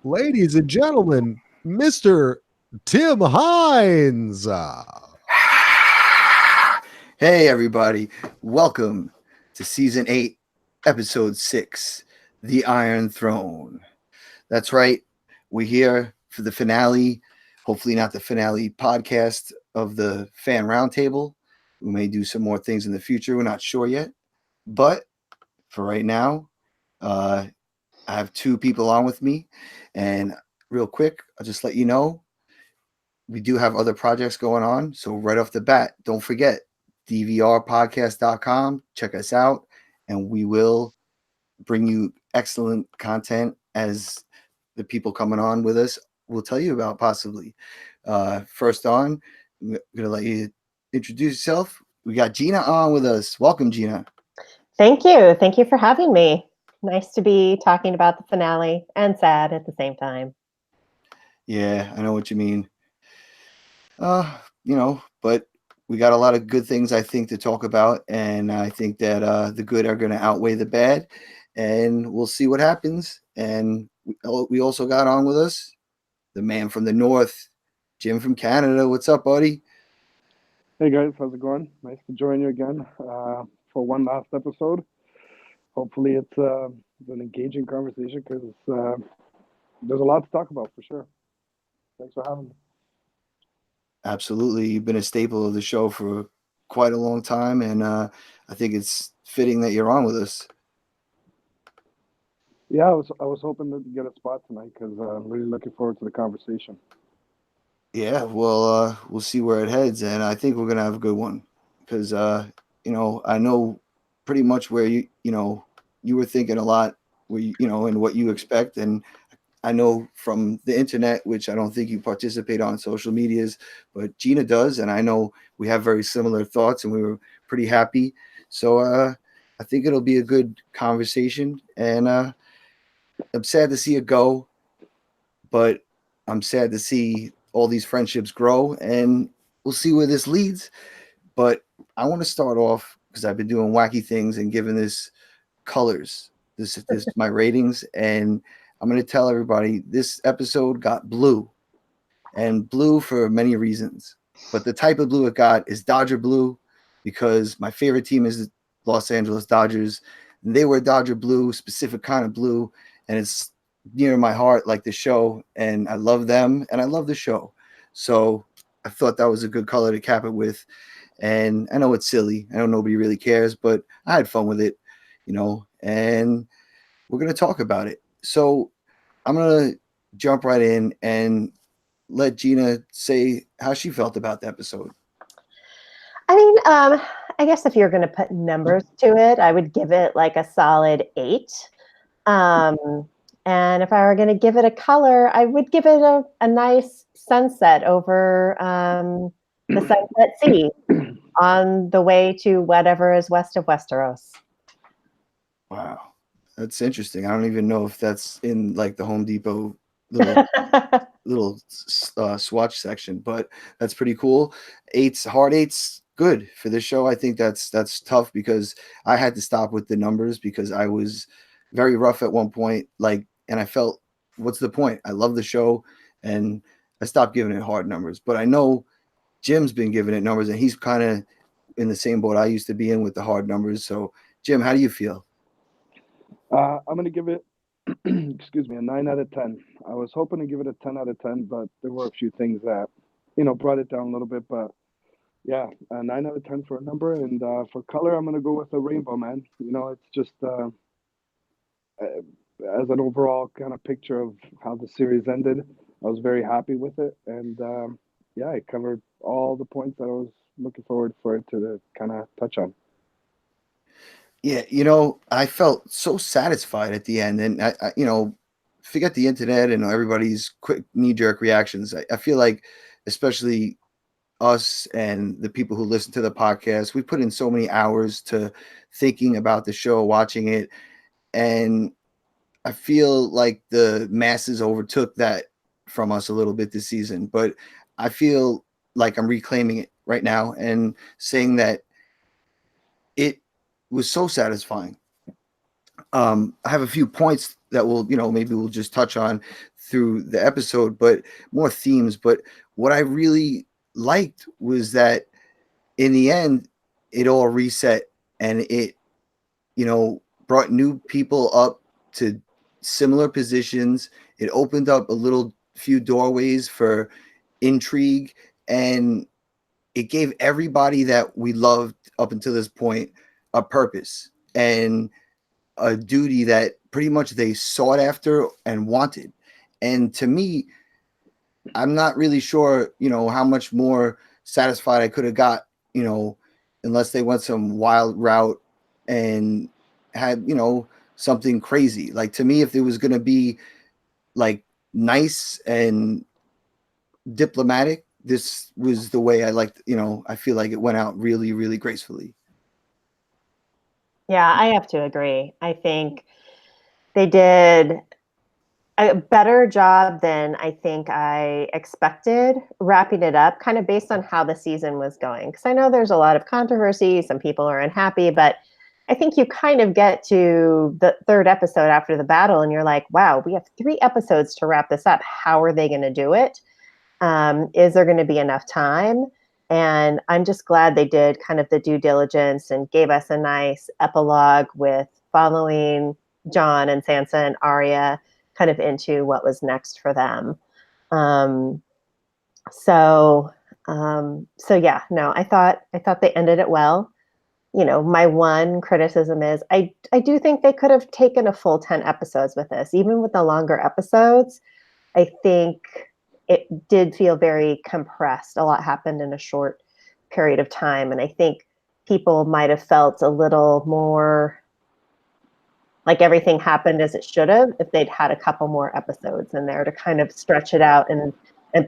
ladies and gentlemen, Mr. Tim Hines. Hey, everybody. Welcome to Season 8, Episode 6, The Iron Throne. That's right. We're here for the finale, hopefully not the finale podcast of the Fan Roundtable. We may do some more things in the future. We're not sure yet. But for right now, I have two people on with me. And real quick, I'll just let you know we do have other projects going on. So right off the bat, don't forget DVRPodcast.com. Check us out, and we will bring you excellent content as the people coming on with us will tell you about possibly. First on, I'm going to let you introduce yourself. We got Gina on with us. Welcome, Gina. Thank you. Thank you for having me. Nice to be talking about the finale and sad at the same time. Yeah, I know what you mean. But we got a lot of good things, I think, to talk about, and I think that the good are going to outweigh the bad, and we'll see what happens. And we also got on with us the man from the north, Jim from Canada. What's up, buddy? Hey guys, how's it going? Nice to join you again for one last episode. Hopefully it's an engaging conversation because there's a lot to talk about for sure. Thanks for having me. Absolutely. You've been a staple of the show for quite a long time, and I think it's fitting that you're on with us. Yeah, I was hoping to get a spot tonight because I'm really looking forward to the conversation. Yeah, well, we'll see where it heads, and I think we're gonna have a good one because I know pretty much where you were thinking a lot, where and what you expect, and I know from the internet, which I don't think you participate on social medias, but Gina does, and I know we have very similar thoughts, and we were pretty happy. So I think it'll be a good conversation, and I'm sad to see it go, but I'm sad to see all these friendships grow, and we'll see where this leads. But I want to start off because I've been doing wacky things and giving this colors, this my ratings, and I'm going to tell everybody this episode got blue, and blue for many reasons. But the type of blue it got is Dodger blue, because my favorite team is the Los Angeles Dodgers. And they were Dodger blue, specific kind of blue, and it's near my heart, like the show. And I love them, and I love the show. So I thought that was a good color to cap it with. And I know it's silly. I know nobody really cares, but I had fun with it, and we're going to talk about it. So I'm going to jump right in and let Gina say how she felt about the episode. I mean, I guess if you're going to put numbers to it, I would give it like a solid 8. And if I were going to give it a color, I would give it a nice sunset over the Sunset Sea on the way to whatever is west of Westeros. Wow. That's interesting. I don't even know if that's in like the Home Depot little swatch section, but that's pretty cool. Hard eights, good for this show. I think that's tough because I had to stop with the numbers because I was very rough at one point, and I felt, what's the point? I love the show, and I stopped giving it hard numbers. But I know Jim's been giving it numbers, and he's kind of in the same boat I used to be in with the hard numbers. So, Jim, how do you feel? I'm going to give it, excuse me, a 9 out of 10. I was hoping to give it a 10 out of 10, but there were a few things that, brought it down a little bit. But yeah, a 9 out of 10 for a number. And for color, I'm going to go with a rainbow, man. It's just as an overall kind of picture of how the series ended, I was very happy with it. And yeah, it covered all the points that I was looking forward for it to kind of touch on. Yeah, I felt so satisfied at the end, and I forget the internet and everybody's quick knee-jerk reactions. I feel like, especially us and the people who listen to the podcast, we put in so many hours to thinking about the show, watching it, and I feel like the masses overtook that from us a little bit this season. But I feel like I'm reclaiming it right now and saying that it was so satisfying. I have a few points that maybe we'll just touch on through the episode, but more themes. But what I really liked was that in the end, it all reset, and it, brought new people up to similar positions. It opened up a few doorways for intrigue, and it gave everybody that we loved up until this point a purpose and a duty that pretty much they sought after and wanted. And to me, I'm not really sure, how much more satisfied I could have got, unless they went some wild route and had, something crazy. Like, to me, if it was going to be like nice and diplomatic, this was the way I liked, I feel like it went out really, really gracefully. Yeah, I have to agree. I think they did a better job than I think I expected wrapping it up, kind of based on how the season was going. Because I know there's a lot of controversy, some people are unhappy, but I think you kind of get to the third episode after the battle and you're like, wow, we have 3 episodes to wrap this up. How are they going to do it? Is there going to be enough time? And I'm just glad they did kind of the due diligence and gave us a nice epilogue with following Jon and Sansa and Arya kind of into what was next for them. So yeah, no, I thought they ended it well. My one criticism is I do think they could have taken a full 10 episodes with this, even with the longer episodes. I think it did feel very compressed. A lot happened in a short period of time. And I think people might have felt a little more like everything happened as it should have if they'd had a couple more episodes in there to kind of stretch it out and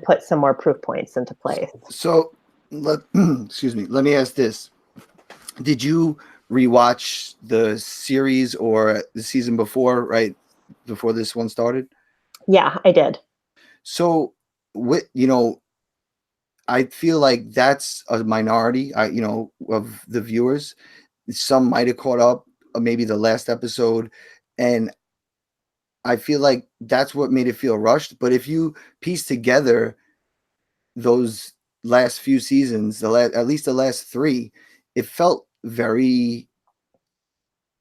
put some more proof points into place. So excuse me, let me ask this. Did you rewatch the series or the season before, right before this one started? Yeah, I did. So I feel like that's a minority, of the viewers. Some might have caught up, maybe the last episode, and I feel like that's what made it feel rushed. But if you piece together those last few seasons, at least the last 3, it felt very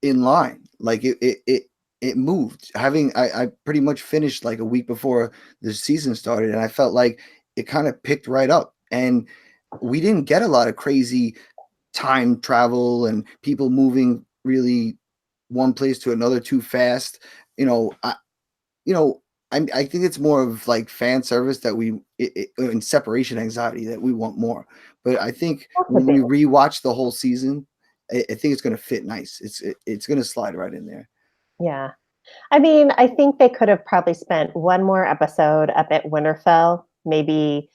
in line. Like it moved. I pretty much finished like a week before the season started, and I felt like it kind of picked right up. And we didn't get a lot of crazy time travel and people moving really one place to another too fast. I think it's more of like fan service that and separation anxiety that we want more. But I think when we rewatch the whole season, I think it's going to fit nice. It's going to slide right in there. Yeah. I mean, I think they could have probably spent one more episode up at Winterfell, maybe,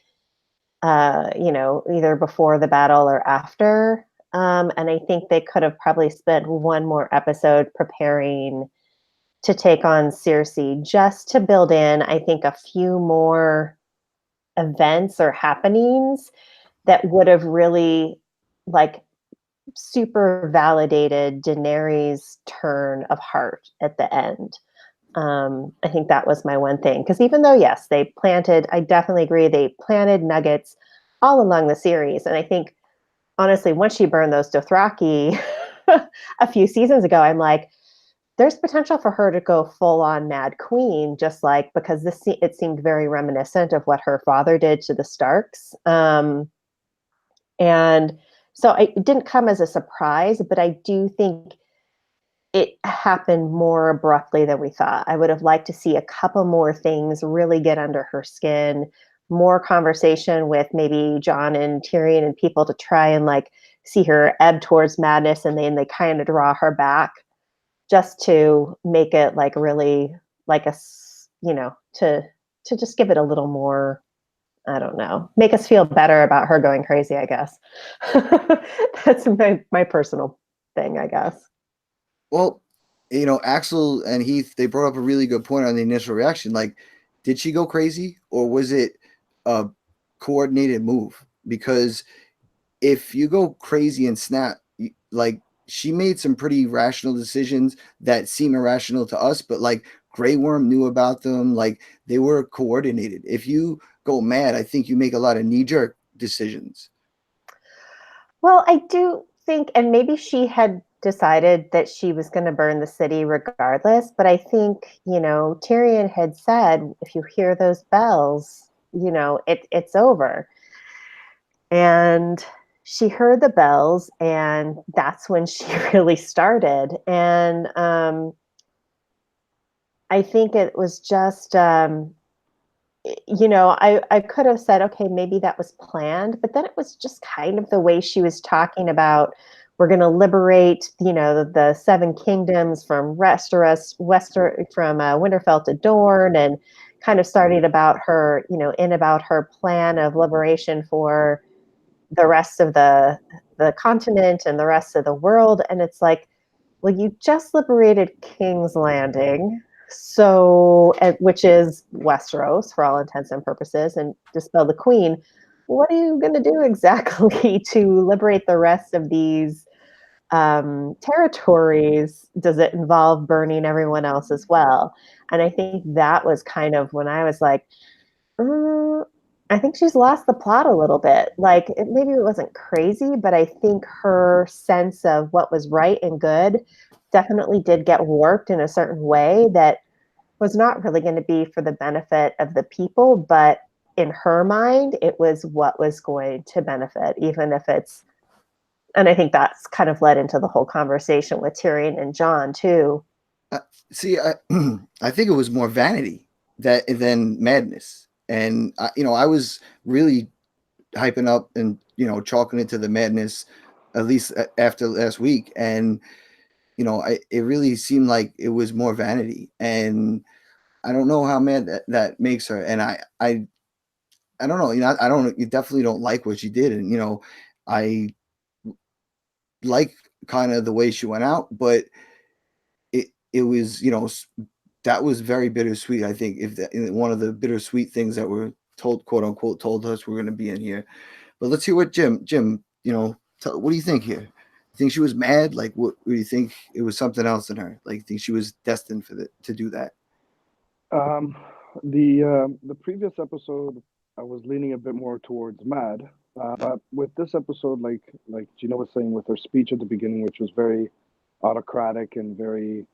either before the battle or after. And I think they could have probably spent one more episode preparing to take on Cersei, just to build in, I think, a few more events or happenings that would have really like super validated Daenerys' turn of heart at the end. I think that was my one thing. Because even though, yes, I definitely agree, they planted nuggets all along the series. And I think, honestly, once she burned those Dothraki a few seasons ago, I'm like, there's potential for her to go full on Mad Queen, just like, because it seemed very reminiscent of what her father did to the Starks. And so it didn't come as a surprise, but I do think it happened more abruptly than we thought. I would have liked to see a couple more things really get under her skin, more conversation with maybe Jon and Tyrion and people to try and like see her ebb towards madness, and then they kind of draw her back, just to make it like really like to just give it a little more, I don't know, make us feel better about her going crazy, I guess. That's my personal thing, I guess. Well, Axel and Heath, they brought up a really good point on the initial reaction. Like, did she go crazy, or was it a coordinated move? Because if you go crazy and snap, like she made some pretty rational decisions that seem irrational to us, but like Grey Worm knew about them. Like they were coordinated. If you go mad, I think you make a lot of knee-jerk decisions. Well, I do think, and maybe she had decided that she was going to burn the city regardless, but I think, Tyrion had said, if you hear those bells, it's over. And she heard the bells, and that's when she really started. And I think it was just, I could have said, okay, maybe that was planned, but then it was just kind of the way she was talking about, we're going to liberate, the seven kingdoms from Winterfell to Dorne, and kind of started about her, about her plan of liberation for the rest of the continent and the rest of the world. And it's like, well, you just liberated King's Landing, so, which is Westeros for all intents and purposes, and dispel the Queen. What are you going to do exactly to liberate the rest of these territories? Does it involve burning everyone else as well? And I think that was kind of when I was like, I think she's lost the plot a little bit. Like, maybe it wasn't crazy, but I think her sense of what was right and good definitely did get warped in a certain way that was not really going to be for the benefit of the people, but in her mind, it was what was going to benefit, even if it's, and I think that's kind of led into the whole conversation with Tyrion and Jon too. See, I think it was more vanity than madness. And, I was really hyping up and, chalking it to the madness, at least after last week. And, it really seemed like it was more vanity. And I don't know how mad that makes her. And I don't know, you definitely don't like what she did. And, I like kind of the way she went out, but it was, that was very bittersweet. I think one of the bittersweet things that were told, quote unquote, told us we're going to be in here. But let's hear what Jim, what do you think here? You think she was mad? Like, what do you think? It was something else in her? Like, think she was destined to do that? The previous episode, I was leaning a bit more towards mad. But with this episode, like Gina was saying with her speech at the beginning, which was very autocratic and very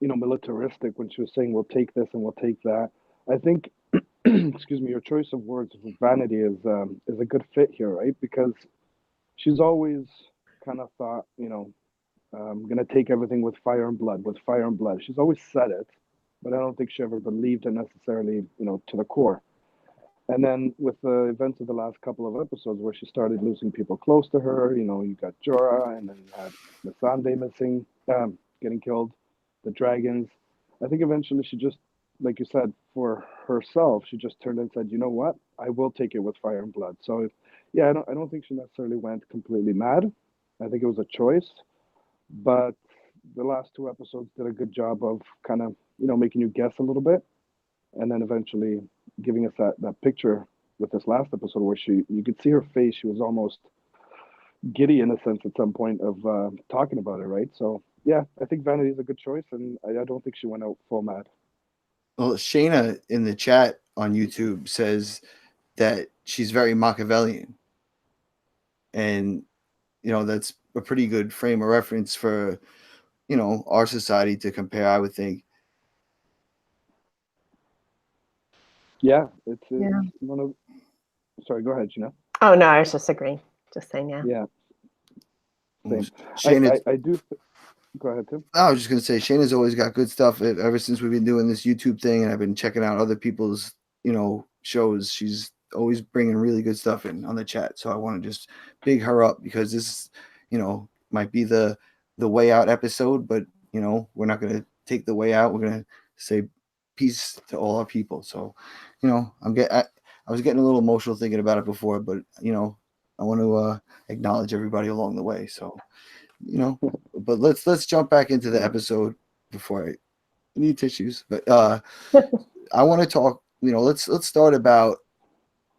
militaristic, when she was saying we'll take this and we'll take that. I think excuse me, your choice of words of vanity is a good fit here, right? Because she's always kind of thought, I'm gonna take everything with fire and blood, with fire and blood. She's always said it, but I don't think she ever believed it necessarily, to the core. And then with the events of the last couple of episodes where she started losing people close to her, you got Jorah, and then you had Missandei missing, getting killed, the dragons. I think eventually she just, like you said, for herself, she just turned and said, you know what, I will take it with fire and blood. So, yeah, I don't think she necessarily went completely mad. I think it was a choice. But the last two episodes did a good job of kind of, making you guess a little bit. And then eventually giving us that picture with this last episode where you could see her face. She was almost giddy in a sense at some point of talking about it, right? So, yeah, I think vanity is a good choice, and I don't think she went out full mad. Well, Shayna in the chat on YouTube says that she's very Machiavellian. And, that's a pretty good frame of reference for, our society to compare, I would think. Yeah, it's one of. Sorry, go ahead, Gina. Oh no, I was just agreeing. Just saying, yeah. Yeah. Same. Shayna, I do. Go ahead, Tim. I was just gonna say Shayna's always got good stuff ever since we've been doing this YouTube thing, and I've been checking out other people's, shows. She's always bringing really good stuff in on the chat. So I want to just big her up because this, might be the way out episode, but we're not gonna take the way out. We're gonna say peace to all our people. So, I was getting a little emotional thinking about it before, but I want to acknowledge everybody along the way. So, but let's jump back into the episode before I need tissues. But I want to talk. Let's start about.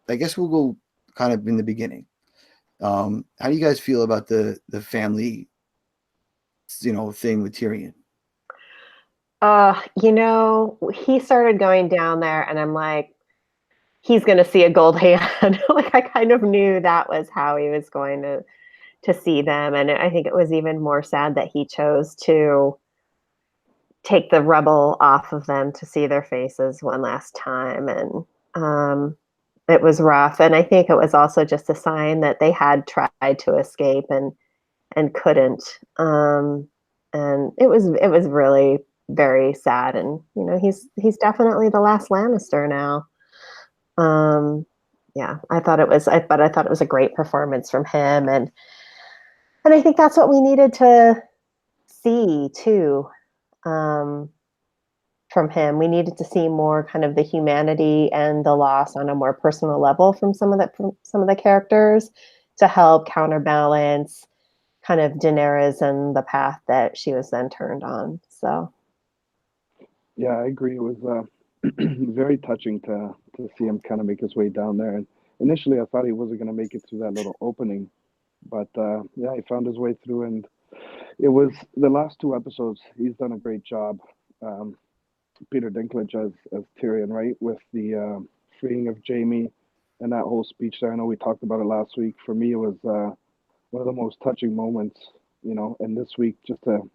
I guess we'll go kind of in the beginning. How do you guys feel about the family, thing with Tyrion? He started going down there and I'm like, he's going to see a gold hand. Like I kind of knew that was how he was going to see them. And I think it was even more sad that he chose to take the rubble off of them to see their faces one last time. And it was rough. And I think it was also just a sign that they had tried to escape and couldn't. And it was really very sad. And he's definitely the last Lannister now. Yeah, I thought it was a great performance from him, and I think that's what we needed to see too. From him, we needed to see more kind of the humanity and the loss on a more personal level from some of the characters to help counterbalance kind of Daenerys and the path that she was then turned on. So Yeah, I agree. It was very touching to see him kind of make his way down there. And initially, I thought he wasn't going to make it through that little opening, but yeah, he found his way through. And it was the last two episodes. He's done a great job. Peter Dinklage as Tyrion, right, with the freeing of Jaime and that whole speech there. I know we talked about it last week. For me, it was one of the most touching moments, and this week just to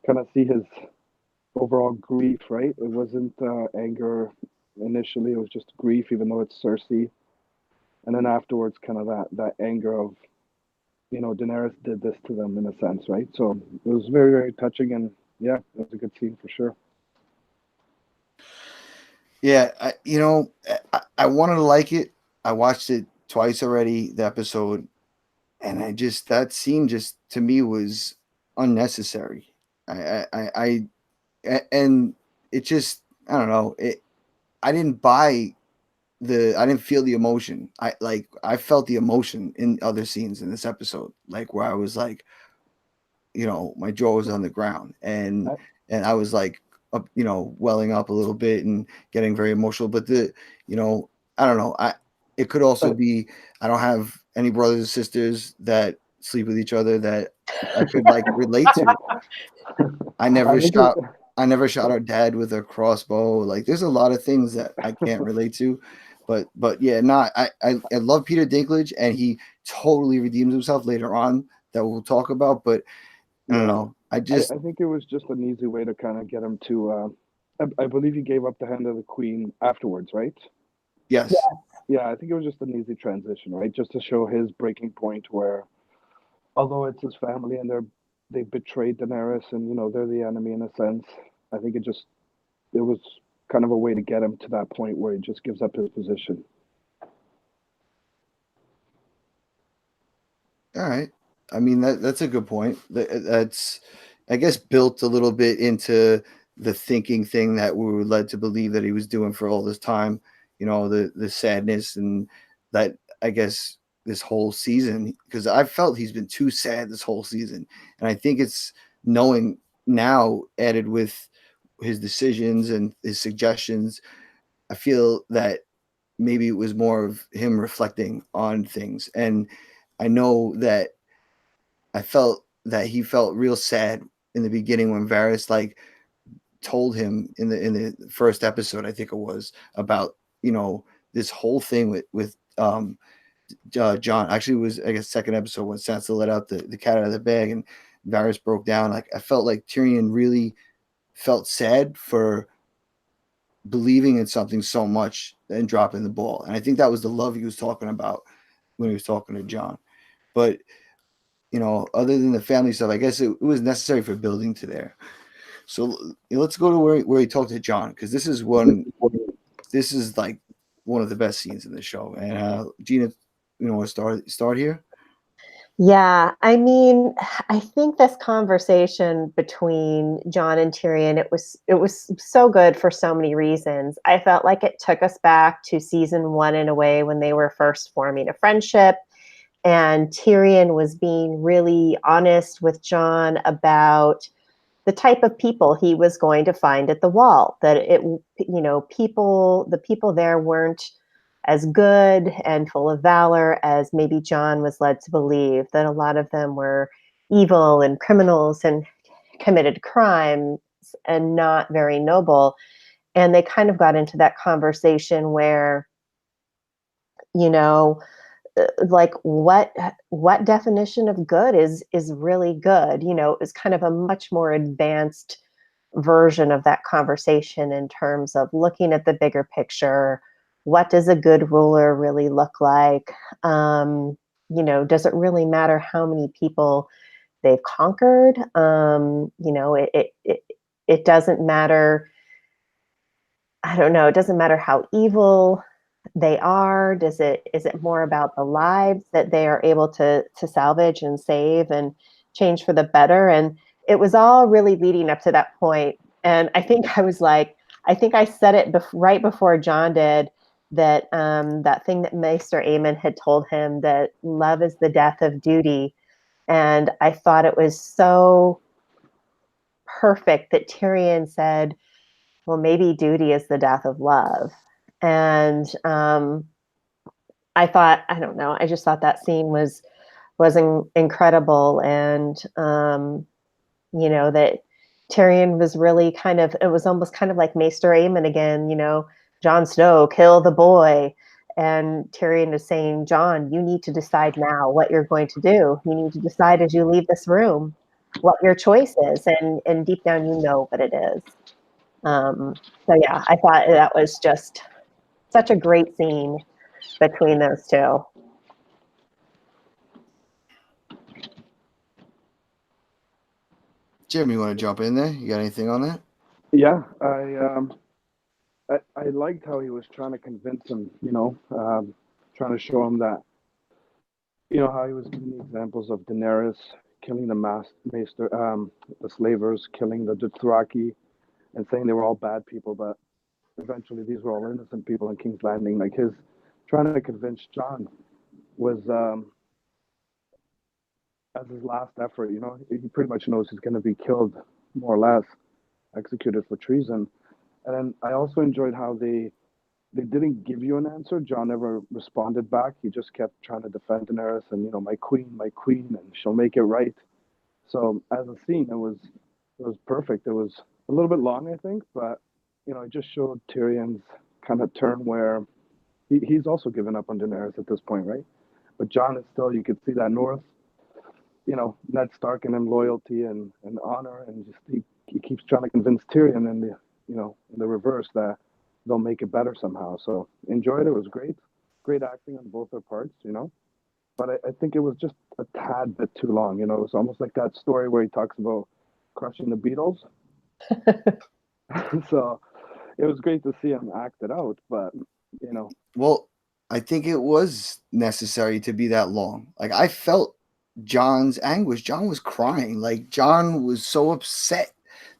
kind of see his overall grief, right? It wasn't anger initially, it was just grief, even though it's Cersei. And then afterwards, kind of that anger of, Daenerys did this to them in a sense, right? So it was very, very touching, and yeah, it was a good scene for sure. Yeah, I wanted to like it. I watched it twice already, the episode, and that scene just to me was unnecessary. And it just, I don't know, I didn't buy I didn't feel the emotion. I felt the emotion in other scenes in this episode, like where I was like, my jaw was on the ground, and I was like, up, welling up a little bit and getting very emotional. But I don't know. It could also be I don't have any brothers or sisters that sleep with each other that I could like relate to. I never shot our dad with a crossbow. Like there's a lot of things that I can't relate to. But yeah, I love Peter Dinklage, and he totally redeems himself later on, that we'll talk about. But I don't know. I think it was just an easy way to kind of get him to. I believe he gave up the hand of the queen afterwards, right? Yes. Yeah, I think it was just an easy transition, right? Just to show his breaking point, where although it's his family and they betrayed Daenerys, and they're the enemy in a sense. I think it was kind of a way to get him to that point where he just gives up his position. All right. I mean, that's a good point. That's, I guess, built a little bit into the thinking thing that we were led to believe that he was doing for all this time. The sadness, and that, I guess, this whole season, because I felt he's been too sad this whole season, and I think it's knowing now, added with his decisions and his suggestions, I feel that maybe it was more of him reflecting on things. And I know that I felt that he felt real sad in the beginning when Varys like told him in the first episode, I think it was, about this whole thing with John. Actually, it was, I guess, second episode when Sansa let out the cat out of the bag and Varys broke down. Like I felt like Tyrion really felt sad for believing in something so much and dropping the ball. And I think that was the love he was talking about when he was talking to John. But other than the family stuff, I guess it was necessary for building to there. So let's go to where he talked to John, because this is like one of the best scenes in the show. And Gina, start here. Yeah, I mean, I think this conversation between John and Tyrion, it was so good for so many reasons. I felt like it took us back to season 1 in a way, when they were first forming a friendship, and Tyrion was being really honest with John about the type of people he was going to find at the wall. That the people there weren't as good and full of valor as maybe Jon was led to believe, that a lot of them were evil and criminals and committed crimes and not very noble. And they kind of got into that conversation where, like what definition of good is really good? It was kind of a much more advanced version of that conversation in terms of looking at the bigger picture. What does a good ruler really look like? Does it really matter how many people they've conquered? It doesn't matter. I don't know. It doesn't matter how evil they are. Is it more about the lives that they are able to salvage and save and change for the better? And it was all really leading up to that point. And I think I think I said it right before Jon did, that that thing that Maester Aemon had told him, that love is the death of duty. And I thought it was so perfect that Tyrion said, well, maybe duty is the death of love. And I thought, I don't know, I just thought that scene was incredible. And, that Tyrion was really it was almost kind of like Maester Aemon again, Jon Snow, kill the boy. And Tyrion is saying, Jon, you need to decide now what you're going to do. You need to decide as you leave this room what your choice is. And deep down, what it is. So yeah, I thought that was just such a great scene between those two. Jim, you want to jump in there? You got anything on that? Yeah, I liked how he was trying to convince him, trying to show him that, how he was giving the examples of Daenerys killing the maester, the slavers, killing the Dothraki, and saying they were all bad people, but eventually these were all innocent people in King's Landing. Like, his trying to convince Jon was as his last effort. He pretty much knows he's going to be killed, more or less, executed for treason. And then I also enjoyed how they didn't give you an answer. Jon never responded back. He just kept trying to defend Daenerys and, my queen, and she'll make it right. So as a scene, it was perfect. It was a little bit long, I think, but it just showed Tyrion's kind of turn where he's also given up on Daenerys at this point, right? But Jon is still, you could see that North, Ned Stark in him, loyalty and honor, and just he keeps trying to convince Tyrion in the reverse, that they'll make it better somehow. So enjoyed it. It was great acting on both their parts, But I think it was just a tad bit too long. It was almost like that story where he talks about crushing the Beatles. So it was great to see him act it out, but Well, I think it was necessary to be that long. Like, I felt Jon's anguish. Jon was crying. Like, Jon was so upset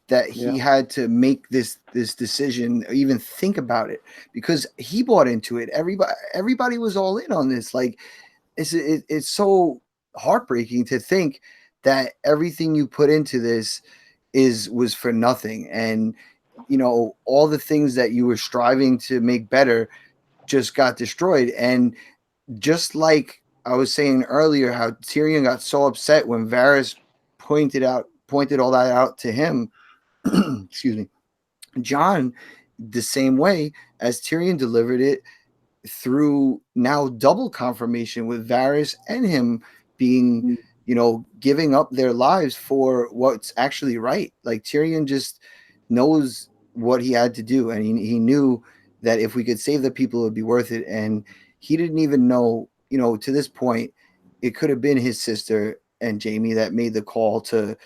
that he had to make this decision, or even think about it, because he bought into it. Everybody was all in on this. Like, it's so heartbreaking to think that everything you put into this was for nothing, and all the things that you were striving to make better just got destroyed. And just like I was saying earlier, how Tyrion got so upset when Varys pointed all that out to him. Excuse me. Jon, the same way as Tyrion delivered it, through now double confirmation with Varys and him being, giving up their lives for what's actually right. Like, Tyrion just knows what he had to do, and he knew that if we could save the people, it would be worth it. And he didn't even know, to this point, it could have been his sister and Jaime that made the call to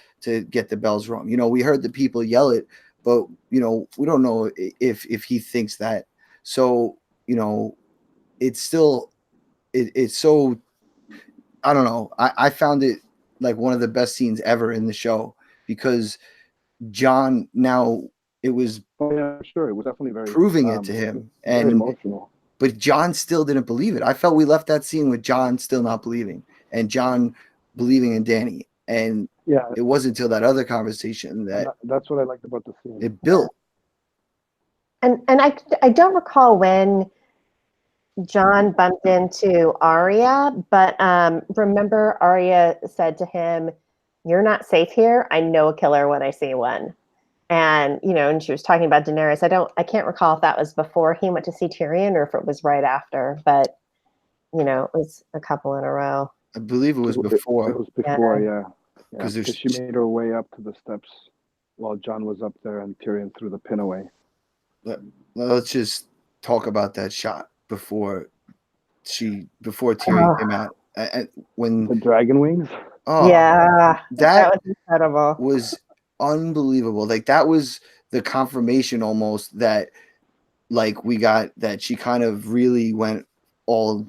get the bells rung. We heard the people yell it, but we don't know if he thinks that. So it's still it's so, I don't know. I found it like one of the best scenes ever in the show, because Jon, now it was sure, it was definitely very proving it to him, very emotional. But Jon still didn't believe it. I felt we left that scene with Jon still not believing, and Jon believing in Dany. And it wasn't until that other conversation that's what I liked about the scene. It built. And I don't recall when John bumped into Arya, but remember Arya said to him, "You're not safe here. I know a killer when I see one." And and she was talking about Daenerys. I can't recall if that was before he went to see Tyrion or if it was right after, but it was a couple in a row. I believe it was It before. was before, yeah. Because Because she made her way up to the steps while John was up there and Tyrion threw the pin away. Let's just talk about that shot before Tyrion came out. When The dragon wings? Yeah, that was incredible. was unbelievable. Like that was the confirmation almost that like we got that she kind of really went all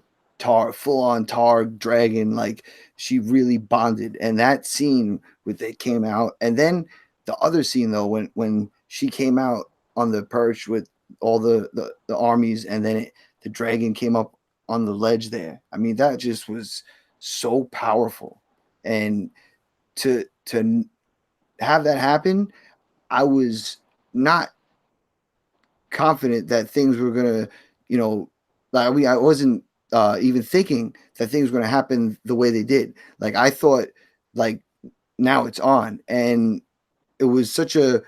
full on tar dragon, like she really bonded. And that scene with it came out, and then the other scene though when she came out on the perch with all the armies, and then the dragon came up on the ledge there. I mean, that just was so powerful. And to have that happen, I was not confident that things were gonna, I wasn't even thinking that things were gonna happen the way they did. Like I thought, like now it's on, and it was such a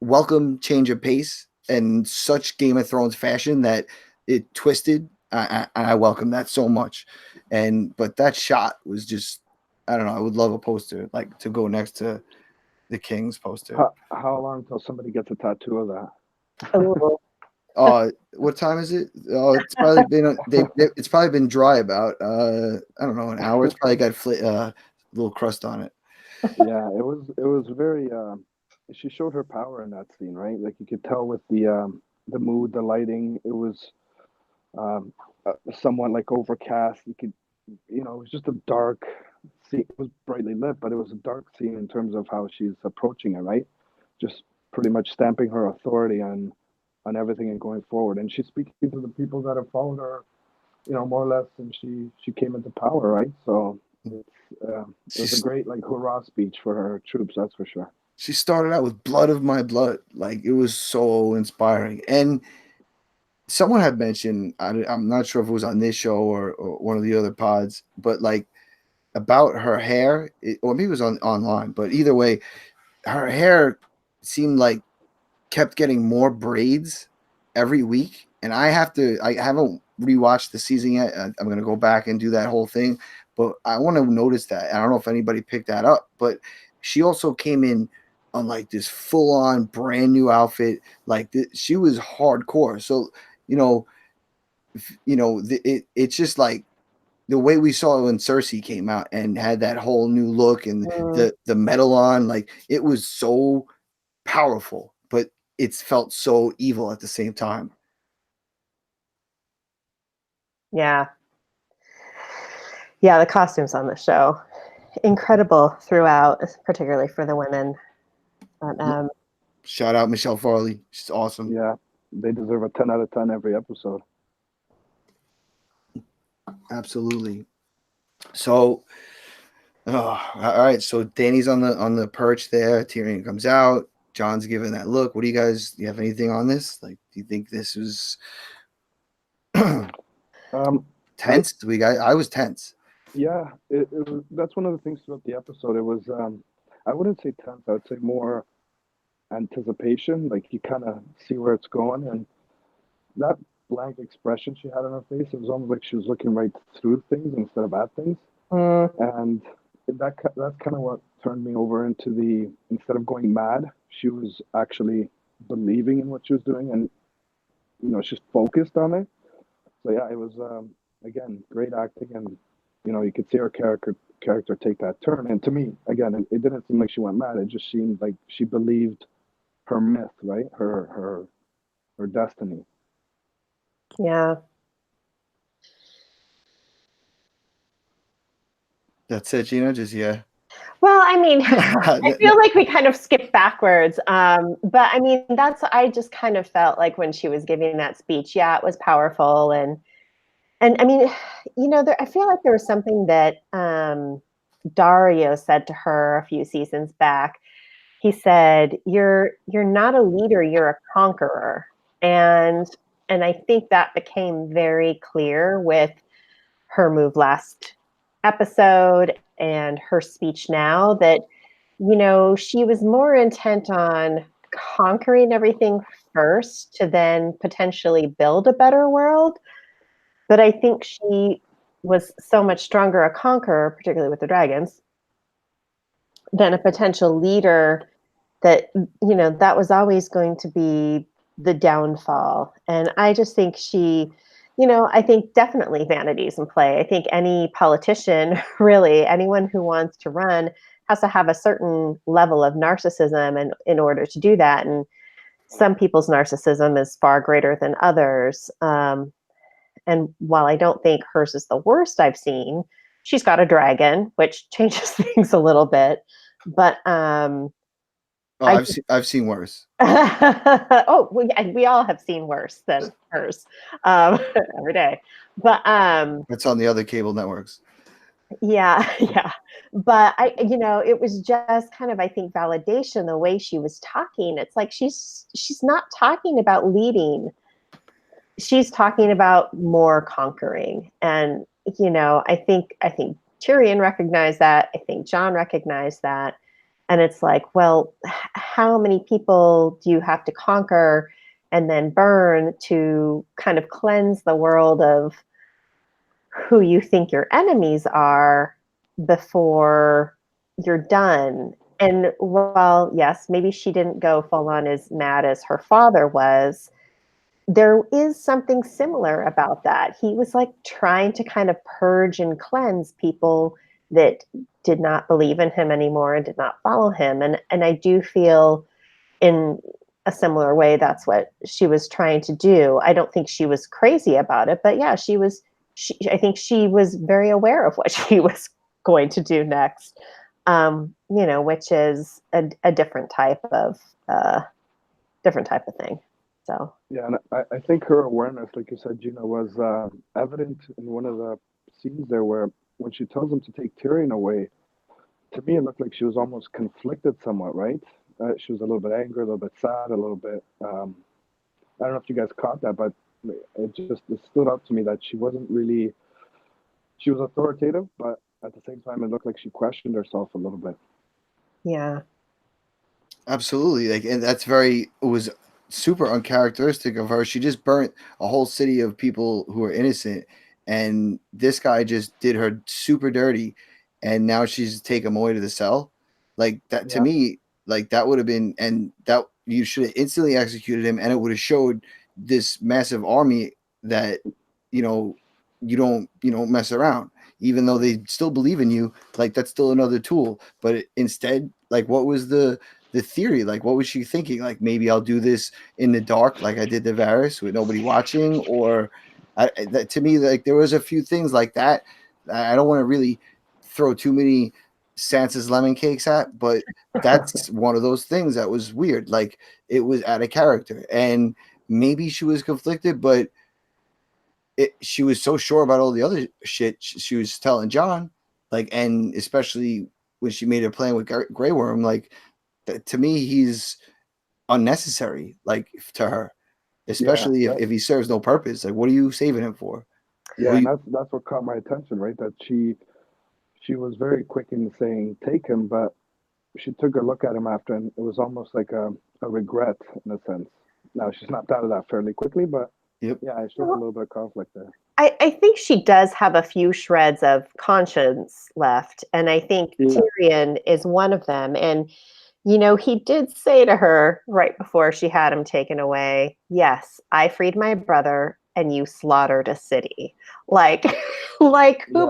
welcome change of pace and such Game of Thrones fashion that it twisted. I welcome that so much, but that shot was just, I don't know. I would love a poster like to go next to the King's poster. How long till somebody gets a tattoo of that? What time is it? Oh, it's probably been it's probably been dry about I don't know, an hour. It's probably got a little crust on it. Yeah, it was very. She showed her power in that scene, right? Like you could tell with the mood, the lighting. It was somewhat like overcast. You could, it was just a dark scene. It was brightly lit, but it was a dark scene in terms of how she's approaching it, right? Just pretty much stamping her authority on everything and going forward. And she's speaking to the people that have followed her, more or less since she came into power, right? So it was a great like hurrah speech for her troops, that's for sure. She started out with blood of my blood. Like it was so inspiring. And someone had mentioned, I'm not sure if it was on this show or one of the other pods, but like about her hair, or maybe it was online, but either way, her hair seemed like kept getting more braids every week. And I haven't rewatched the season yet. I'm going to go back and do that whole thing, but I want to notice that. I don't know if anybody picked that up, but she also came in on like this full on brand new outfit. Like she was hardcore. So, it's just like the way we saw when Cersei came out and had that whole new look and the metal on, like it was so powerful, but it felt so evil at the same time. Yeah, the costumes on the show, incredible throughout, particularly for the women. But, shout out Micheal Farley, she's awesome. Yeah, they deserve a 10 out of 10 every episode. Absolutely. So, all right. So Dany's on the perch there. Tyrion comes out. John's giving that look. What do you have anything on this? Like, do you think this was tense? I was tense. Yeah, it was, that's one of the things throughout the episode. It was, I wouldn't say tense. I would say more anticipation. Like you kind of see where it's going, and that blank expression she had on her face, it was almost like she was looking right through things instead of at things. And that's kind of what turned me over into instead of going mad, she was actually believing in what she was doing, and she's focused on it. So yeah, it was again great acting, and you could see her character take that turn. And to me, again, it didn't seem like she went mad. It just seemed like she believed her myth, right? Her destiny. Yeah. That's it, Gina. Just yeah. Well, I mean, I feel like we kind of skipped backwards. But I mean, I just kind of felt like when she was giving that speech, yeah, it was powerful. And I mean, I feel like there was something that Dario said to her a few seasons back. He said, you're not a leader, you're a conqueror. And And I think that became very clear with her move last episode and her speech now, that, she was more intent on conquering everything first to then potentially build a better world. But I think she was so much stronger a conqueror, particularly with the dragons, than a potential leader, that, that was always going to be the downfall. And I just think I think definitely vanity's in play. I think any politician, really, anyone who wants to run has to have a certain level of narcissism in order to do that. And some people's narcissism is far greater than others. And while I don't think hers is the worst I've seen, she's got a dragon, which changes things a little bit. But I've seen worse. oh, we all have seen worse than hers every day. But It's on the other cable networks. yeah. But it was just kind of, I think, validation, the way she was talking. It's like she's not talking about leading. She's talking about more conquering. And, I think Tyrion recognized that. I think Jon recognized that. And it's like, well, how many people do you have to conquer and then burn to kind of cleanse the world of who you think your enemies are before you're done? And while, yes, maybe she didn't go full on as mad as her father was, there is something similar about that. He was like trying to kind of purge and cleanse people that did not believe in him anymore and did not follow him. And I do feel in a similar way that's what she was trying to do. I don't think she was crazy about it, but yeah, I think she was very aware of what she was going to do next, which is a different type of thing. So yeah, and I think her awareness, like you said, Gina, was evident in one of the scenes there where when she tells him to take Tyrion away. To me, it looked like she was almost conflicted somewhat, right? She was a little bit angry, a little bit sad, a little bit. I don't know if you guys caught that, but it stood out to me that she wasn't really. She was authoritative, but at the same time, it looked like she questioned herself a little bit. yeah, Absolutely, and it was super uncharacteristic of her. She just burnt a whole city of people who are innocent, and this guy just did her super dirty, and now she's taken him away to the cell. Like that to me, like that would have been, and that you should have instantly executed him, and it would have showed this massive army that you don't mess around, even though they still believe in you. Like that's still another tool, but instead, like what was the theory? Like what was she thinking? Like maybe I'll do this in the dark, like I did the Varys with nobody watching, or that to me, like there was a few things like that. I don't want to really throw too many Sansa's lemon cakes at, but that's one of those things that was weird. Like it was out of character, and maybe she was conflicted, but she was so sure about all the other shit she was telling Jon, like, and especially when she made her plan with Grey Worm, like to me, he's unnecessary, like to her, especially if he serves no purpose. Like, what are you saving him for? Yeah, and that's what caught my attention, right? That she was very quick in saying take him, but she took a look at him after, and it was almost like a regret in a sense. Now she's not out of that fairly quickly, but yeah, I showed a little bit of conflict there. I think she does have a few shreds of conscience left, and I think Tyrion is one of them. And he did say to her right before she had him taken away, "Yes, I freed my brother, and you slaughtered a city." Like who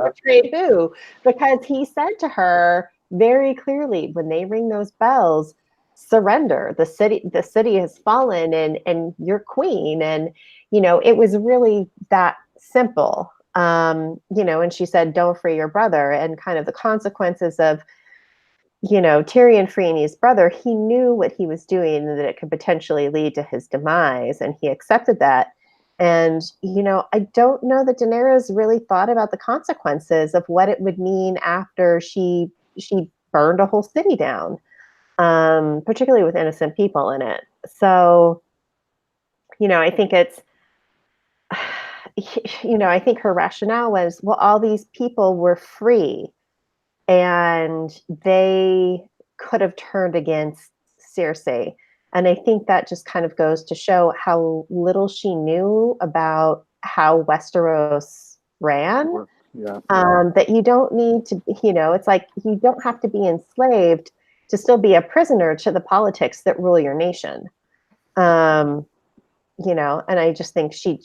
betrayed who? Because he said to her very clearly, when they ring those bells, surrender. The city has fallen, and you're queen. And it was really that simple. And she said, "Don't free your brother," and kind of the consequences of Tyrion freeing his brother. He knew what he was doing and that it could potentially lead to his demise, and he accepted that. And I don't know that Daenerys really thought about the consequences of what it would mean after she burned a whole city down, particularly with innocent people in it. So I think it's I think her rationale was, well, all these people were free and they could have turned against Cersei. And I think that just kind of goes to show how little she knew about how Westeros ran. Yeah. That you don't need to, it's like you don't have to be enslaved to still be a prisoner to the politics that rule your nation. And I just think she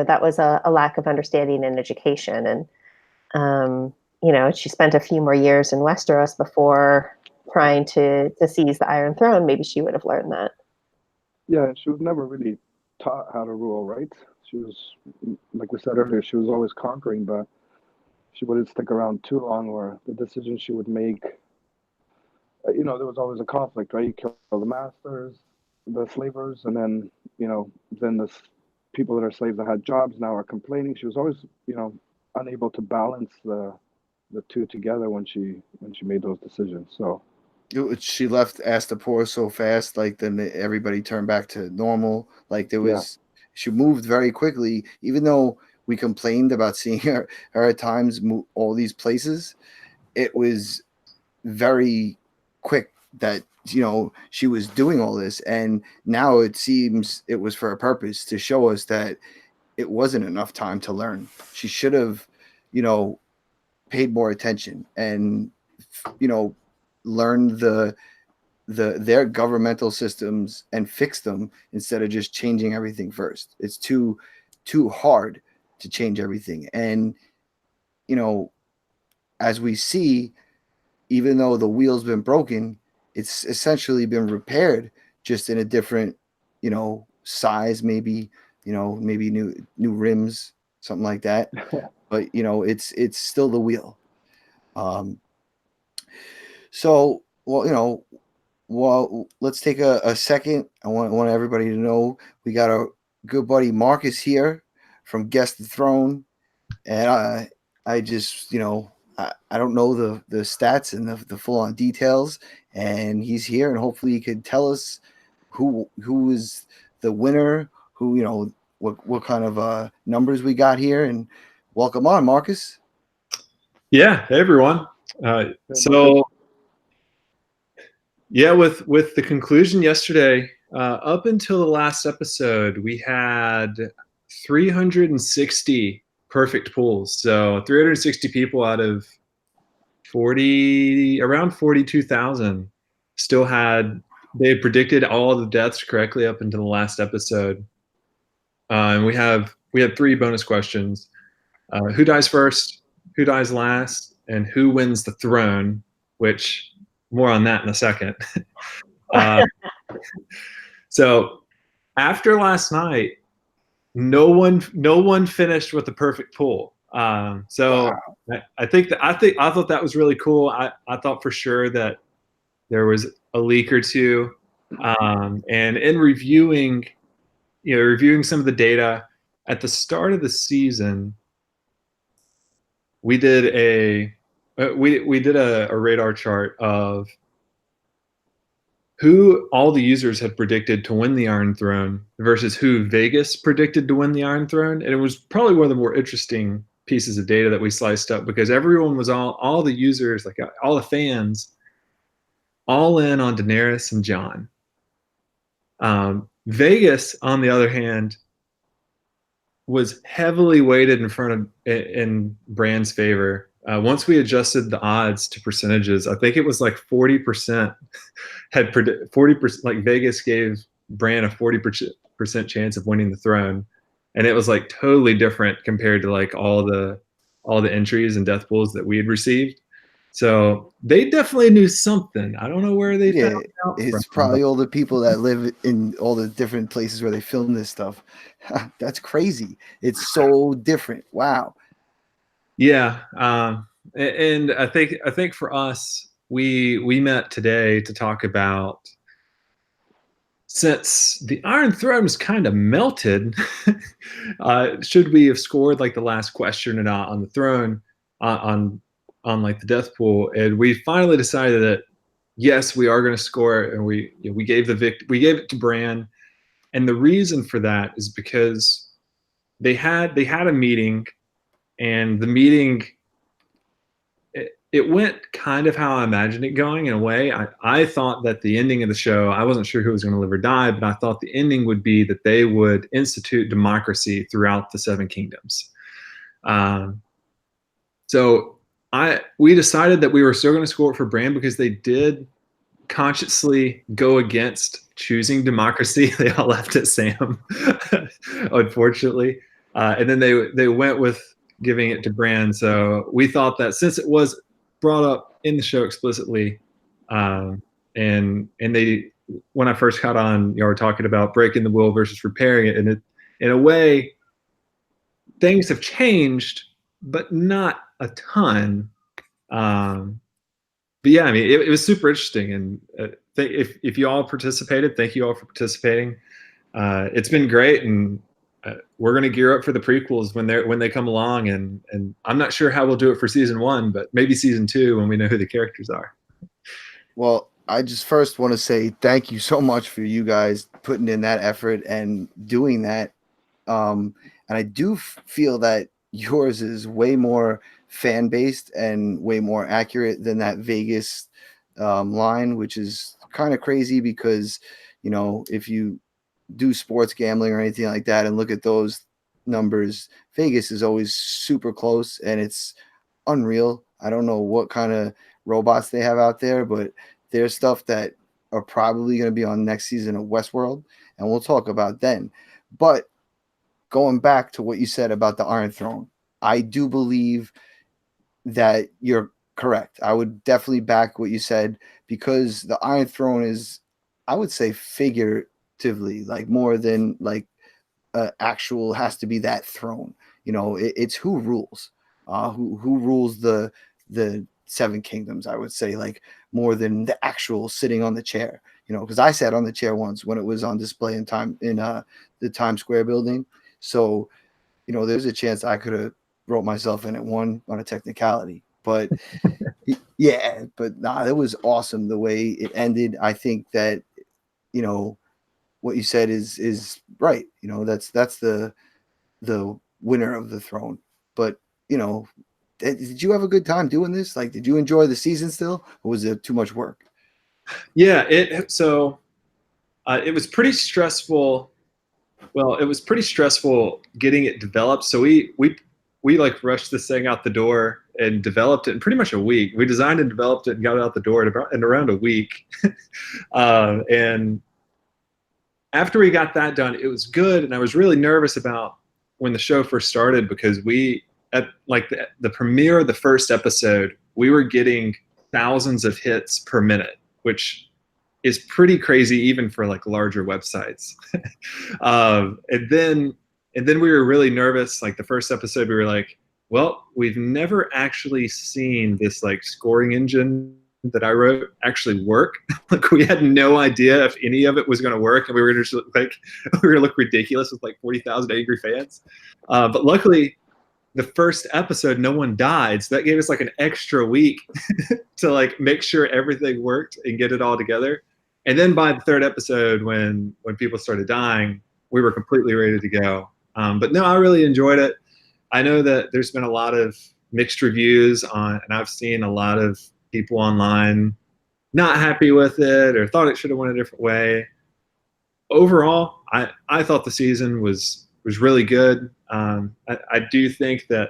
that was a lack of understanding and education. And, she spent a few more years in Westeros before trying to seize the Iron Throne. Maybe she would have learned that. Yeah, she was never really taught how to rule, right? She was, like we said earlier, she was always conquering, but she wouldn't stick around too long, or the decisions she would make, there was always a conflict, right? You kill the masters, the slavers, and then, then the people that are slaves that had jobs now are complaining. She was always, unable to balance the two together when she made those decisions. So she left Astapor so fast, like then everybody turned back to normal. Like there was, she moved very quickly, even though we complained about seeing her at times move all these places. It was very quick that she was doing all this, and now it seems it was for a purpose, to show us that it wasn't enough time to learn. She should have paid more attention and learned their governmental systems and fix them, instead of just changing everything first. It's too hard to change everything. And as we see, even though the wheel's been broken, it's essentially been repaired, just in a different size, maybe maybe new rims, something like that. But it's still the wheel. So let's take a second. I want everybody to know we got our good buddy Marcus here from Guess the Throne, and I just I don't know the stats and the full on details, and he's here, and hopefully he could tell us who is the winner, who what kind of numbers we got here. And welcome on, Marcus. Yeah, hey everyone. So yeah, with the conclusion yesterday, up until the last episode, we had 360 perfect pools. So 360 people out of around 42,000 still they predicted all the deaths correctly up until the last episode. And we had 3 bonus questions: who dies first, who dies last, and who wins the throne. Which, more on that in a second. So after last night, no one finished with the perfect pool. So wow. I thought that was really cool. I thought for sure that there was a leak or two. And in reviewing some of the data at the start of the season, we did a radar chart of who all the users had predicted to win the Iron Throne versus who Vegas predicted to win the Iron Throne. And it was probably one of the more interesting pieces of data that we sliced up, because everyone was all the users, like all the fans, all in on Daenerys and Jon. Vegas, on the other hand, was heavily weighted in Bran's favor. Once we adjusted the odds to percentages, I think it was like 40% had 40%. Like Vegas gave Bran a 40% chance of winning the throne, and it was like totally different compared to like all the entries and death pools that we had received. So they definitely knew something. I don't know where they found out it's from. Probably all the people that live in all the different places where they film this stuff. That's crazy. It's so different. Wow. Yeah, and I think for us, we met today to talk about, since the Iron Throne was kind of melted, should we have scored like the last question or not on the throne, on like the death pool. And we finally decided that yes, we are going to score it, and we gave it to Bran. And the reason for that is because they had a meeting, and the meeting, it went kind of how I imagined it going in a way. I thought that the ending of the show, I wasn't sure who was going to live or die, but I thought the ending would be that they would institute democracy throughout the Seven Kingdoms. So we decided that we were still going to score it for Bran because they did consciously go against choosing democracy. They all left it Sam, unfortunately. And then they went with giving it to Bran. So we thought that since it was brought up in the show explicitly, and they, when I first got on, you were talking about breaking the will versus repairing it, and it, in a way, things have changed, but not a ton. But yeah, I mean, it was super interesting, and if you all participated, thank you all for participating. It's been great, and we're going to gear up for the prequels when they come along, and I'm not sure how we'll do it for season 1, but maybe season 2 when we know who the characters are. Well, I just first want to say thank you so much for you guys putting in that effort and doing that. And I do feel that yours is way more fan based and way more accurate than that Vegas line, which is kind of crazy because, you know, if you do sports gambling or anything like that and look at those numbers, Vegas is always super close and it's unreal. I don't know what kind of robots they have out there, but there's stuff that are probably going to be on next season of Westworld, and we'll talk about then. But going back to what you said about the Iron Throne, I do believe that you're correct. I would definitely back what you said because the Iron Throne is, I would say, figuratively, like more than like actual has to be that throne. You know, it's who rules, who rules the Seven Kingdoms. I would say like more than the actual sitting on the chair. You know, because I sat on the chair once when it was on display in the Times Square building. So, you know, there's a chance I could have wrote myself in at one on a technicality. But yeah, but nah, it was awesome the way it ended. I think that, you know, what you said is right. You know, that's the winner of the throne. But, you know, did you have a good time doing this? Like, did you enjoy the season still, or was it too much work? Yeah, it was pretty stressful. Well, it was pretty stressful getting it developed. So we like rushed this thing out the door and developed it in pretty much a week. We designed and developed it and got it out the door in around a week. And after we got that done, it was good. And I was really nervous about when the show first started because at like the premiere of the first episode, we were getting thousands of hits per minute, which is pretty crazy even for like larger websites. And then we were really nervous. Like the first episode, we were like, well, we've never actually seen this like scoring engine that I wrote actually work. Like we had no idea if any of it was going to work, and we were going to look ridiculous with like 40,000 angry fans. But luckily, the first episode, no one died, so that gave us like an extra week to like make sure everything worked and get it all together. And then by the third episode, when people started dying, we were completely ready to go. But no, I really enjoyed it. I know that there's been a lot of mixed reviews and I've seen a lot of people online not happy with it or thought it should have went a different way. Overall, I thought the season was really good. I do think that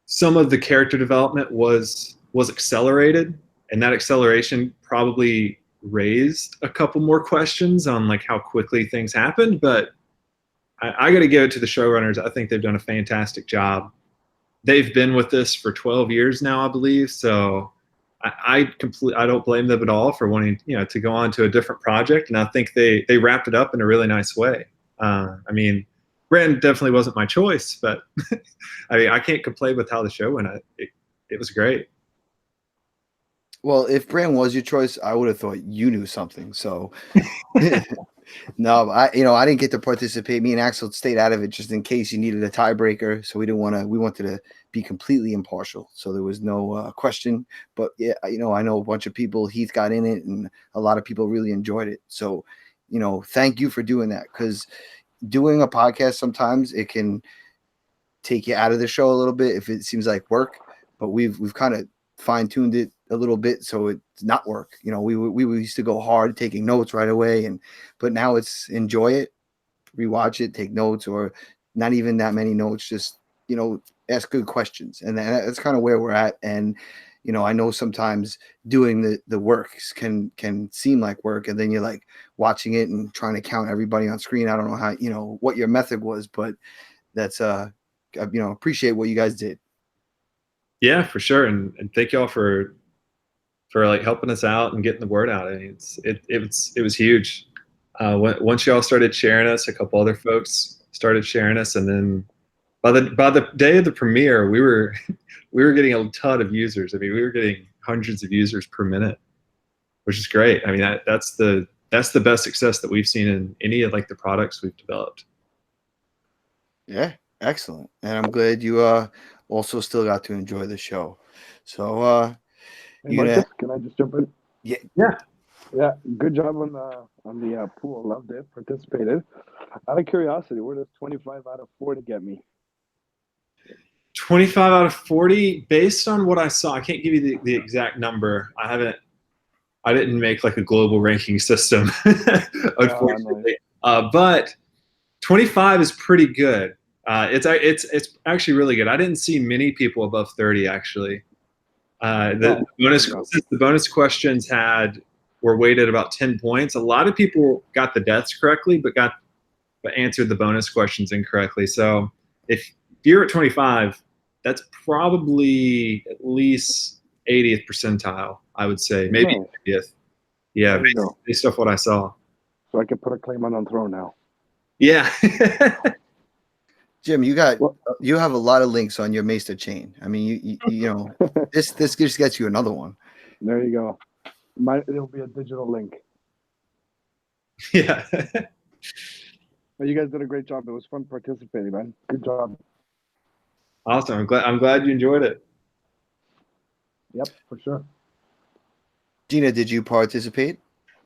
some of the character development was accelerated, and that acceleration probably raised a couple more questions on like how quickly things happened. But I got to give it to the showrunners. I think they've done a fantastic job. They've been with this for 12 years now, I believe. So I don't blame them at all for wanting, you know, to go on to a different project. And I think they wrapped it up in a really nice way. I mean, Bran definitely wasn't my choice, but I mean, I can't complain with how the show went. It was great. Well, if Bran was your choice, I would have thought you knew something. So no, I didn't get to participate. Me and Axel stayed out of it just in case you needed a tiebreaker. So we wanted to be completely impartial. So there was no question. But yeah, I know a bunch of people, Heath got in it and a lot of people really enjoyed it. So, thank you for doing that, because doing a podcast, sometimes it can take you out of the show a little bit if it seems like work, but we've kind of fine-tuned it a little bit so it's not work. You know, we used to go hard taking notes right away, but now it's enjoy it, rewatch it, take notes, or not even that many notes, just, you know, ask good questions. And that's kind of where we're at. And, you know, I know sometimes doing the works can seem like work, and then you're like watching it and trying to count everybody on screen. I don't know how, you know, what your method was, but that's you know, appreciate what you guys did. Yeah, for sure. And thank y'all for like helping us out and getting the word out. I mean, it was huge. Once y'all started sharing us, a couple other folks started sharing us, and then by the day of the premiere, we were getting a ton of users. I mean, we were getting hundreds of users per minute, which is great. I mean, that's the best success that we've seen in any of like the products we've developed. Yeah, excellent. And I'm glad you also still got to enjoy the show. So Hey, Marcus, can I just jump in? Yeah. Good job on the pool. Loved it. Participated. Out of curiosity, where does 25 out of 40 get me? 25 out of 40, based on what I saw. I can't give you the exact number. I didn't make like a global ranking system, unfortunately. But 25 is pretty good. It's actually really good. I didn't see many people above 30 actually. The bonus questions were weighted about 10 points. A lot of people got the deaths correctly, but answered the bonus questions incorrectly. So if you're at 25, that's probably at least 80th percentile, I would say, maybe 50th. Yeah, based off what I saw. So I can put a claim on throne now. Yeah. Jim, you have a lot of links on your Maester chain. I mean, you know, this just gets you another one. There you go. It'll be a digital link. Yeah. Well, you guys did a great job. It was fun participating, man. Good job. Awesome. I'm glad you enjoyed it. Yep, for sure. Gina, did you participate?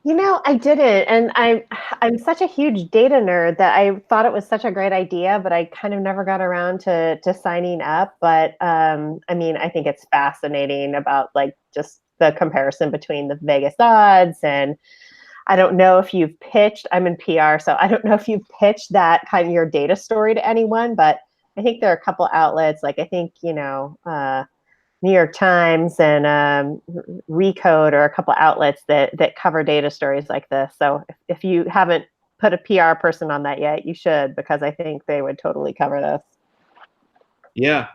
You know, I didn't, and I'm such a huge data nerd that I thought it was such a great idea, but I kind of never got around to signing up. But I mean, I think it's fascinating about like just the comparison between the Vegas odds, and I don't know if you've pitched. I'm in PR, so I don't know if you've pitched that kind of your data story to anyone, but I think there are a couple outlets, like I think, you know, New York Times and Recode are a couple outlets that cover data stories like this. So if you haven't put a PR person on that yet, you should, because I think they would totally cover this. Yeah,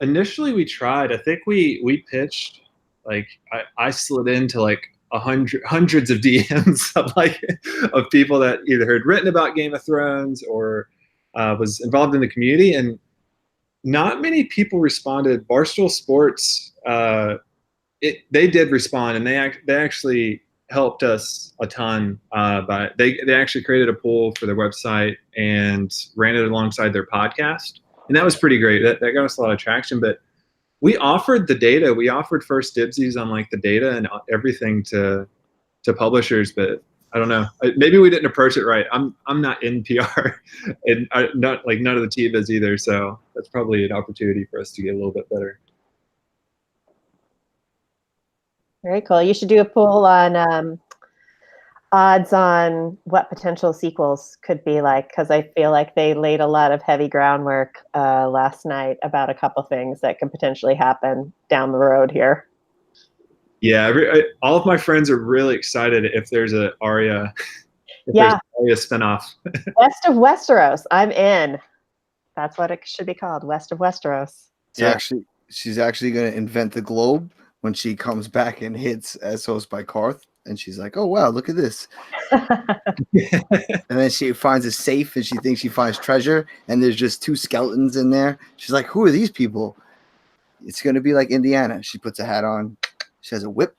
initially we tried. I think we pitched, like I slid into like hundreds of DMs of people that either had written about Game of Thrones or was involved in the community, and not many people responded. Barstool Sports, they did respond, and they actually helped us a ton. But they actually created a poll for their website and ran it alongside their podcast, and that was pretty great. That got us a lot of traction. But we offered the data. We offered first dibsies on like the data and everything to publishers, but I don't know. Maybe we didn't approach it right. I'm not in PR, and not like none of the team is either. So that's probably an opportunity for us to get a little bit better. Very cool. You should do a poll on odds on what potential sequels could be like, because I feel like they laid a lot of heavy groundwork last night about a couple things that could potentially happen down the road here. Yeah, all of my friends are really excited if there's a Arya, there's an Arya spinoff. West of Westeros. I'm in. That's what it should be called, West of Westeros. So she's actually going to invent the globe when she comes back and hits Essos by Karth, and she's like, "Oh wow, look at this!" And then she finds a safe, and she thinks she finds treasure, and there's just 2 skeletons in there. She's like, "Who are these people?" It's going to be like Indiana. She puts a hat on. She has a whip.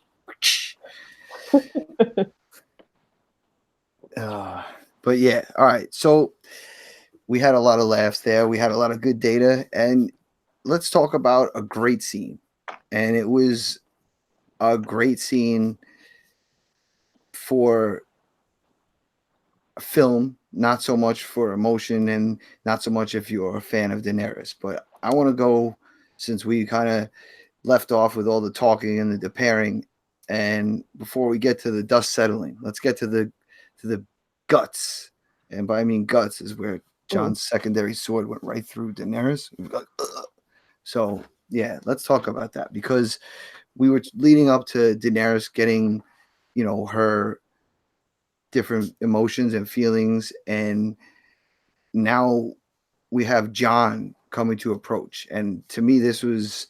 But yeah, all right. So we had a lot of laughs there. We had a lot of good data. And let's talk about a great scene. And it was a great scene for film, not so much for emotion and not so much if you're a fan of Daenerys. But I want to go, since we kind of left off with all the talking and the pairing, and before we get to the dust settling, let's get to the guts. And by I mean guts is where Jon's secondary sword went right through Daenerys. So yeah, let's talk about that, because we were leading up to Daenerys getting, her different emotions and feelings, and now we have Jon coming to approach. And to me, this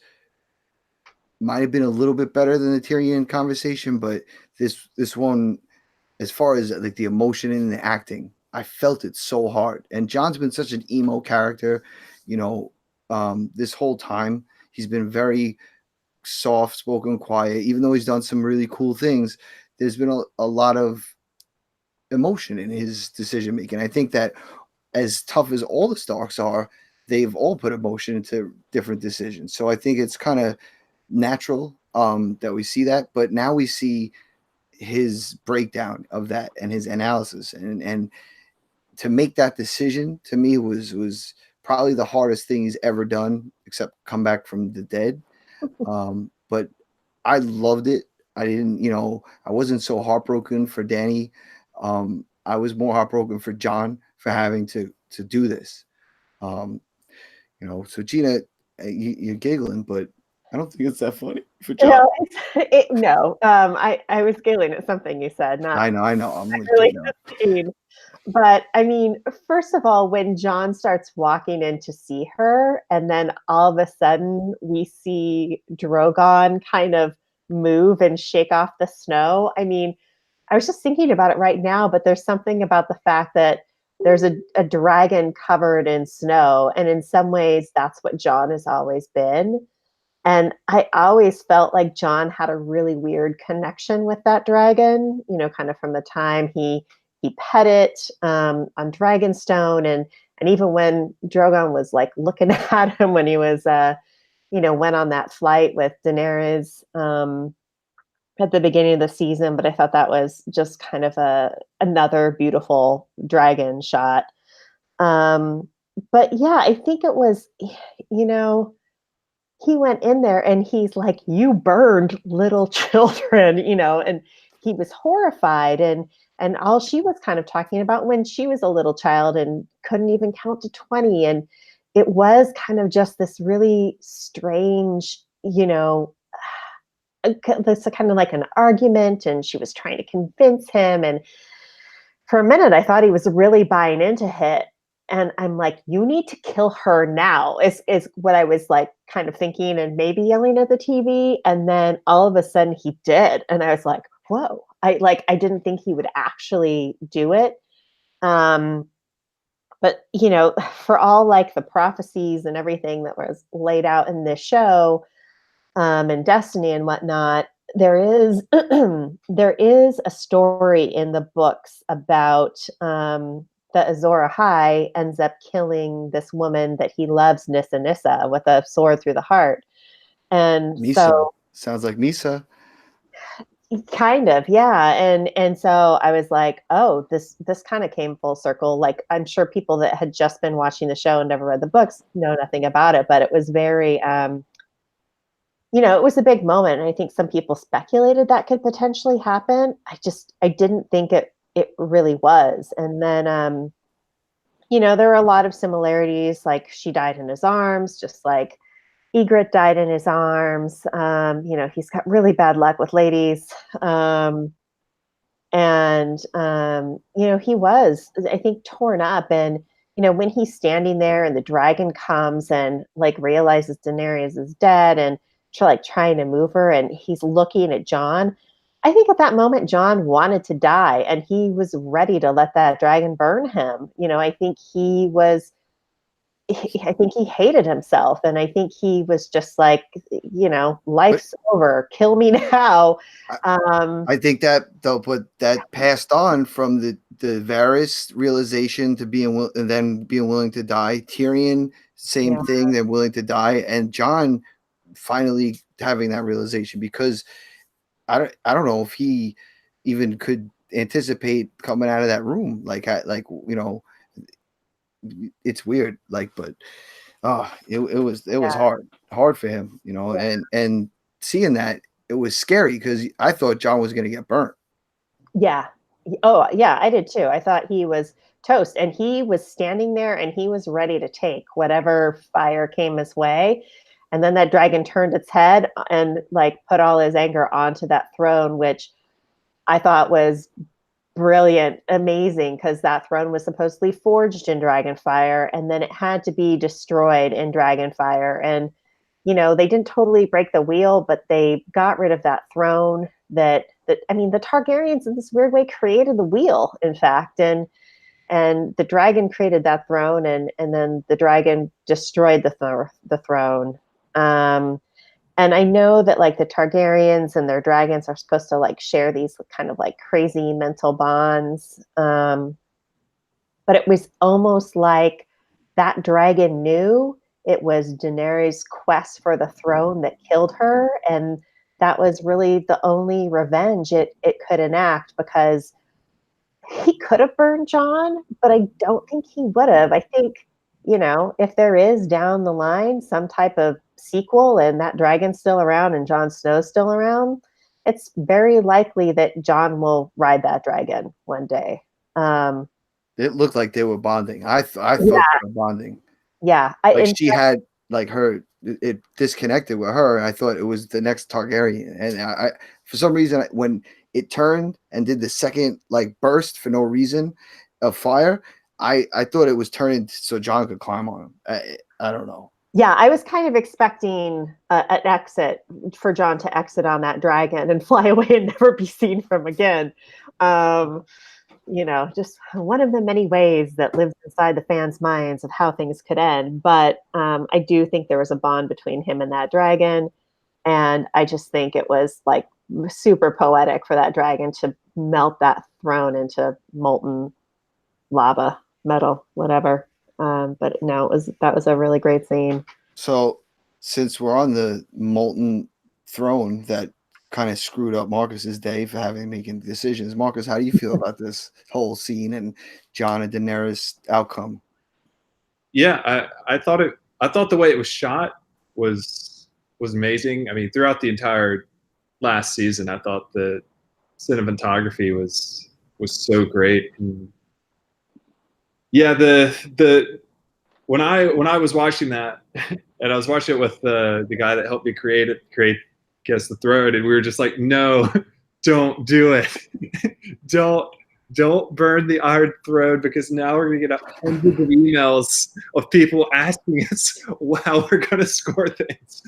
might have been a little bit better than the Tyrion conversation, but this one, as far as like the emotion and the acting, I felt it so hard. And Jon's been such an emo character, this whole time. He's been very soft spoken, quiet, even though he's done some really cool things. There's been a lot of emotion in his decision making. I think that as tough as all the Starks are, they've all put emotion into different decisions. So I think it's kind of natural that we see that, but now we see his breakdown of that and his analysis, and to make that decision to me was probably the hardest thing he's ever done, except come back from the dead. But I loved it. I didn't, I wasn't so heartbroken for Dany. I was more heartbroken for Jon for having to do this. So Gina, you're giggling, but I don't think it's that funny for Jon. No, I was giggling at something you said. Not. I know. I'm really kidding. But I mean, first of all, when Jon starts walking in to see her, and then all of a sudden we see Drogon kind of move and shake off the snow. I mean, I was just thinking about it right now, but there's something about the fact that there's a dragon covered in snow. And in some ways, that's what Jon has always been. And I always felt like Jon had a really weird connection with that dragon, kind of from the time he pet it on Dragonstone, and even when Drogon was like looking at him when he was, went on that flight with Daenerys at the beginning of the season. But I thought that was just kind of another beautiful dragon shot. But yeah, I think it was, he went in there and he's like, "You burned little children," and he was horrified. And all she was kind of talking about when she was a little child and couldn't even count to 20. And it was kind of just this really strange, this kind of like an argument, and she was trying to convince him. And for a minute, I thought he was really buying into it. And I'm like, you need to kill her now, is what I was like kind of thinking, and maybe yelling at the TV. And then all of a sudden he did. And I was like, whoa, I didn't think he would actually do it. But, for all like the prophecies and everything that was laid out in this show, and Destiny and whatnot, there is a story in the books about that Azor Ahai ends up killing this woman that he loves, Nissa, with a sword through the heart. And Misa. So sounds like Misa. Kind of, yeah. And so I was like, oh, this kind of came full circle. Like, I'm sure people that had just been watching the show and never read the books know nothing about it, but it was very it was a big moment. And I think some people speculated that could potentially happen. I didn't think it really was. And then, there were a lot of similarities. Like, she died in his arms, just like Ygritte died in his arms. He's got really bad luck with ladies. He was, I think, torn up. And, when he's standing there and the dragon comes and like realizes Daenerys is dead and trying to move her, and he's looking at Jon. I think at that moment, Jon wanted to die and he was ready to let that dragon burn him. I think he hated himself. And I think he was just like, life's over, kill me now. I think that though, but that passed on from the Varys realization to being willing to die. Tyrion, same thing. They're willing to die. And Jon finally having that realization, because I don't know if he even could anticipate coming out of that room. Like it's weird. Like, but it was hard for him, and seeing that, it was scary because I thought John was going to get burnt. Yeah. Oh, yeah, I did too. I thought he was toast, and he was standing there and he was ready to take whatever fire came his way. And then that dragon turned its head and like put all his anger onto that throne, which I thought was brilliant, amazing, because that throne was supposedly forged in dragonfire, and then it had to be destroyed in dragonfire. And they didn't totally break the wheel, but they got rid of that throne. The Targaryens in this weird way created the wheel, in fact, and the dragon created that throne, and then the dragon destroyed the throne. And I know that like the Targaryens and their dragons are supposed to like share these kind of like crazy mental bonds. But it was almost like that dragon knew it was Daenerys' quest for the throne that killed her. And that was really the only revenge it could enact, because he could have burned Jon, but I don't think he would have. I think, if there is down the line some type of sequel and that dragon's still around and Jon Snow's still around, it's very likely that Jon will ride that dragon one day. It looked like they were bonding. I thought they were bonding. Yeah. She had like it disconnected with her, and I thought it was the next Targaryen. And I for some reason, when it turned and did the second like burst for no reason of fire, I thought it was turning so Jon could climb on him. I don't know. Yeah, I was kind of expecting an exit for Jon to exit on that dragon and fly away and never be seen from again. Just one of the many ways that lives inside the fans' minds of how things could end. But I do think there was a bond between him and that dragon. And I just think it was like super poetic for that dragon to melt that throne into molten lava, metal, whatever. But no, that was a really great scene. So since we're on the molten throne that kind of screwed up Marcus's day for making decisions, Marcus, how do you feel about this whole scene and Jon and Daenerys outcome? Yeah, I thought the way it was shot was amazing. I mean, throughout the entire last season, I thought the cinematography was so great. And yeah, when I was watching that, and I was watching it with the guy that helped me create Guess the Throne, and we were just like, no, don't do it. Don't burn the Iron Throne, because now we're gonna get hundreds of emails of people asking us how we're gonna score things.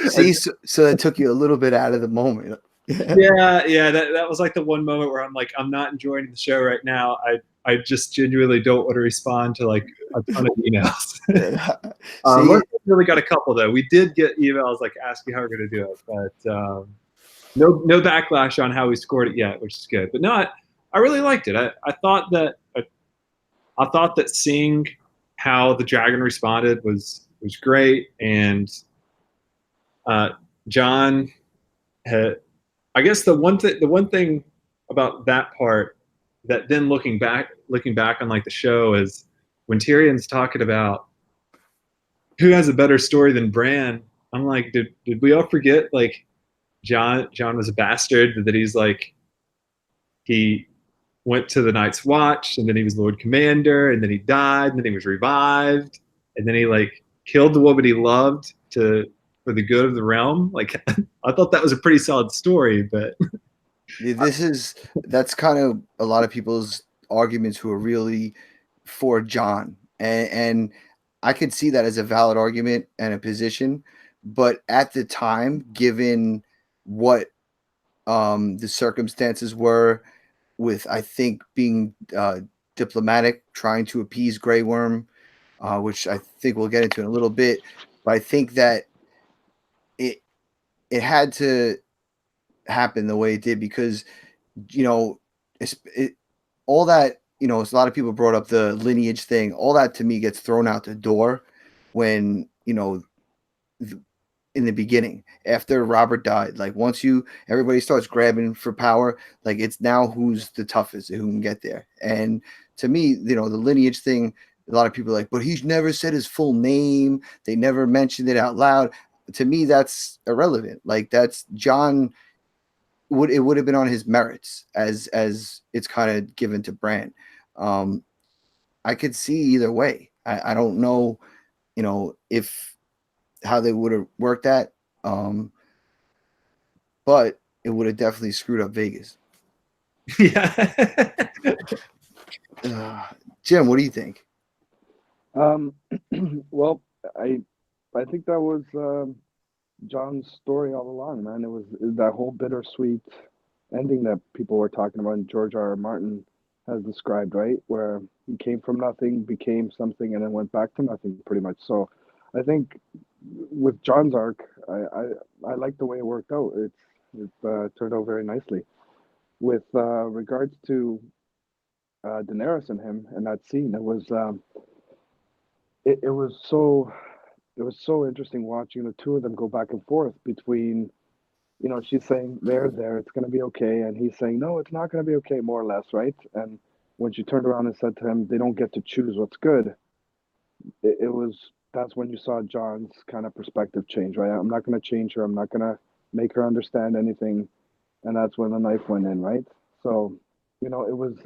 See, so that took you a little bit out of the moment. Yeah, that was like the one moment where I'm like, I'm not enjoying the show right now. I just genuinely don't want to respond to like a ton of emails. We really got a couple though. We did get emails like asking how we're going to do it, but no backlash on how we scored it yet, which is good. But no, I really liked it. I thought that seeing how the dragon responded was great, and Jon had. I guess the one thing about that part that then looking back on like the show is when Tyrion's talking about who has a better story than Bran. I'm like, did we all forget like Jon was a bastard, that he's like he went to the Night's Watch, and then he was Lord Commander, and then he died, and then he was revived, and then he like killed the woman he loved for the good of the realm. Like, I thought that was a pretty solid story, but that's kind of a lot of people's arguments who are really for Jon, and I could see that as a valid argument and a position, but at the time, given what the circumstances were, with I think being diplomatic, trying to appease Grey Worm, which I think we'll get into in a little bit, but I think that it had to happen the way it did, because all that, a lot of people brought up the lineage thing. All that to me gets thrown out the door when in the beginning after Robert died. Like once everybody starts grabbing for power, like it's now who's the toughest and who can get there. And to me, the lineage thing, a lot of people are like, but he's never said his full name. They never mentioned it out loud. To me, that's irrelevant. Like that's John would have been on his merits as it's kind of given to Bran. I could see either way. I don't know, if how they would have worked that. But it would have definitely screwed up Vegas. Yeah. Jim, what do you think? Well, I think that was John's story all along, man. It was that whole bittersweet ending that people were talking about, and George R. R. Martin has described, right? Where he came from nothing, became something, and then went back to nothing, pretty much. So, I think with John's arc, I like the way it worked out. It turned out very nicely. With regards to Daenerys and him and that scene, it was so interesting watching the two of them go back and forth between, she's saying there, it's going to be okay, and he's saying no, it's not going to be okay, more or less, right? And when she turned around and said to him, they don't get to choose what's good, that's when you saw John's kind of perspective change, right? I'm not going to change her, I'm not going to make her understand anything, and that's when the knife went in, right? So, it was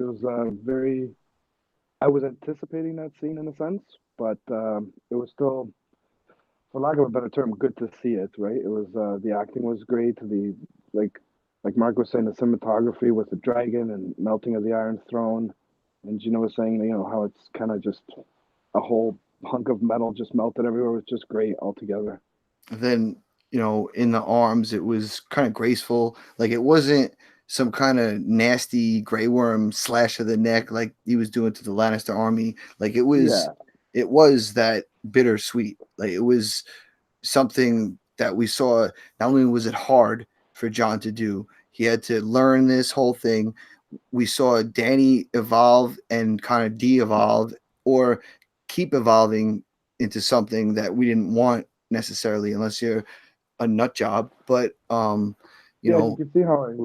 very. I was anticipating that scene in a sense, but it was still, for lack of a better term, good to see it. Right? It was the acting was great. Like Mark was saying, the cinematography with the dragon and melting of the Iron Throne, and Gina was saying, how it's kind of just a whole hunk of metal just melted everywhere. It was just great altogether. And then in the arms, it was kind of graceful. Like it wasn't some kind of nasty Grey Worm slash of the neck like he was doing to the Lannister army. Like it was that bittersweet. Like it was something that we saw. Not only was it hard for John to do, he had to learn this whole thing. We saw Dany evolve and kind of de-evolve or keep evolving into something that we didn't want necessarily, unless you're a nut job. But you can see how he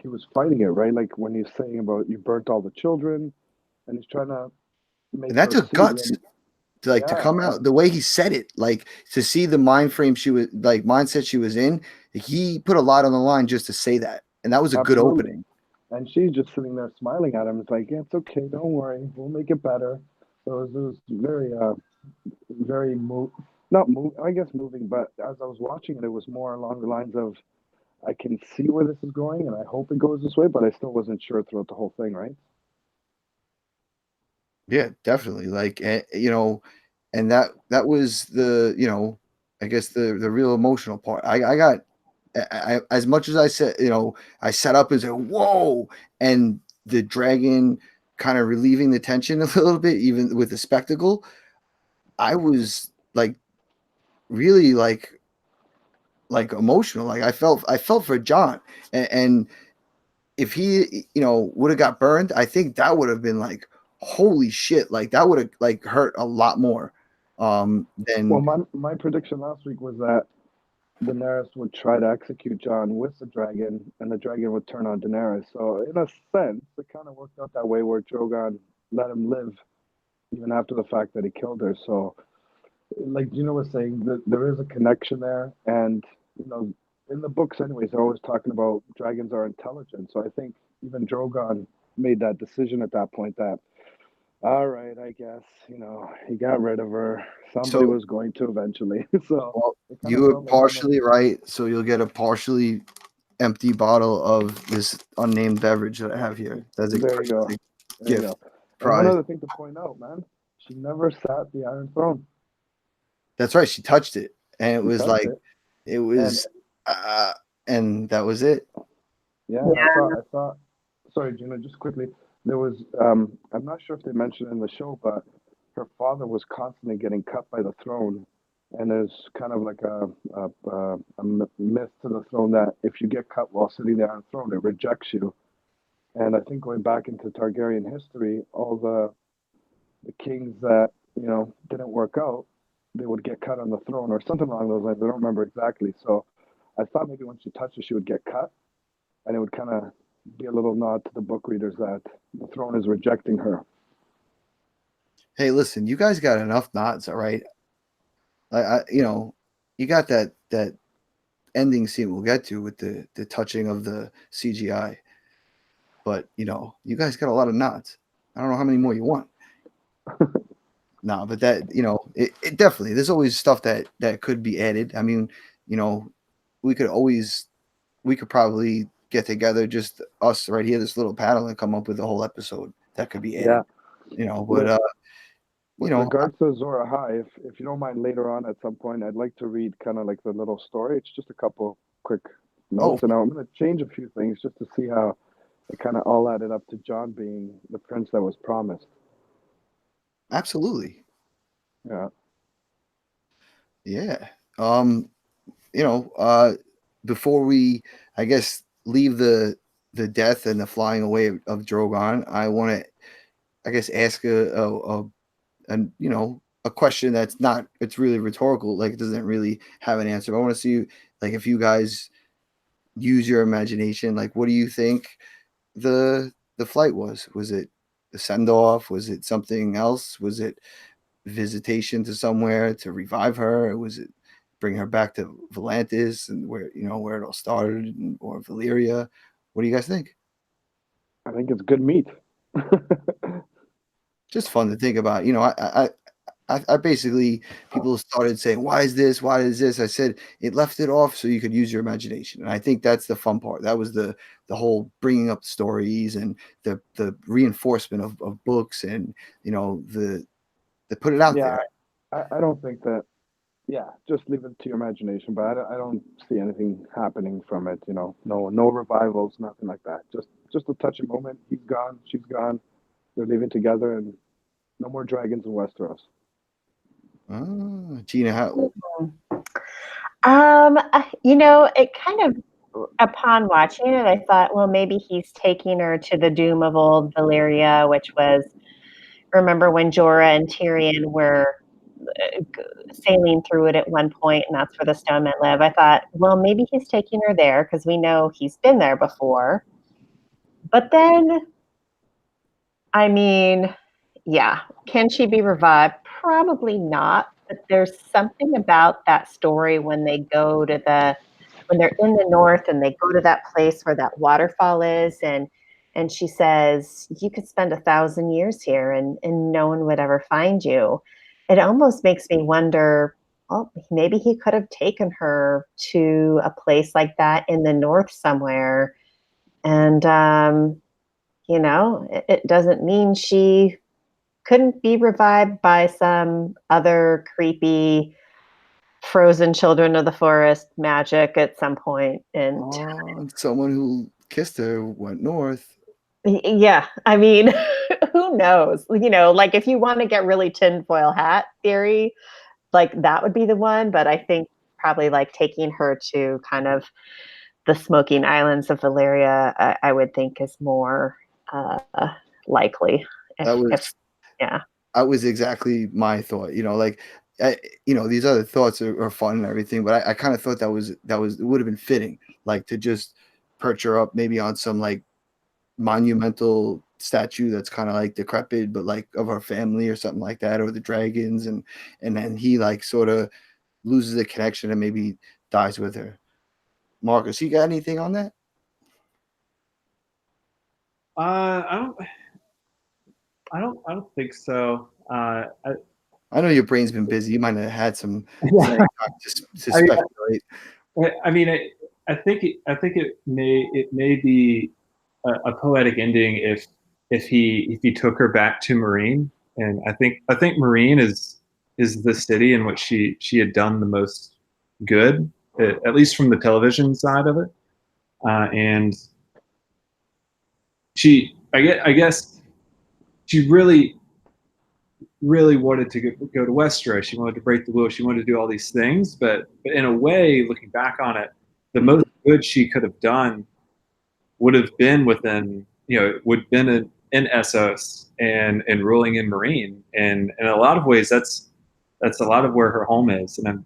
was fighting it, right? Like when he's saying about you burnt all the children, and he's trying to make and that her took see guts him. to come out the way he said it, like to see the mindset she was in. He put a lot on the line just to say that, and that was a good opening. And she's just sitting there smiling at him. It's like, yeah, it's okay, don't worry, we'll make it better. So it was very very I guess moving, but as I was watching it, it was more along the lines of, I can see where this is going, and I hope it goes this way, but I still wasn't sure throughout the whole thing, right? Yeah, definitely. Like, and that was the, I guess the real emotional part. I got, as much as I said, I sat up and said, whoa, and the dragon kind of relieving the tension a little bit, even with the spectacle. I was like, really like emotional. Like I felt for John, and if he would have got burned, I think that would have been like, holy shit, like that would have like hurt a lot more than. Well, my prediction last week was that Daenerys would try to execute John with the dragon, and the dragon would turn on Daenerys. So in a sense, it kind of worked out that way, where Drogon let him live even after the fact that he killed her. So, like Gina was saying, there is a connection there, and in the books, anyways, they're always talking about dragons are intelligent. So I think even Drogon made that decision at that point that, all right, I guess, he got rid of her. Somebody was going to eventually. So you were partially right. So you'll get a partially empty bottle of this unnamed beverage that I have here. There you go. Gift. And one other thing to point out, man, she never sat the Iron Throne. That's right. She touched it, and it was like, it was, and that was it. Yeah. I thought. Sorry, Gina. Just quickly, there was. I'm not sure if they mentioned it in the show, but her father was constantly getting cut by the throne, and there's kind of like a myth to the throne that if you get cut while sitting there on the throne, it rejects you. And I think going back into Targaryen history, all the kings that didn't work out, they would get cut on the throne or something along those lines. I don't remember exactly. So I thought maybe when she touched it, she would get cut, and it would kind of be a little nod to the book readers that the throne is rejecting her. Hey, listen, you guys got enough nods, all right? You got that ending scene we'll get to with the touching of the CGI. But, you guys got a lot of nods. I don't know how many more you want. No, but that, it definitely, there's always stuff that could be added. I mean, we could probably get together, just us right here, this little panel, and come up with a whole episode that could be added. Yeah. But, with regards to Zora High, if you don't mind, later on at some point, I'd like to read kind of like the little story. It's just a couple quick notes, and I'm going to change a few things just to see how it kind of all added up to Jon being the prince that was promised. Absolutely. Yeah. Yeah. Before we, I guess, leave the death and the flying away of Drogon, I want to, I guess, ask a question that's not, it's really rhetorical, like it doesn't really have an answer. But I want to see, like, if you guys use your imagination, like, what do you think the flight was? Was it a send-off? Was it something else? Was it visitation to somewhere to revive her? Or was it bring her back to Volantis and where it all started, or Valyria? What do you guys think? I think it's good meat. Just fun to think about. I basically, people started saying, why is this? Why is this? I said, it left it off so you could use your imagination. And I think that's the fun part. That was the whole bringing up stories and the reinforcement of books, and, the put it out there. I don't think that, just leave it to your imagination, but I don't see anything happening from it, no revivals, nothing like that. Just a touching moment. He's gone, she's gone. They're living together, and no more dragons in Westeros. Gina, how? It kind of, upon watching it, I thought, well, maybe he's taking her to the doom of old Valyria, which was, remember when Jorah and Tyrion were sailing through it at one point, and that's where the stone men live. I thought, well, maybe he's taking her there because we know he's been there before. But then, I mean, can she be revived? Probably not. But there's something about that story when they go to when they're in the north and they go to that place where that waterfall is, and she says, you could spend 1,000 years here and no one would ever find you. It almost makes me wonder, well, maybe he could have taken her to a place like that in the north somewhere. And, it doesn't mean she couldn't be revived by some other creepy frozen children of the forest magic at some point. And someone who kissed her went north. Yeah, I mean, who knows? Like if you want to get really tinfoil hat theory, like that would be the one. But I think probably like taking her to kind of the smoking islands of Valyria, I would think is more likely. That was exactly my thought. These other thoughts are fun and everything, but I kind of thought that it would have been fitting, like to just perch her up maybe on some like monumental statue that's kind of like decrepit, but like of our family or something like that, or the dragons, and then he like sort of loses the connection and maybe dies with her. Marcus, you got anything on that? I don't think so. I know your brain's been busy. You might have had some time to speculate. I mean, I think it may be a poetic ending if he took her back to Marine, and I think Marine is the city in which she had done the most good, at least from the television side of it, and I guess she really wanted to go to Westeros. She wanted to break the wheel. She wanted to do all these things, but in a way, looking back on it, the most good she could have done would have been in Essos and ruling in Marine. And in a lot of ways, that's that's a lot of where her home is. And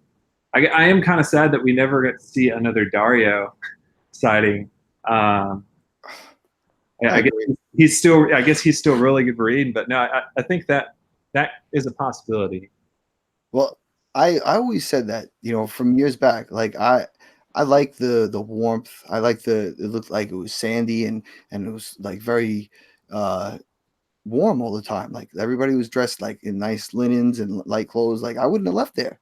I am kind of sad that we never get to see another Dario sighting. I guess he's still really good reading, but no, I think that is a possibility. Well, I always said that, from years back. Like I like the warmth. I like it looked like it was sandy and it was like very warm all the time. Like everybody was dressed like in nice linens and light clothes. Like I wouldn't have left there.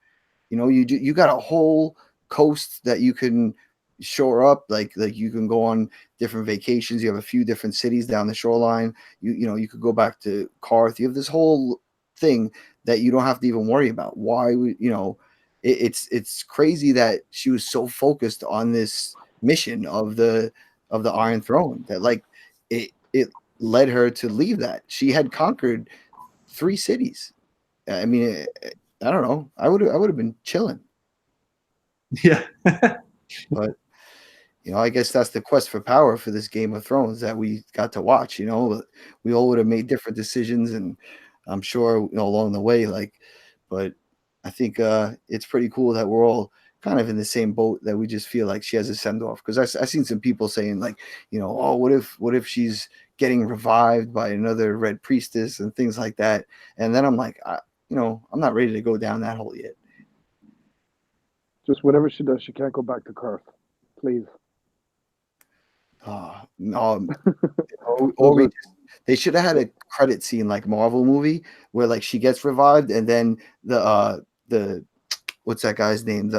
You got a whole coast that you can shore up. Like you can go on different vacations. You have a few different cities down the shoreline. You could go back to Karth. You have this whole thing that you don't have to even worry about. Why would it's crazy that she was so focused on this mission of the Iron Throne that like it led her to leave that. She had conquered 3 cities. I mean, I don't know. I would have been chilling. Yeah. But I guess that's the quest for power for this Game of Thrones that we got to watch. We all would have made different decisions, and I'm sure along the way. But I think it's pretty cool that we're all kind of in the same boat. That we just feel like she has a send off. Because I seen some people saying like, oh, what if she's getting revived by another Red Priestess and things like that. And then I'm like, I'm not ready to go down that hole yet. Just whatever she does, she can't go back to Karth, please. No, or they should have had a credit scene like Marvel movie where like she gets revived and then the what's that guy's name?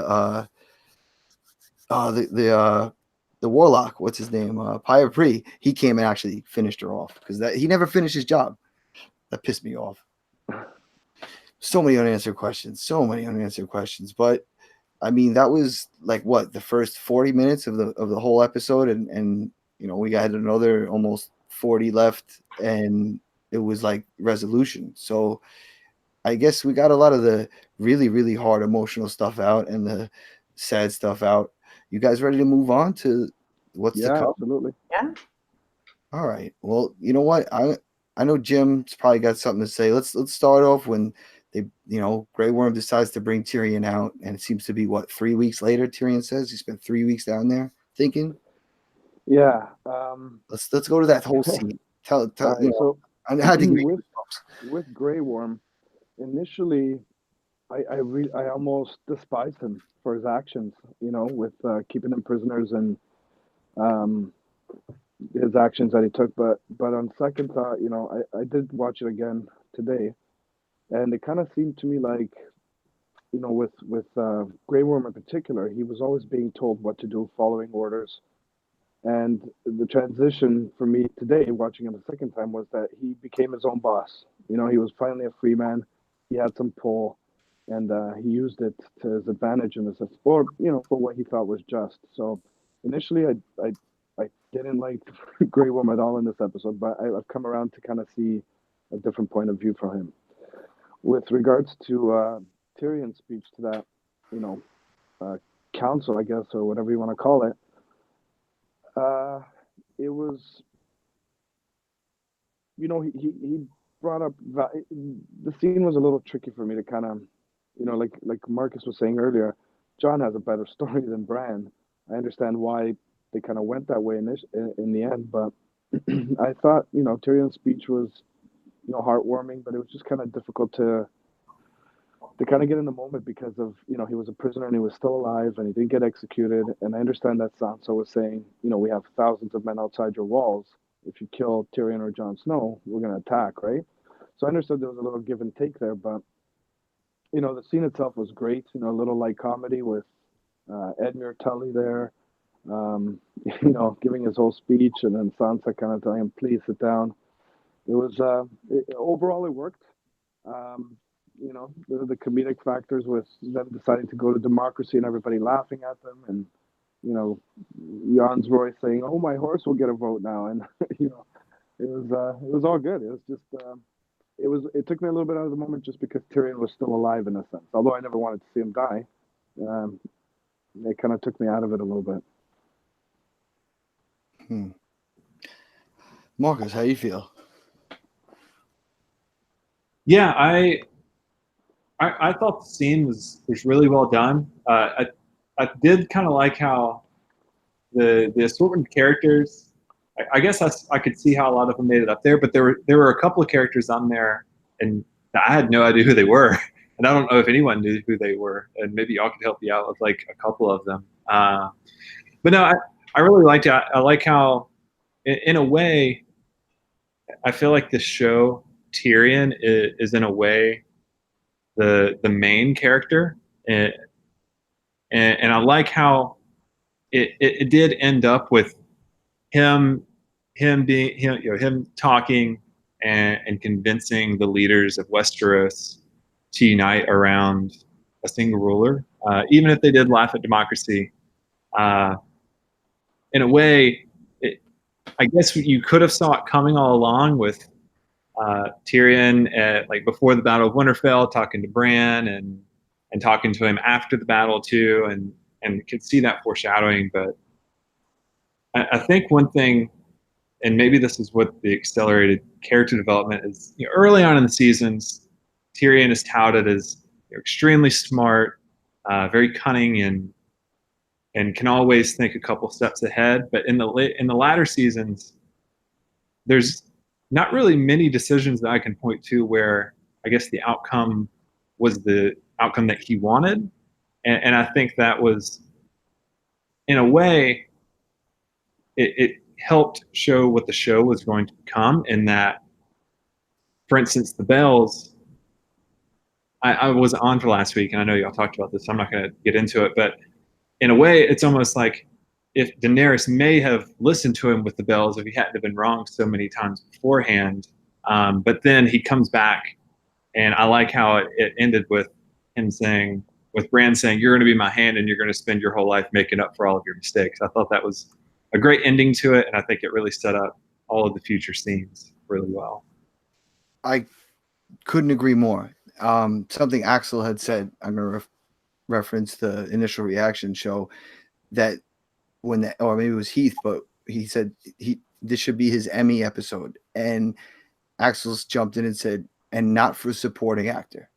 The warlock, what's his name? Pyre Pre. He came and actually finished her off because he never finished his job. That pissed me off. So many unanswered questions. But I mean, that was like what the first 40 minutes of the whole episode, and we got another almost 40 left, and it was like resolution. So I guess we got a lot of the really, really hard emotional stuff out and the sad stuff out. You guys ready to move on to what's to come? Absolutely. Yeah. All right. Well, you know what? I know Jim's probably got something to say. Let's start off when Grey Worm decides to bring Tyrion out, and it seems to be 3 weeks later. Tyrion says he spent 3 weeks down there thinking. Yeah. Let's go to that whole scene. Tell right, so how do you with Grey Worm, initially, I almost despised him for his actions. With keeping them prisoners and his actions that he took. But on second thought, I did watch it again today. And it kind of seemed to me like, with Grey Worm in particular, he was always being told what to do, following orders. And the transition for me today, watching him a second time, was that he became his own boss. He was finally a free man. He had some pull, and he used it to his advantage in this, or for what he thought was just. So initially, I didn't like Grey Worm at all in this episode, but I've come around to kind of see a different point of view from him. With regards to Tyrion's speech to that, council, I guess, or whatever you want to call it, it was, he brought up, the scene was a little tricky for me to kind of, like Marcus was saying earlier, Jon has a better story than Bran. I understand why they kind of went that way in the end, but I thought, Tyrion's speech was, heartwarming, but it was just kind of difficult to kind of get in the moment because of, he was a prisoner and he was still alive and he didn't get executed. And I understand that Sansa was saying, we have thousands of men outside your walls. If you kill Tyrion or Jon Snow, we're going to attack, right? So I understood there was a little give and take there, but, the scene itself was great. A little light comedy with Edmure Tully there, giving his whole speech, and then Sansa kind of telling him, please sit down. It was, overall it worked. The comedic factors with them deciding to go to democracy and everybody laughing at them, and Jan's Roy saying, "Oh, my horse will get a vote now," and it was all good. It was just it took me a little bit out of the moment just because Tyrion was still alive in a sense. Although I never wanted to see him die, it kind of took me out of it a little bit. Marcus, how you feel? Yeah, I thought the scene was really well done. I did kind of like how the assortment of characters. I guess I could see how a lot of them made it up there, but there were a couple of characters on there, and I had no idea who they were, and I don't know if anyone knew who they were, and maybe y'all could help me out with like a couple of them. But no, I really liked it. I like how, in a way, I feel like the show Tyrion is in a way the main character, and I like how it did end up with him being him talking and convincing the leaders of Westeros to unite around a single ruler, even if they did laugh at democracy. In a way, I guess you could have saw it coming all along with Tyrion like before the Battle of Winterfell, talking to Bran and talking to him after the battle too, and could see that foreshadowing. But I think one thing, and maybe this is what the accelerated character development is. Early on in the seasons, Tyrion is touted as extremely smart, very cunning, and can always think a couple steps ahead. But in the latter seasons, there's not really many decisions that I can point to where I guess the outcome was the outcome that he wanted, and I think that was, in a way, it helped show what the show was going to become. In that, for instance, the bells. I was on for last week, and I know y'all talked about this, so I'm not going to get into it, but in a way, it's almost like if Daenerys may have listened to him with the bells if he hadn't have been wrong so many times beforehand. But then he comes back, and I like how it ended with him saying, with Bran saying, "You're going to be my hand, and you're going to spend your whole life making up for all of your mistakes." I thought that was a great ending to it, and I think it really set up all of the future scenes really well. I couldn't agree more. Something Axel had said, I'm going to reference the initial reaction show, that or maybe it was Heath, but he said this should be his Emmy episode, and Axel's jumped in and said, and not for supporting actor,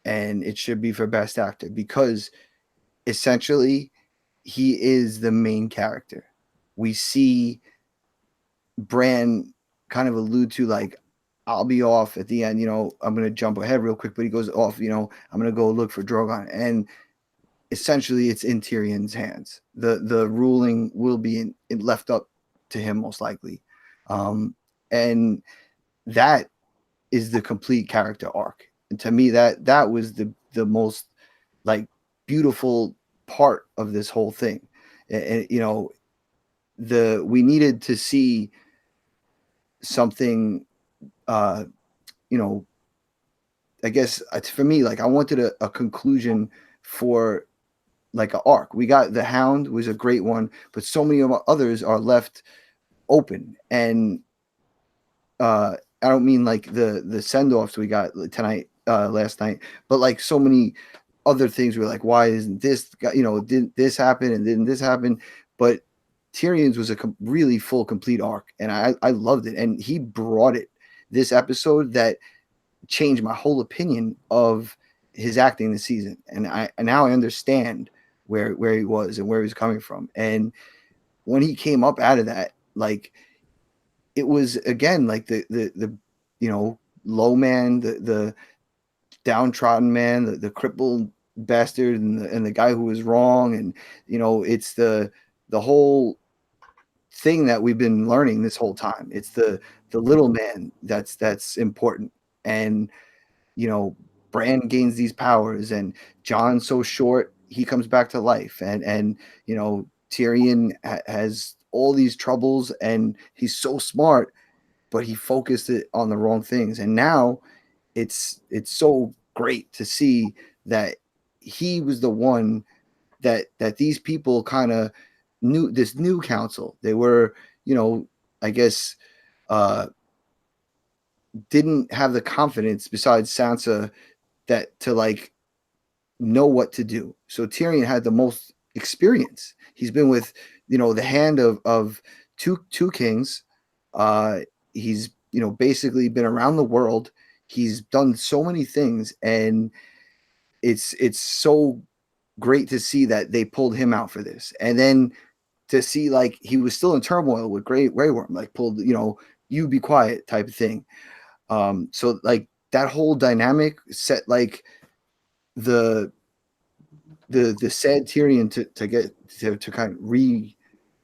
and it should be for best actor, because essentially he is the main character. We see Bran kind of allude to, like, I'll be off at the end, I'm going to jump ahead real quick, but he goes off, I'm going to go look for Drogon. And essentially it's in Tyrion's hands. The ruling will be left up to him, most likely. And that is the complete character arc. And to me, that was the most, like, beautiful part of this whole thing. And, we needed to see something, I guess for me, like, I wanted a conclusion for, like, an arc. We got the Hound was a great one, but so many of others are left open. And I don't mean like the send-offs we got tonight, last night, but like so many other things. We're like, why isn't this, didn't this happen and didn't this happen? But Tyrion's was a really full, complete arc, and I loved it. And he brought it this episode that changed my whole opinion of his acting this season. And now I understand where he was and where he was coming from. And when he came up out of that, like, it was again like the low man, the downtrodden man, the crippled bastard, and the guy who was wrong. And it's the whole thing that we've been learning this whole time. It's the little man that's important. And Bran gains these powers, and Jon's so short, he comes back to life, and Tyrion has all these troubles, and he's so smart, but he focused it on the wrong things. And now it's so great to see that he was the one that these people kind of knew, this new council. They were, I guess, didn't have the confidence besides Sansa that to, like, know what to do. So Tyrion had the most experience. He's been with, the hand of two kings. He's, basically been around the world. he's done so many things, and it's so great to see that they pulled him out for this, and then to see like he was still in turmoil with Grey Worm, like pulled, you be quiet type of thing. So like that whole dynamic set like the sad Tyrion to get to kind of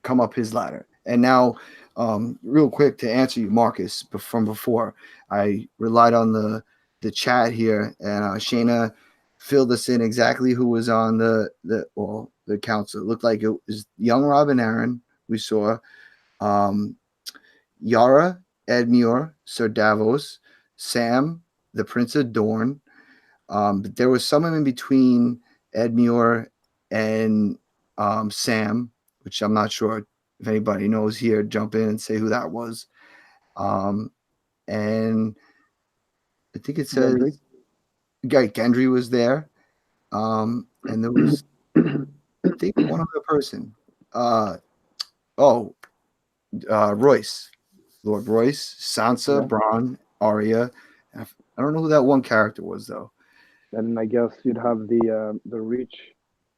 come up his ladder. And now, real quick to answer you, Marcus, from before, I relied on the chat here, and Shayna filled us in exactly who was on the council. It looked like it was young Robin Aaron. We saw Yara, Edmure, Sir Davos, Sam, the Prince of Dorne. But there was someone in between Edmure and Sam, which I'm not sure if anybody knows here. Jump in and say who that was. And I think it says Gendry was there. And there was, I think, one other person. Royce. Lord Royce, Sansa, Bronn, Arya. I don't know who that one character was, though. And I guess you'd have the Reach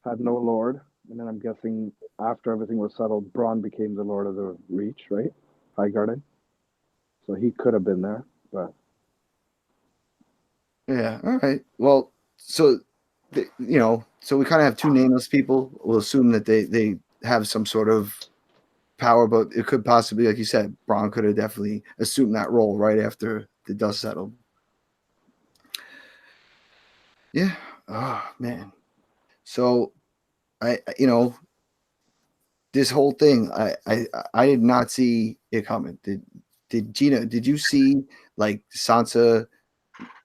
had no lord, and then I'm guessing after everything was settled, Bronn became the Lord of the Reach, right? Highgarden. So he could have been there, but yeah. All right. Well, so so we kind of have two nameless people. We'll assume that they have some sort of power, but it could possibly, like you said, Bronn could have definitely assumed that role right after the dust settled. Yeah. Oh man. So this whole thing, I did not see it coming. Did Gina, did you see like Sansa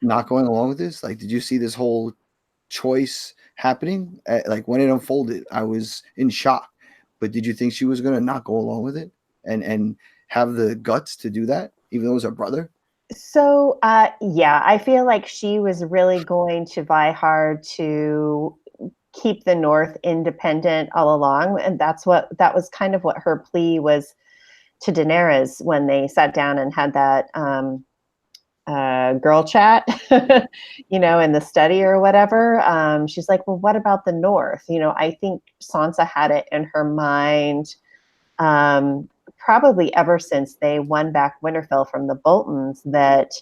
not going along with this? Like, did you see this whole choice happening? Like when it unfolded, I was in shock. But did you think she was going to not go along with it and have the guts to do that, even though it was her brother? So, yeah, I feel like she was really going to vie hard to keep the North independent all along. And that was kind of what her plea was to Daenerys when they sat down and had that girl chat, in the study or whatever. She's like, well, what about the North? I think Sansa had it in her mind, probably ever since they won back Winterfell from the Boltons, that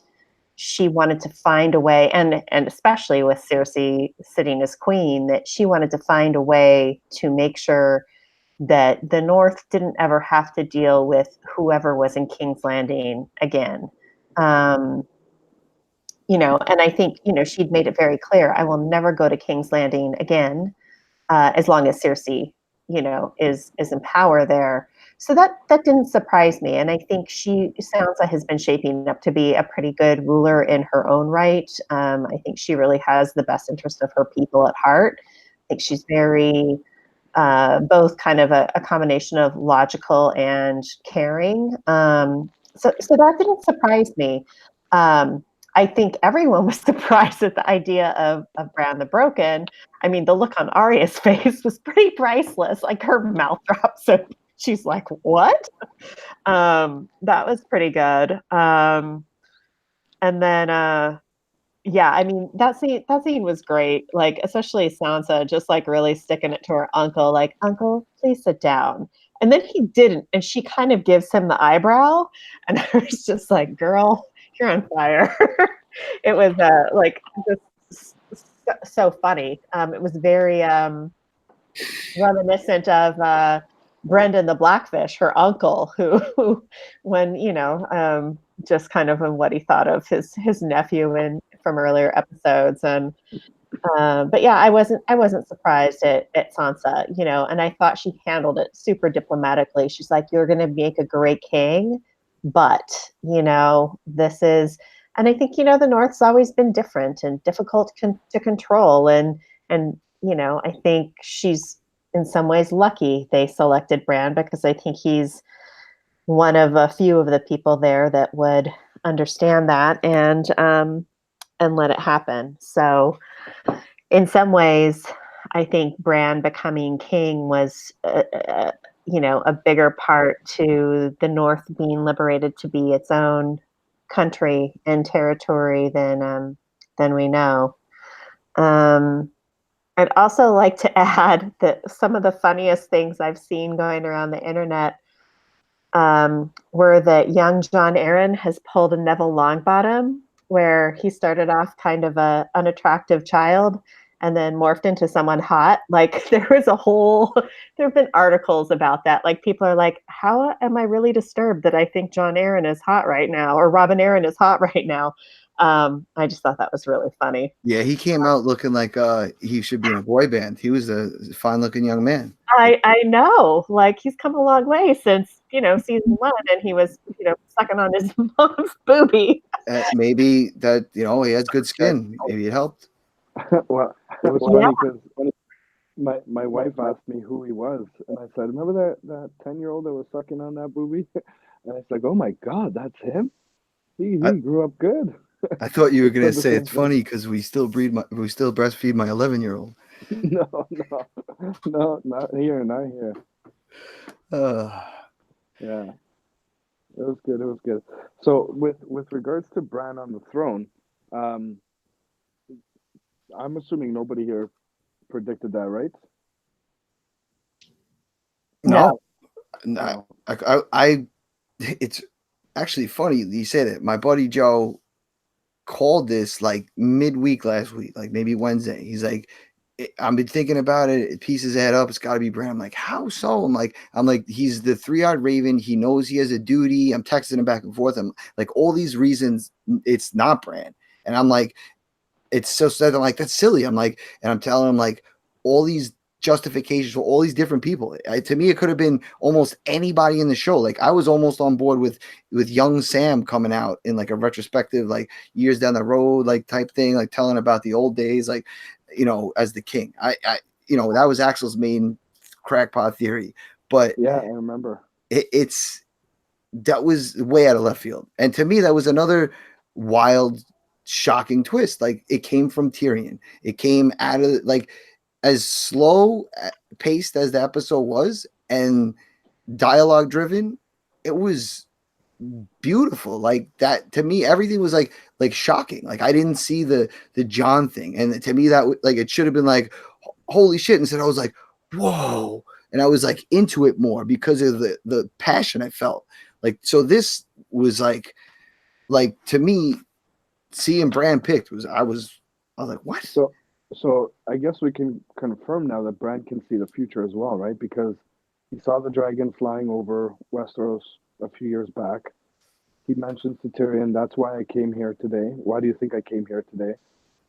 she wanted to find a way, and especially with Cersei sitting as queen, that she wanted to find a way to make sure that the North didn't ever have to deal with whoever was in King's Landing again. And I think, she'd made it very clear, I will never go to King's Landing again, as long as Cersei, is in power there. So that didn't surprise me. And I think Sansa has been shaping up to be a pretty good ruler in her own right. I think she really has the best interest of her people at heart. I think she's very, both kind of a combination of logical and caring. So that didn't surprise me. I think everyone was surprised at the idea of Bran the Broken. I mean, the look on Arya's face was pretty priceless. Like her mouth dropped, so she's like, "What?" That was pretty good. And then, yeah, I mean, that scene was great. Like, especially Sansa just like really sticking it to her uncle, like, "Uncle, please sit down." And then he didn't, and she kind of gives him the eyebrow, and I was just like, "Girl, you're on fire." It was like just so funny. It was very reminiscent of Brendan the Blackfish, her uncle, who when just kind of what he thought of his nephew from earlier episodes. And but yeah, I wasn't surprised at Sansa, and I thought she handled it super diplomatically. She's like, "You're going to make a great king, but this is." And I think, the North's always been different and difficult to control. And I think she's in some ways lucky they selected Bran, because I think he's one of a few of the people there that would understand that and let it happen. So in some ways, I think Bran becoming king was, a bigger part to the North being liberated to be its own country and territory than we know. I'd also like to add that some of the funniest things I've seen going around the internet were that young John Aaron has pulled a Neville Longbottom, where he started off kind of a unattractive child and then morphed into someone hot. Like there have been articles about that. Like people are like, how am I really disturbed that I think John Aaron is hot right now or Robin Aaron is hot right now? I just thought that was really funny. Yeah, he came out looking like he should be in a boy band. He was a fine-looking young man. I know, like he's come a long way since season 1, and he was sucking on his mom's boobie. Maybe that he has good skin. Maybe it helped. Well, it was funny because my wife asked me who he was, and I said, "Remember that 10-year-old that was sucking on that boobie?" And it's like, "Oh my God, that's him. He grew up good." I thought you were gonna say it's funny because we still breastfeed my 11-year-old. No, not here, not here. Yeah, it was good. It was good. So with regards to Bran on the throne, I'm assuming nobody here predicted that, right? No. I it's actually funny you said it. My buddy Joe called this like midweek last week, like maybe Wednesday. He's like, I've been thinking about it. It pieces add up. It's got to be Bran. I'm like, how so? I'm like, he's the 3-eyed raven. He knows he has a duty. I'm texting him back and forth. I'm like, all these reasons, it's not Bran. And I'm like, it's so sad. I'm like, that's silly. I'm like, and I'm telling him like all these justifications for all these different people. To me, it could have been almost anybody in the show. Like I was almost on board with young Sam coming out in like a retrospective, like years down the road, like type thing, like telling about the old days, like as the king. I that was Axel's main crackpot theory. But yeah, I remember that was way out of left field, and to me, that was another wild, shocking twist. Like it came from Tyrion. It came out of like. As slow paced as the episode was and dialogue driven, it was beautiful. Like that to me, everything was like shocking. Like I didn't see the John thing, and to me that like it should have been like holy shit. Instead, I was like whoa, and I was like into it more because of the passion I felt. Like so, this was like to me, seeing Bran picked I was like what. So I guess we can confirm now that Bran can see the future as well, right? Because he saw the dragon flying over Westeros a few years back. He mentions to Tyrion, "That's why I came here today. Why do you think I came here today?"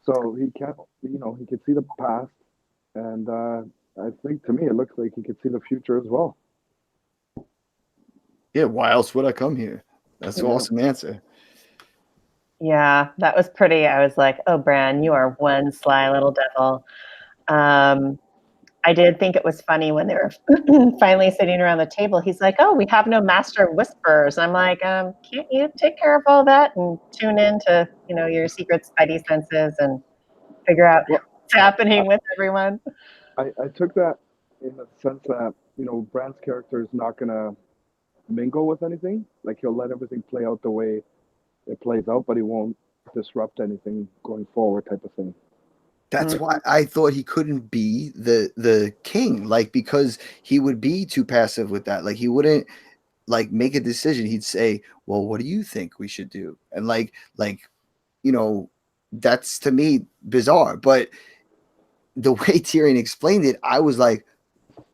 So he can't, he could see the past, and I think to me it looks like he could see the future as well. Yeah, why else would I come here? That's an awesome answer. Yeah, that was pretty. I was like, oh, Bran, you are one sly little devil. I did think it was funny when they were finally sitting around the table. He's like, oh, we have no master of whisperers. I'm like, can't you take care of all that and tune in to, your secret spidey senses and figure out what's happening with everyone? I took that in the sense that, Bran's character is not going to mingle with anything. Like he'll let everything play out the way it plays out, but he won't disrupt anything going forward type of thing. That's why I thought he couldn't be the king, like because he would be too passive with that. Like he wouldn't like make a decision. He'd say, "Well, what do you think we should do?" And that's to me bizarre. But the way Tyrion explained it, I was like,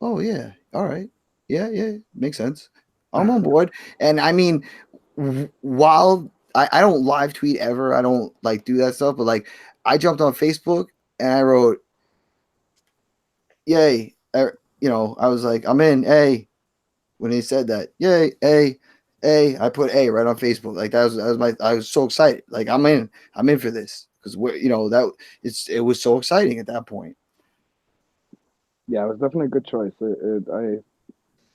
"Oh yeah, all right, yeah, makes sense. I'm on board." And I mean, while I don't live tweet ever, I don't like do that stuff, but like I jumped on Facebook and I wrote, "Yay!" I was like, "I'm in." A when he said that, "Yay!" A. I put A right on Facebook. Like that was I was so excited. Like I'm in for this because it was so exciting at that point. Yeah, it was definitely a good choice. I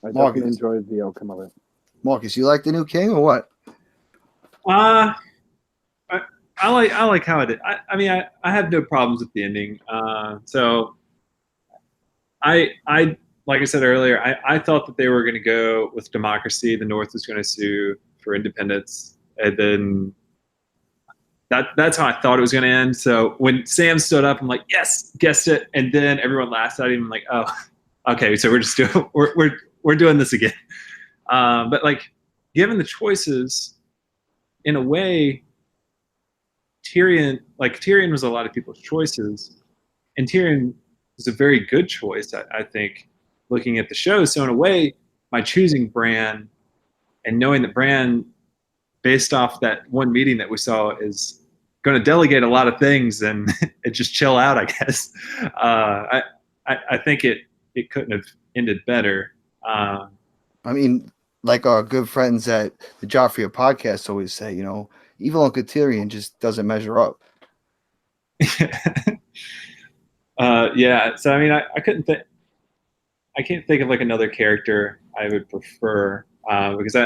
definitely enjoyed the outcome of it. Marcus, you like the new king or what? I like how it did. I mean, I have no problems with the ending. So I like I said earlier, I thought that they were going to go with democracy. The North was going to sue for independence, and then that's how I thought it was going to end. So when Sam stood up, I'm like, yes, guessed it. And then everyone laughed at him. I'm like, oh, okay. So we're doing this again. But like, given the choices, in a way, Tyrion was a lot of people's choices, and Tyrion was a very good choice, I think, looking at the show. So in a way, by choosing Bran and knowing that Bran, based off that one meeting that we saw, is going to delegate a lot of things and just chill out, I guess. I think it couldn't have ended better. I mean, like our good friends at the Joffrey Podcast always say, evil Uncle Tyrion just doesn't measure up. Yeah. So I mean, I can't think of like another character I would prefer, because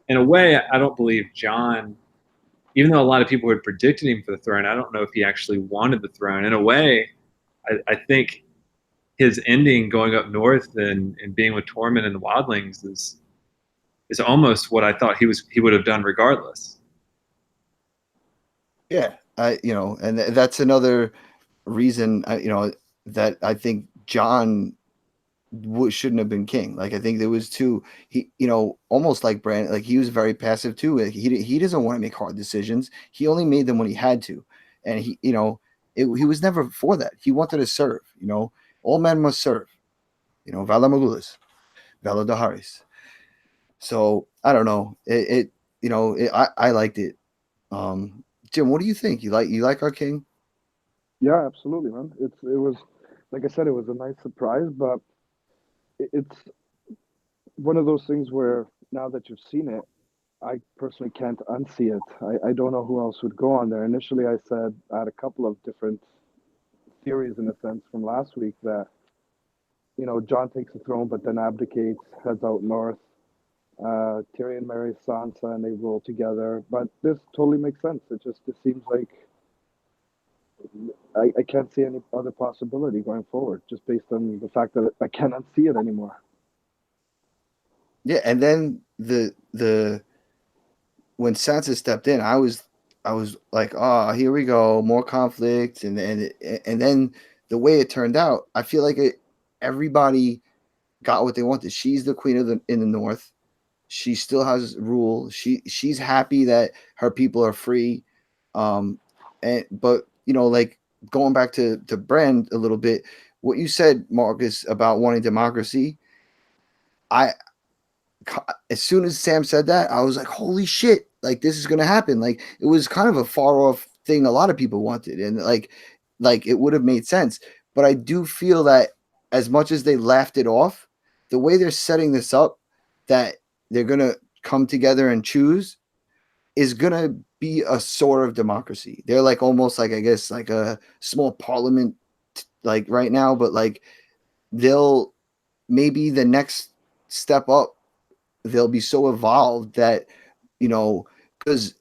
in a way, I don't believe Jon, even though a lot of people had predicted him for the throne, I don't know if he actually wanted the throne. In a way, I think his ending going up north and being with Tormund and the Wildlings is almost what I thought he would have done regardless. Yeah, and that's another reason, that I think Jon shouldn't have been king. Like, I think there was almost like Bran, like he was very passive too. Like, he doesn't want to make hard decisions. He only made them when he had to, and he was never for that. He wanted to serve. All men must serve. Vala Magulis, Vala Daharis. So I don't know. I liked it. Jim, what do you think? You like our king? Yeah, absolutely, man. It was, like I said, it was a nice surprise, but it's one of those things where now that you've seen it, I personally can't unsee it. I don't know who else would go on there. Initially, I said I had a couple of different theories in a sense from last week that, Jon takes the throne, but then abdicates, heads out north. Tyrion marries Sansa and they roll together. But this totally makes sense. It seems like I can't see any other possibility going forward, just based on the fact that I cannot see it anymore. Yeah, and then when Sansa stepped in, I was like, oh, here we go, more conflict, and then the way it turned out, I feel like everybody got what they wanted. She's the queen in the north. She still has rule. She's happy that her people are free. But like going back to Bran a little bit, what you said, Marcus, about wanting democracy, as soon as Sam said that, I was like, holy shit, like this is gonna happen. Like, it was kind of a far off thing a lot of people wanted, and like it would have made sense. But I do feel that as much as they laughed it off, the way they're setting this up, that they're gonna come together and choose, is gonna be a sort of democracy. They're like almost like, I guess, like a small parliament, like right now, but like they'll maybe the next step up, they'll be so evolved that, because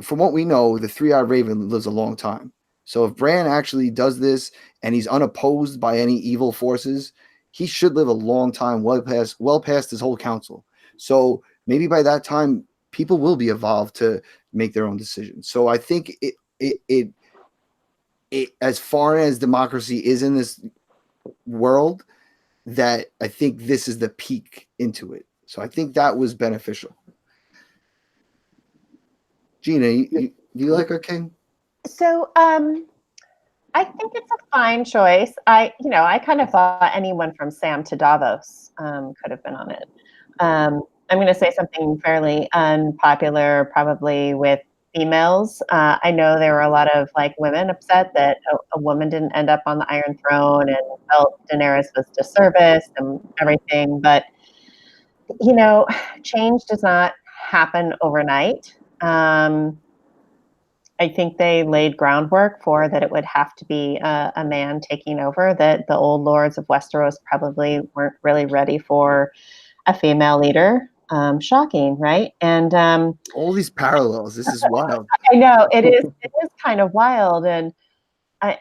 from what we know, the 3-eyed raven lives a long time. So if Bran actually does this and he's unopposed by any evil forces, he should live a long time, well past his whole council. So maybe by that time, people will be evolved to make their own decisions. So I think it as far as democracy is in this world, that I think this is the peak into it. So I think that was beneficial. Gina, do you like our king? So I think it's a fine choice. I kind of thought anyone from Sam to Davos could have been on it. I'm going to say something fairly unpopular, probably with females. I know there were a lot of women upset that a woman didn't end up on the Iron Throne and felt Daenerys was disserviced and everything. But change does not happen overnight. I think they laid groundwork for that it would have to be a man taking over, that the old lords of Westeros probably weren't really ready for a female leader. Shocking, right? And all these parallels. This is wild. I know it is kind of wild. And and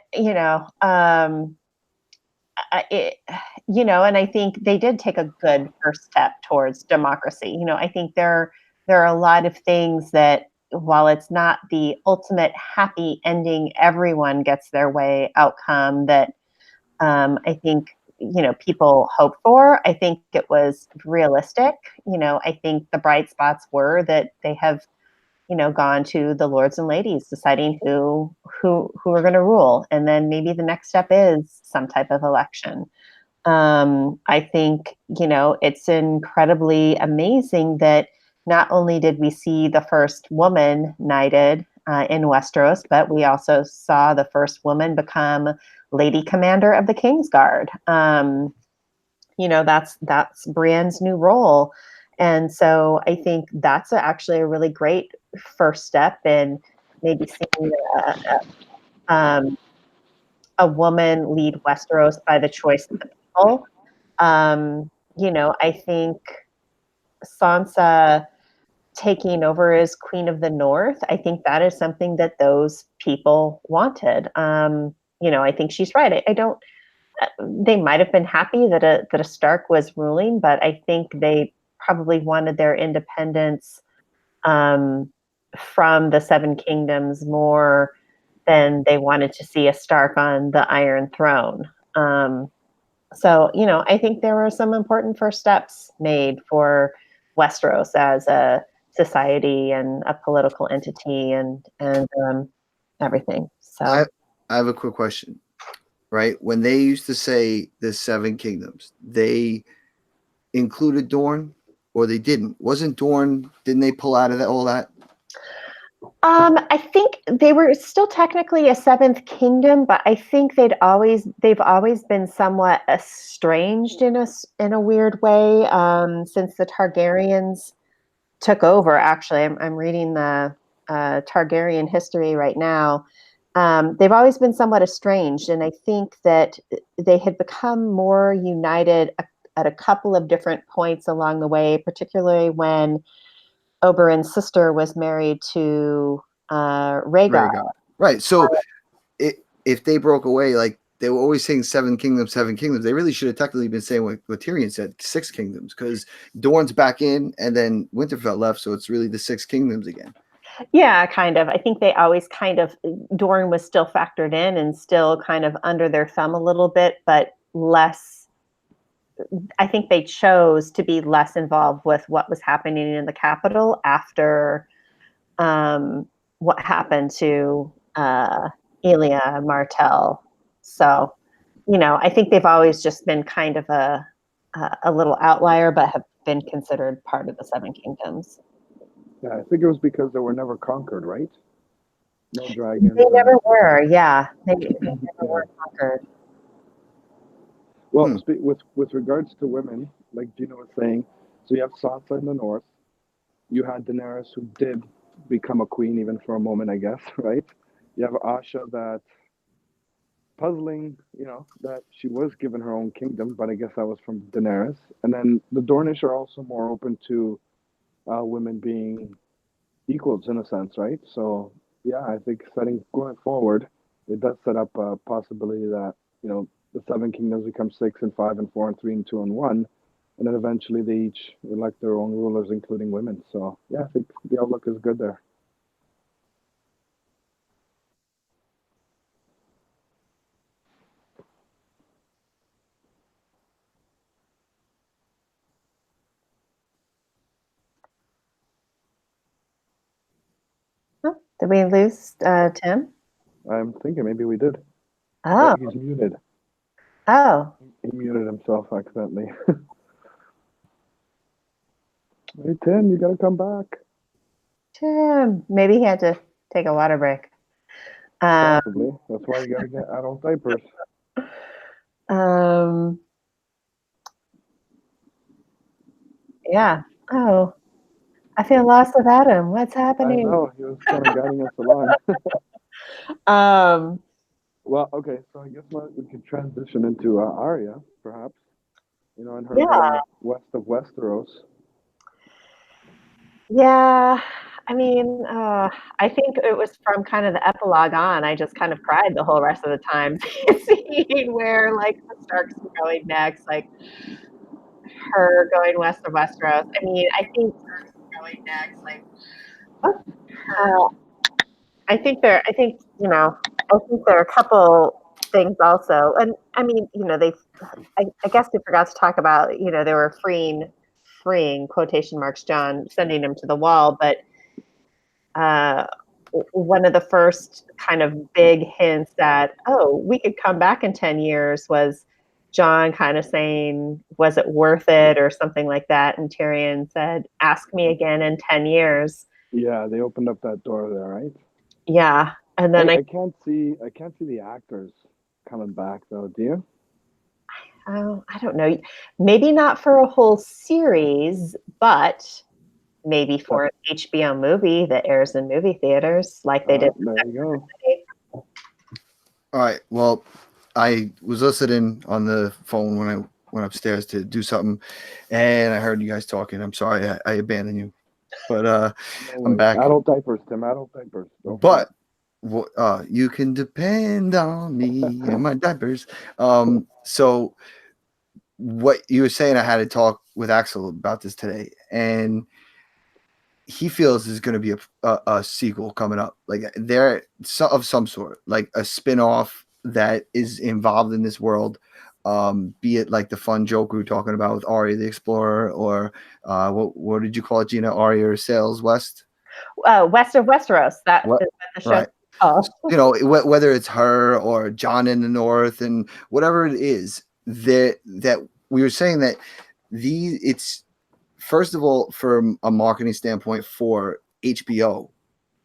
I think they did take a good first step towards democracy. I think there are a lot of things that while it's not the ultimate happy ending, everyone gets their way outcome that I think, people hope for, I think it was realistic. I think the bright spots were that they have, gone to the lords and ladies deciding who are going to rule. And then maybe the next step is some type of election. I think, it's incredibly amazing that not only did we see the first woman knighted in Westeros, but we also saw the first woman become Lady Commander of the Kingsguard. That's Brienne's new role. And so I think that's actually a really great first step in maybe seeing a woman lead Westeros by the choice of the people. I think Sansa taking over as Queen of the North, I think that is something that those people wanted. I think she's right. I don't. They might have been happy that a Stark was ruling, but I think they probably wanted their independence from the Seven Kingdoms more than they wanted to see a Stark on the Iron Throne. So, I think there were some important first steps made for Westeros as a society and a political entity and everything. So I have a quick question. Right? When they used to say the Seven Kingdoms, they included Dorne or they didn't? Wasn't Dorne, didn't they pull out of that, all that? I think they were still technically a seventh kingdom, but I think they've always been somewhat estranged in a weird way since the Targaryens took over. Actually, I'm reading the Targaryen history right now. They've always been somewhat estranged, and I think that they had become more united at a couple of different points along the way, particularly when Oberyn's sister was married to Rhaegar. Right. So if they broke away, like they were always saying seven kingdoms, they really should have technically been saying what Tyrion said, 6 kingdoms, because Dorne's back in and then Winterfell left. So it's really the 6 kingdoms again. Yeah, kind of. I think they always Dorne was still factored in and still kind of under their thumb a little bit, but less. I think they chose to be less involved with what was happening in the capital after what happened to Elia Martell. So, I think they've always just been kind of a little outlier, but have been considered part of the Seven Kingdoms. Yeah, I think it was because they were never conquered, right? No dragons. They never were. Yeah, they never were conquered. Well, with regards to women, like Gina was saying, so you have Sansa in the north. You had Daenerys, who did become a queen, even for a moment, I guess, right? You have Asha, that puzzling, that she was given her own kingdom, but I guess that was from Daenerys. And then the Dornish are also more open to women being equals in a sense, right? So yeah, I think going forward, it does set up a possibility that the 7 kingdoms become 6 and 5 and 4 and 3 and 2 and 1, and then eventually they each elect their own rulers, including women. So yeah, I think the outlook is good there. Did we lose Tim? I'm thinking maybe we did. Oh. He's muted. Oh. He muted himself accidentally. Hey, Tim, you got to come back. Tim, maybe he had to take a water break. Possibly. That's why you got to get adult diapers. Yeah. Oh, I feel lost without him. What's happening? I know, he was kind of guiding us along. Well, okay, so I guess we could transition into Arya, perhaps. In her going west of Westeros. Yeah, I mean, I think it was from kind of the epilogue on. I just kind of cried the whole rest of the time, seeing where the Starks were going next, her going west of Westeros. I mean, I think Starks going next, I think there are a couple things also. And I mean, I guess they forgot to talk about, they were freeing quotation marks, John, sending him to the wall. But one of the first kind of big hints that, oh, we could come back in 10 years was John kind of saying, was it worth it or something like that? And Tyrion said, ask me again in 10 years. Yeah, they opened up that door there, right? Yeah. And then I can't see the actors coming back though, do you? I don't know. Maybe not for a whole series, but maybe for an HBO movie that airs in movie theaters like they did. There you go. All right. Well, I was listening on the phone when I went upstairs to do something, and I heard you guys talking. I'm sorry I abandoned you, but I'm back. Adult diapers, Tim. Adult diapers. But you can depend on me and my diapers. So what you were saying, I had to talk with Axel about this today, and he feels there's going to be a sequel coming up, like there of some sort, like a spin-off that is involved in this world, be it like the fun joke we were talking about with Arya the Explorer, or what did you call it, Gina? Arya Sails West? West of Westeros. That is what the show. Right. Oh. Whether it's her or John in the North and whatever it is, that we were saying that it's first of all, from a marketing standpoint for HBO,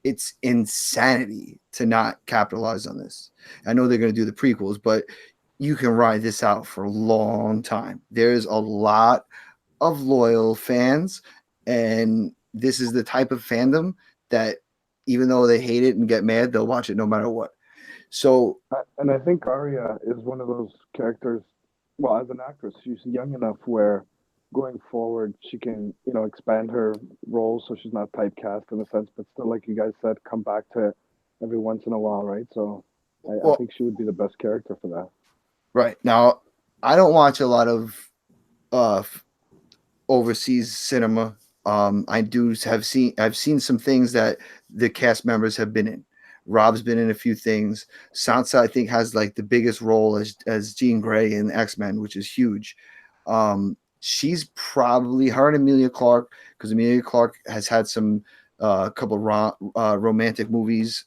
it's insanity to not capitalize on this. I know they're going to do the prequels, but you can ride this out for a long time. There's a lot of loyal fans, and this is the type of fandom that even though they hate it and get mad, they'll watch it no matter what. So, and I think Arya is one of those characters. Well, as an actress, she's young enough where going forward she can, expand her role so she's not typecast in a sense, but still, like you guys said, come back to every once in a while, right? So, I think she would be the best character for that. Right. Now, I don't watch a lot of overseas cinema. I've seen some things that the cast members have been in. Rob's been in a few things. Sansa, I think, has like the biggest role as Jean Grey in X-Men, which is huge. She's probably her and Emilia Clarke, because Emilia Clarke has had some couple romantic movies,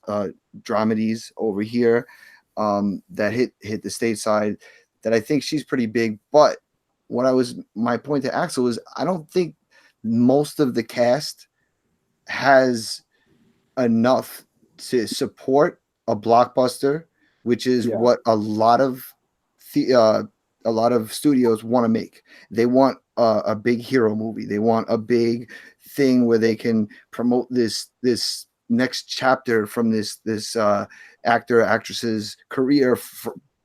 dramedies over here that hit the stateside. That I think she's pretty big. But my point to Axel is, I don't think most of the cast has enough to support a blockbuster, which is what a lot of studios want to make. They want a big hero movie. They want a big thing where they can promote this next chapter from this actor actress's career,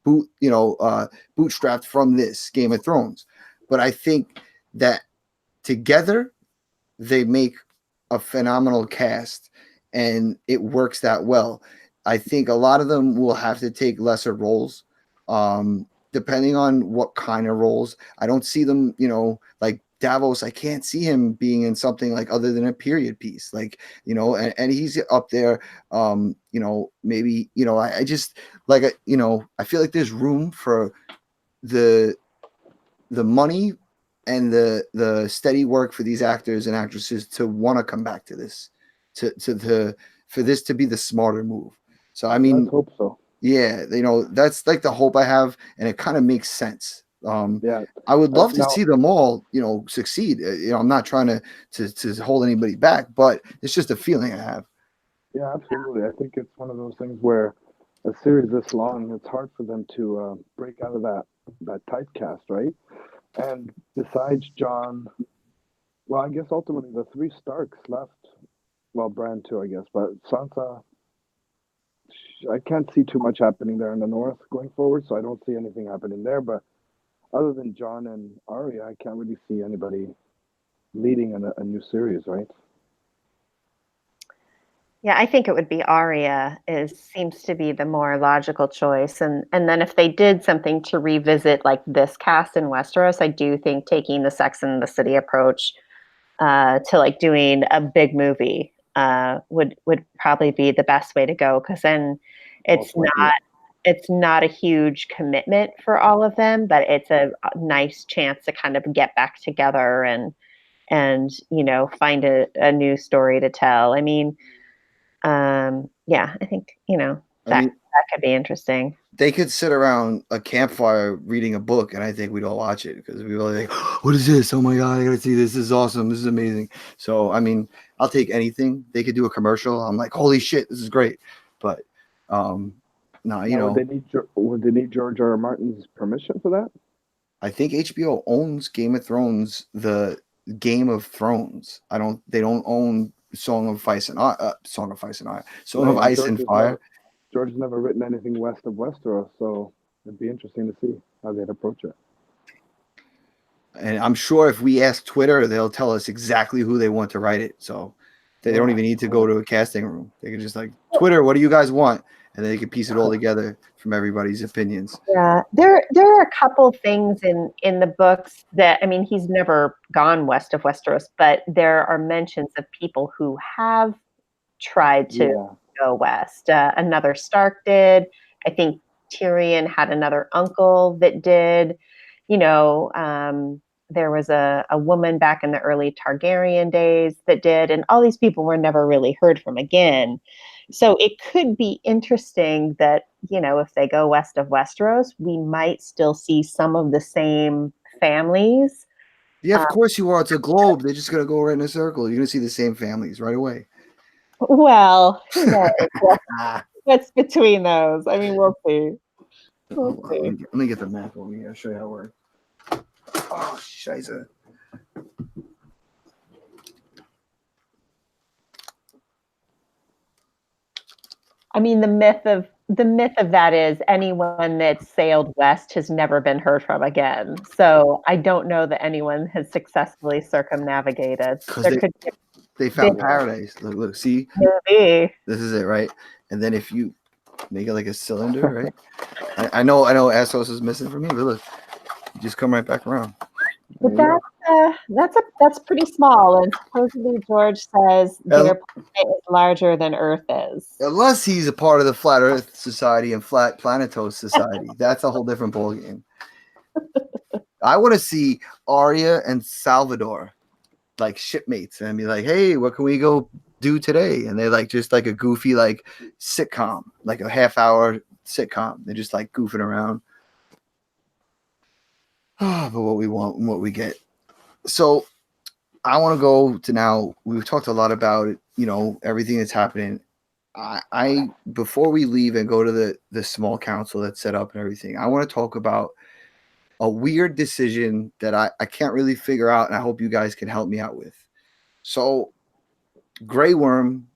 bootstrapped from this Game of Thrones. But I think that together they make a phenomenal cast, and it works that well. I think a lot of them will have to take lesser roles, depending on what kind of roles. I don't see them, like Davos. I can't see him being in something like other than a period piece, like, and he's up there. Maybe, I just like, I feel like there's room for the money and the steady work for these actors and actresses to want to come back to this, for this to be the smarter move. So, I mean, let's hope so. Yeah, that's like the hope I have, and it kind of makes sense. I would love to see them all, succeed. I'm not trying to hold anybody back, but it's just a feeling I have. Yeah, absolutely. I think it's one of those things where a series this long, it's hard for them to break out of that typecast, right? And besides John, well, I guess ultimately the three Starks left. Well, Bran too, I guess, but Sansa, I can't see too much happening there in the north going forward, so I don't see anything happening there. But other than John and Arya, I can't really see anybody leading a new series, right? Yeah, I think it would be Arya seems to be the more logical choice. And then if they did something to revisit like this cast in Westeros, I do think taking the Sex and the City approach to like doing a big movie would probably be the best way to go, because then it's not a huge commitment for all of them, but it's a nice chance to kind of get back together and find a new story to tell. I mean, I think that could be interesting. They could sit around a campfire reading a book, and I think we'd all watch it because we'd be like, "What is this? Oh my god, I gotta see this! This is awesome! This is amazing!" So, I mean, I'll take anything. They could do a commercial. I'm like, "Holy shit, this is great!" But, would they need George R. R. Martin's permission for that? I think HBO owns Game of Thrones, the Game of Thrones. They don't own Song of Ice and Fire. George has never written anything west of Westeros, so it'd be interesting to see how they'd approach it. And I'm sure if we ask Twitter, they'll tell us exactly who they want to write it. So they don't even need to go to a casting room. They can just like, Twitter, what do you guys want? And then they can piece it all together from everybody's opinions. Yeah, there are a couple things in the books that, I mean, he's never gone west of Westeros, but there are mentions of people who have tried to go west. Another Stark did. I think Tyrion had another uncle that did. There was a woman back in the early Targaryen days that did, and all these people were never really heard from again. So it could be interesting that, if they go west of Westeros, we might still see some of the same families. Yeah, of course you are. It's a globe. They're just going to go right in a circle. You're going to see the same families right away. Well, what's between those? I mean, we'll see. Let me get the map over here. I'll show you how it works. Oh, scheiße. I mean, the myth of that is anyone that sailed west has never been heard from again. So I don't know that anyone has successfully circumnavigated. They found paradise. Look, see? Maybe. This is it, right? And then if you make it like a cylinder, right? I know Assos is missing from me, but look, you just come right back around. But that's pretty small, and supposedly George says their planet is larger than Earth is. Unless he's a part of the Flat Earth Society and Flat Planetos Society, that's a whole different ballgame. I want to see Arya and Salvador like shipmates and be like, "Hey, what can we go do today?" And they're like just like a goofy like sitcom, like a half-hour sitcom. They're just like goofing around. But what we want and what we get. So I want to go to now. We've talked a lot about it, everything that's happening. I before we leave and go to the small council that's set up and everything, I want to talk about a weird decision that I can't really figure out, and I hope you guys can help me out with. So Grey Worm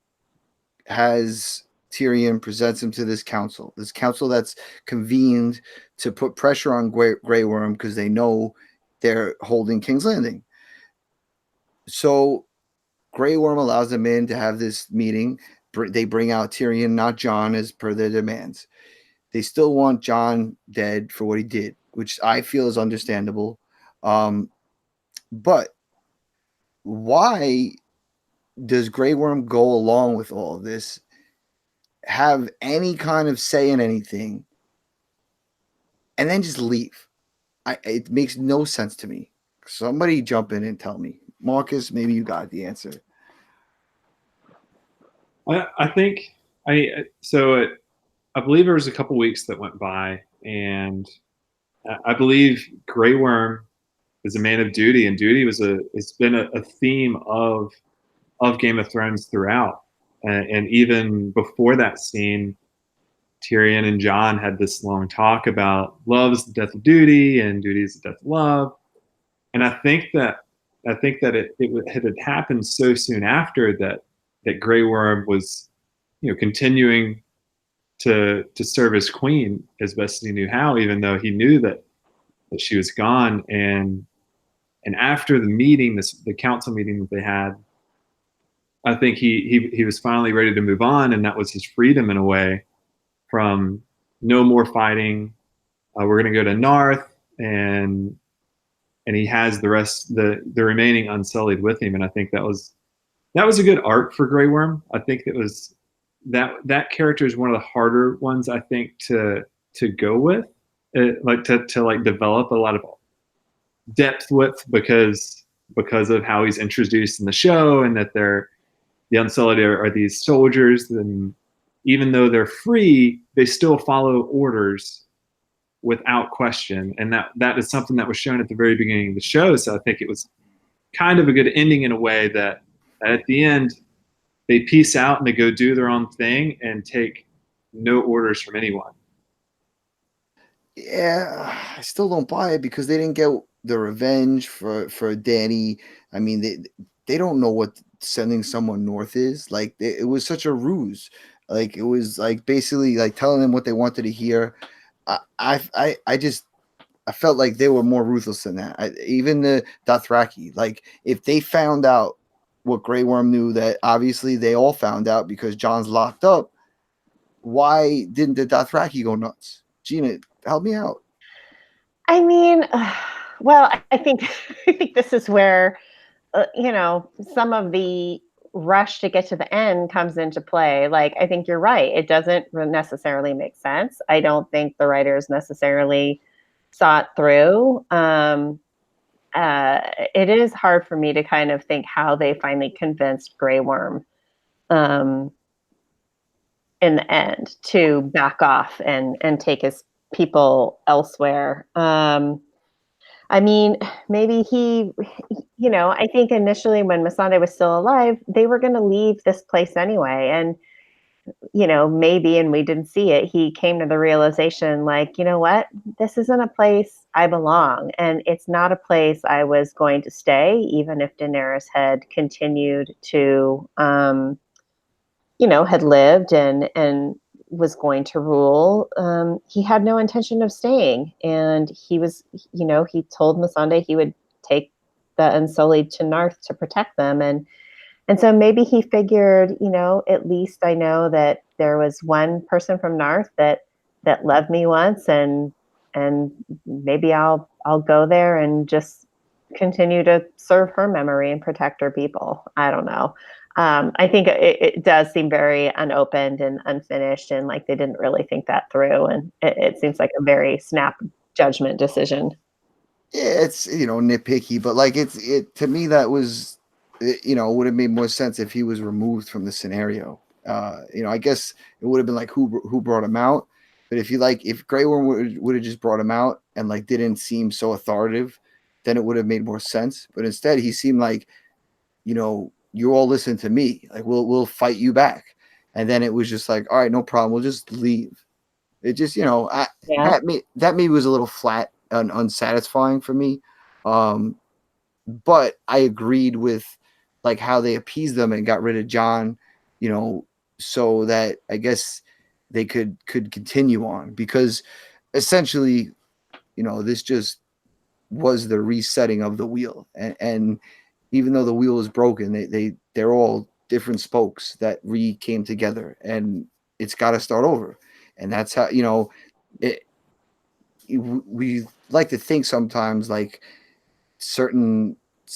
has Tyrion presents him to this council that's convened to put pressure on Grey Worm because they know they're holding King's Landing. So Grey Worm allows them in to have this meeting. They bring out Tyrion, not Jon, as per their demands. They still want Jon dead for what he did, which I feel is understandable. But why does Grey Worm go along with all of this, have any kind of say in anything, and then just leave? It makes no sense to me. Somebody jump in and tell me. Marcus, maybe you got the answer. I think I believe there was a couple weeks that went by, and I believe Grey Worm is a man of duty, and duty it's been a theme of Game of Thrones throughout, and even before that scene, Tyrion and Jon had this long talk about love is the death of duty and duty is the death of love, and I think that it had happened so soon after that Grey Worm was, continuing to serve as queen as best he knew how, even though he knew that she was gone. And after the meeting, the council meeting that they had, I think he was finally ready to move on, and that was his freedom in a way from no more fighting. We're going to go to Narth, and he has the remaining Unsullied with him, and I think that was that was a good arc for Grey Worm. I think it was that character is one of the harder ones I think to go with, like to like develop a lot of depth with because of how he's introduced in the show, and that they're the Unsullied are these soldiers, and even though they're free, they still follow orders without question, and that is something that was shown at the very beginning of the show. So I think it was kind of a good ending in a way that at the end they peace out and they go do their own thing and take no orders from anyone. Yeah, I still don't buy it because they didn't get the revenge for Dany. I mean, they don't know what sending someone north is. Like it was such a ruse. Like it was like basically like telling them what they wanted to hear. I just I felt like they were more ruthless than that. Even the Dothraki, like if they found out what Grey Worm knew, that obviously they all found out because Jon's locked up. Why didn't the Dothraki go nuts? Gina, help me out. I mean, well, I think I think this is where some of the rush to get to the end comes into play. Like, I think you're right. It doesn't necessarily make sense. I don't think the writers necessarily saw it through. It is hard for me to kind of think how they finally convinced Grey Worm in the end to back off and take his people elsewhere. I mean, maybe I think initially when Missandei was still alive, they were going to leave this place anyway. And, maybe, and we didn't see it, he came to the realization, like, you know what, this isn't a place I belong. And it's not a place I was going to stay, even if Daenerys had continued to, had lived and was going to rule. He had no intention of staying. And he was, he told Missandei he would take the Unsullied to Narth to protect them. And so maybe he figured, at least I know that there was one person from Narth that loved me once, and maybe I'll go there and just continue to serve her memory and protect her people. I don't know. I think it does seem very unopened and unfinished, and like they didn't really think that through. And it seems like a very snap judgment decision. Yeah, it's nitpicky, but like it to me that was would have made more sense if he was removed from the scenario. I guess it would have been like who brought him out. But if Grey Worm would have just brought him out and like didn't seem so authoritative, then it would have made more sense. But instead, he seemed like, you all listen to me. Like we'll fight you back. And then it was just like, all right, no problem. We'll just leave. It just that maybe was a little flat and unsatisfying for me. But I agreed with like how they appeased them and got rid of Jon, so that I guess they could continue on, because essentially, this just was the resetting of the wheel. And even though the wheel is broken, they're all different spokes that came together, and it's got to start over. And that's how, we like to think sometimes like certain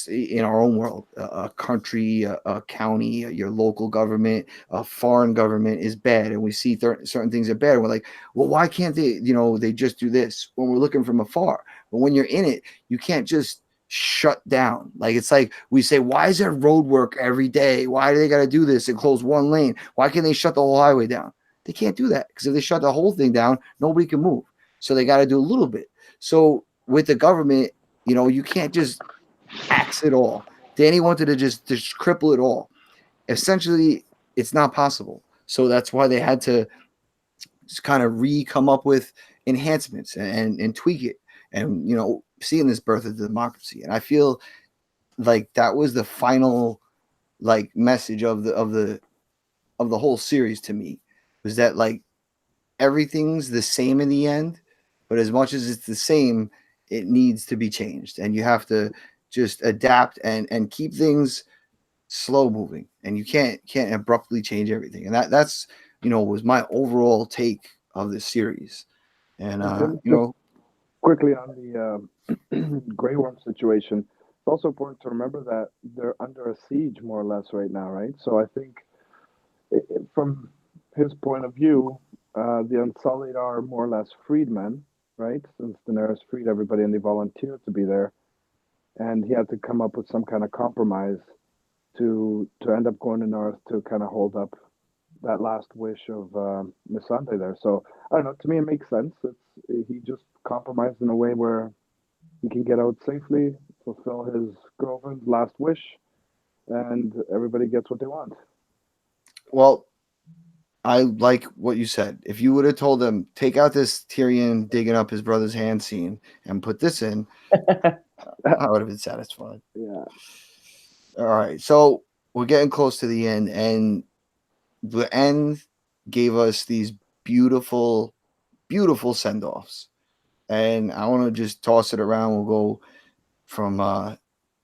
in our own world, a country, a county, your local government, a foreign government is bad, and we see certain things are bad, and we're like, well, why can't they they just do this when we're looking from afar? But when you're in it, you can't just shut down. Like, it's like we say, why is there road work every day? Why do they got to do this and close one lane? Why can't they shut the whole highway down? They can't do that, because if they shut the whole thing down, nobody can move. So they got to do a little bit. So with the government, you can't just axe it all. Dany wanted to just cripple it all. Essentially, it's not possible. So that's why they had to just kind of come up with enhancements and tweak it, and seeing this birth of democracy. And I feel like that was the final like message of the whole series to me, was that like everything's the same in the end, but as much as it's the same, it needs to be changed, and you have to just adapt and keep things slow moving, and you can't abruptly change everything. And that's was my overall take of this series. And quickly on the Grey Worm situation, also important to remember that they're under a siege more or less right now, right? So I think from his point of view, the Unsullied are more or less freedmen, right? Since Daenerys freed everybody and they volunteered to be there, and he had to come up with some kind of compromise to end up going to North to kind of hold up that last wish of Missandei there. So I don't know. To me, it makes sense. He just compromised in a way where he can get out safely, fulfill his girlfriend's last wish, and everybody gets what they want. Well, I like what you said. If you would have told them, take out this Tyrion digging up his brother's hand scene and put this in, I would have been satisfied. Yeah. All right. So we're getting close to the end, and the end gave us these beautiful, beautiful send-offs. And I want to just toss it around. We'll go from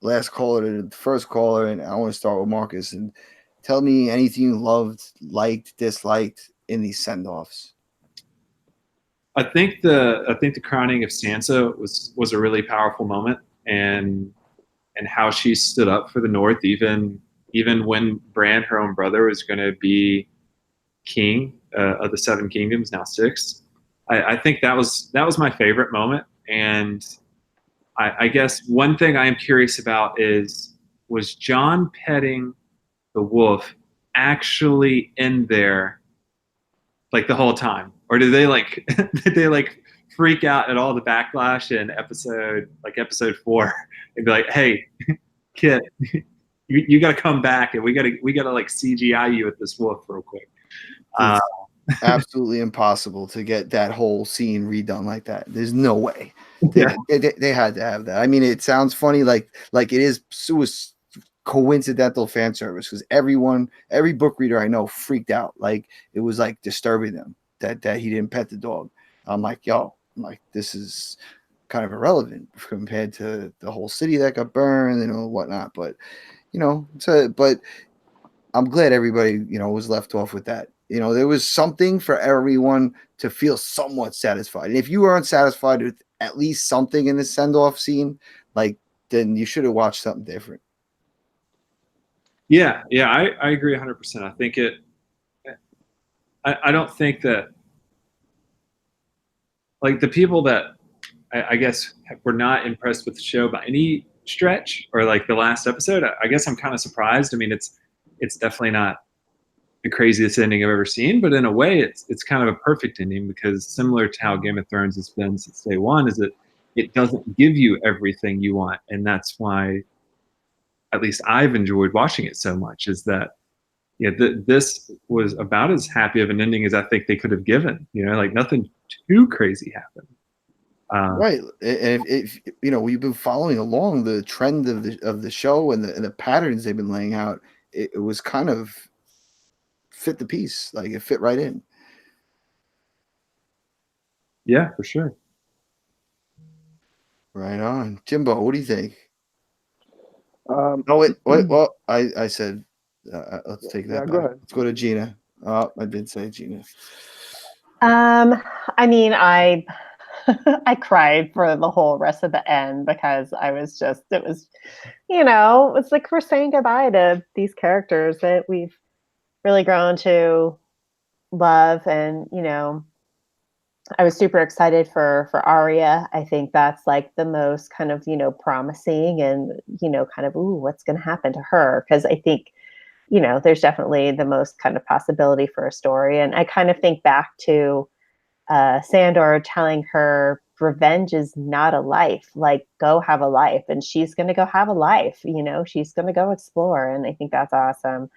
last caller to the first caller, and I want to start with Marcus. And tell me anything you loved, liked, disliked in these send-offs. I think the crowning of Sansa was a really powerful moment, and how she stood up for the North, even when Bran, her own brother, was going to be king of the Seven Kingdoms, now 6. I think that was my favorite moment. And I guess one thing I am curious about was Jon petting the wolf actually in there like the whole time, or did they freak out at all the backlash in episode 4 and be like, hey, kid, you got to come back and we got to like CGI you with this wolf real quick. Absolutely impossible to get that whole scene redone like that. There's no way. Yeah. They had to have that. I mean, it sounds funny, like it was coincidental fan service, because every book reader I know freaked out. Like, it was like disturbing them that he didn't pet the dog. I'm like, this is kind of irrelevant compared to the whole city that got burned and whatnot. But but I'm glad everybody was left off with that. There was something for everyone to feel somewhat satisfied. And if you weren't satisfied with at least something in the send-off scene, then you should have watched something different. Yeah, I agree 100%. I think I don't think that, like, the people that I guess were not impressed with the show by any stretch, or like the last episode, I guess I'm kind of surprised. I mean, it's definitely not the craziest ending I've ever seen, but in a way it's kind of a perfect ending, because similar to how Game of Thrones has been since day one, is that it doesn't give you everything you want. And that's why, at least I've enjoyed watching it so much, is that this was about as happy of an ending as I think they could have given. Like, nothing too crazy happened. Right, and if we've been following along the trend of the show and the patterns they've been laying out, it was kind of fit the piece. Like, it fit right in. Yeah, for sure. Right on. Jimbo, what do you think? Wait. Well, I said, let's take that back. Go ahead. Let's go to Gina. Oh, I did say Gina. I mean, I cried for the whole rest of the end, because it was it's like we're saying goodbye to these characters that we've really grown to love. And, I was super excited for Arya. I think that's like the most kind of, promising, and, kind of, ooh, what's going to happen to her? Because I think, there's definitely the most kind of possibility for a story. And I kind of think back to Sandor telling her, revenge is not a life. Like, go have a life. And she's going to go have a life. She's going to go explore. And I think that's awesome.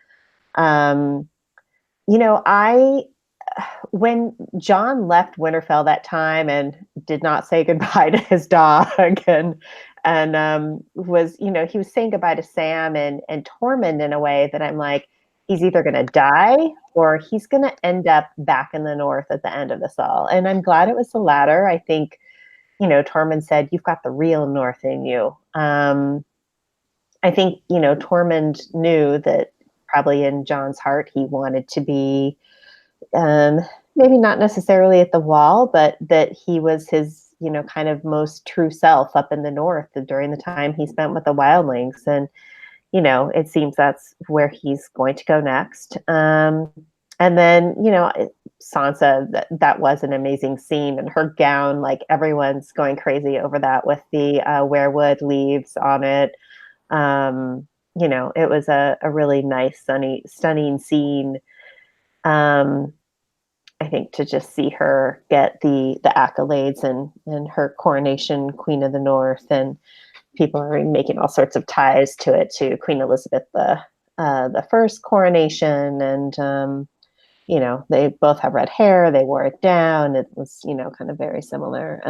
When Jon left Winterfell that time and did not say goodbye to his dog, and was, he was saying goodbye to Sam and Tormund in a way that I'm like, he's either going to die or he's going to end up back in the North at the end of this all. And I'm glad it was the latter. I think, Tormund said, you've got the real North in you. I think, Tormund knew that probably in Jon's heart, he wanted to be maybe not necessarily at the Wall, but that he was his, kind of most true self up in the north during the time he spent with the wildlings. And, it seems that's where he's going to go next. And then, Sansa, that was an amazing scene, and her gown, like everyone's going crazy over that with the weirwood leaves on it. It was a really nice, stunning scene. I think to just see her get the accolades and her coronation Queen of the North, and people are making all sorts of ties to it, to Queen Elizabeth the first coronation, and they both have red hair. They wore it down. It was kind of very similar.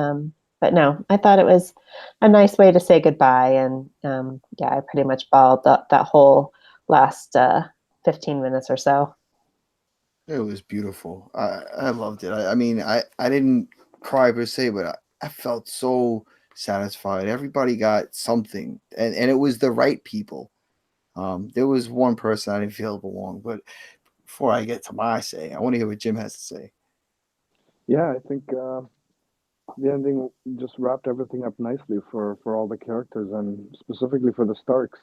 But no, I thought it was a nice way to say goodbye, and I pretty much bawled that whole last 15 minutes or so. It was beautiful. I loved it. I mean, I didn't cry per se, but I felt so satisfied. Everybody got something, and it was the right people. There was one person I didn't feel belonged, but before I get to my say, I want to hear what Jim has to say. Yeah, I think the ending just wrapped everything up nicely for all the characters, and specifically for the Starks.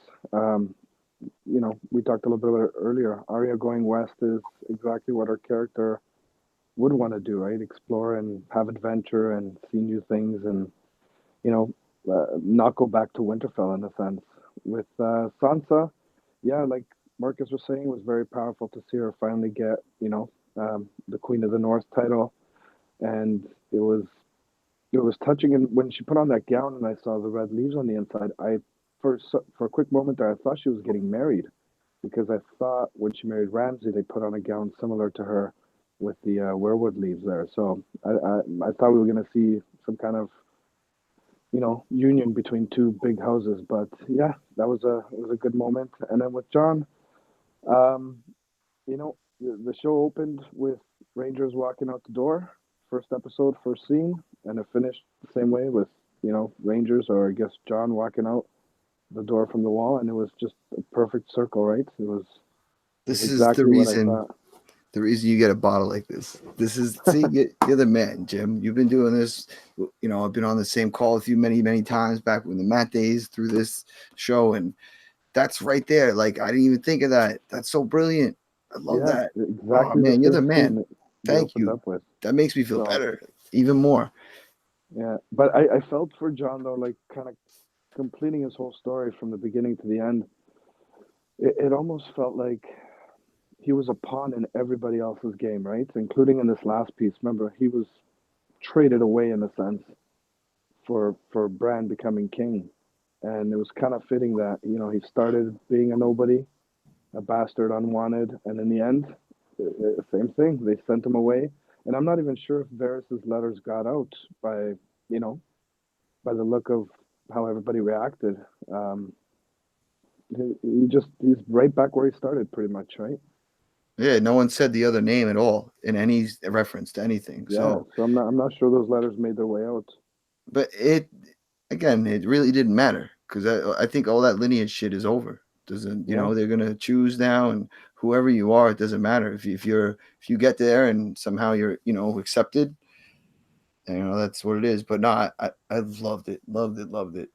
We talked a little bit about it earlier. Arya going west is exactly what our character would want to do, right? Explore and have adventure and see new things, and not go back to Winterfell in a sense. With Sansa, yeah, like Marcus was saying, it was very powerful to see her finally get the Queen of the North title, and it was touching. And when she put on that gown and I saw the red leaves on the inside, for a quick moment there, I thought she was getting married, because I thought when she married Ramsay, they put on a gown similar to her with the weirwood leaves there. So I thought we were going to see some kind of union between two big houses. But yeah, it was a good moment. And then with Jon, the show opened with Rangers walking out the door, first episode, first scene, and it finished the same way with Rangers, or I guess Jon, walking out the door from the wall, and it was just a perfect circle, right? This is exactly the reason. what I thought. The reason you get a bottle like this. This is, see, you're the man, Jim. You've been doing this. I've been on the same call with you many, many times back when the Matt days through this show, and that's right there. Like, I didn't even think of that. That's so brilliant. I love that. Exactly. Oh man, you're the man. Thank you. That makes me feel better, even more. Yeah, but I felt for Jon though, like kind of completing his whole story from the beginning to the end. It almost felt like he was a pawn in everybody else's game, right? Including in this last piece. Remember, he was traded away in a sense for Bran becoming king. And it was kind of fitting that, he started being a nobody, a bastard, unwanted, and in the end, same thing. They sent him away. And I'm not even sure if Varys's letters got out by the look of how everybody reacted. He's right back where he started, pretty much, right? Yeah, no one said the other name at all in any reference to anything. Yeah, so I'm not sure those letters made their way out. But it really didn't matter, because I think all that lineage shit is over. Doesn't they're gonna choose now, and whoever you are, it doesn't matter if you get there and somehow you're accepted. That's what it is. But no, I loved it. Do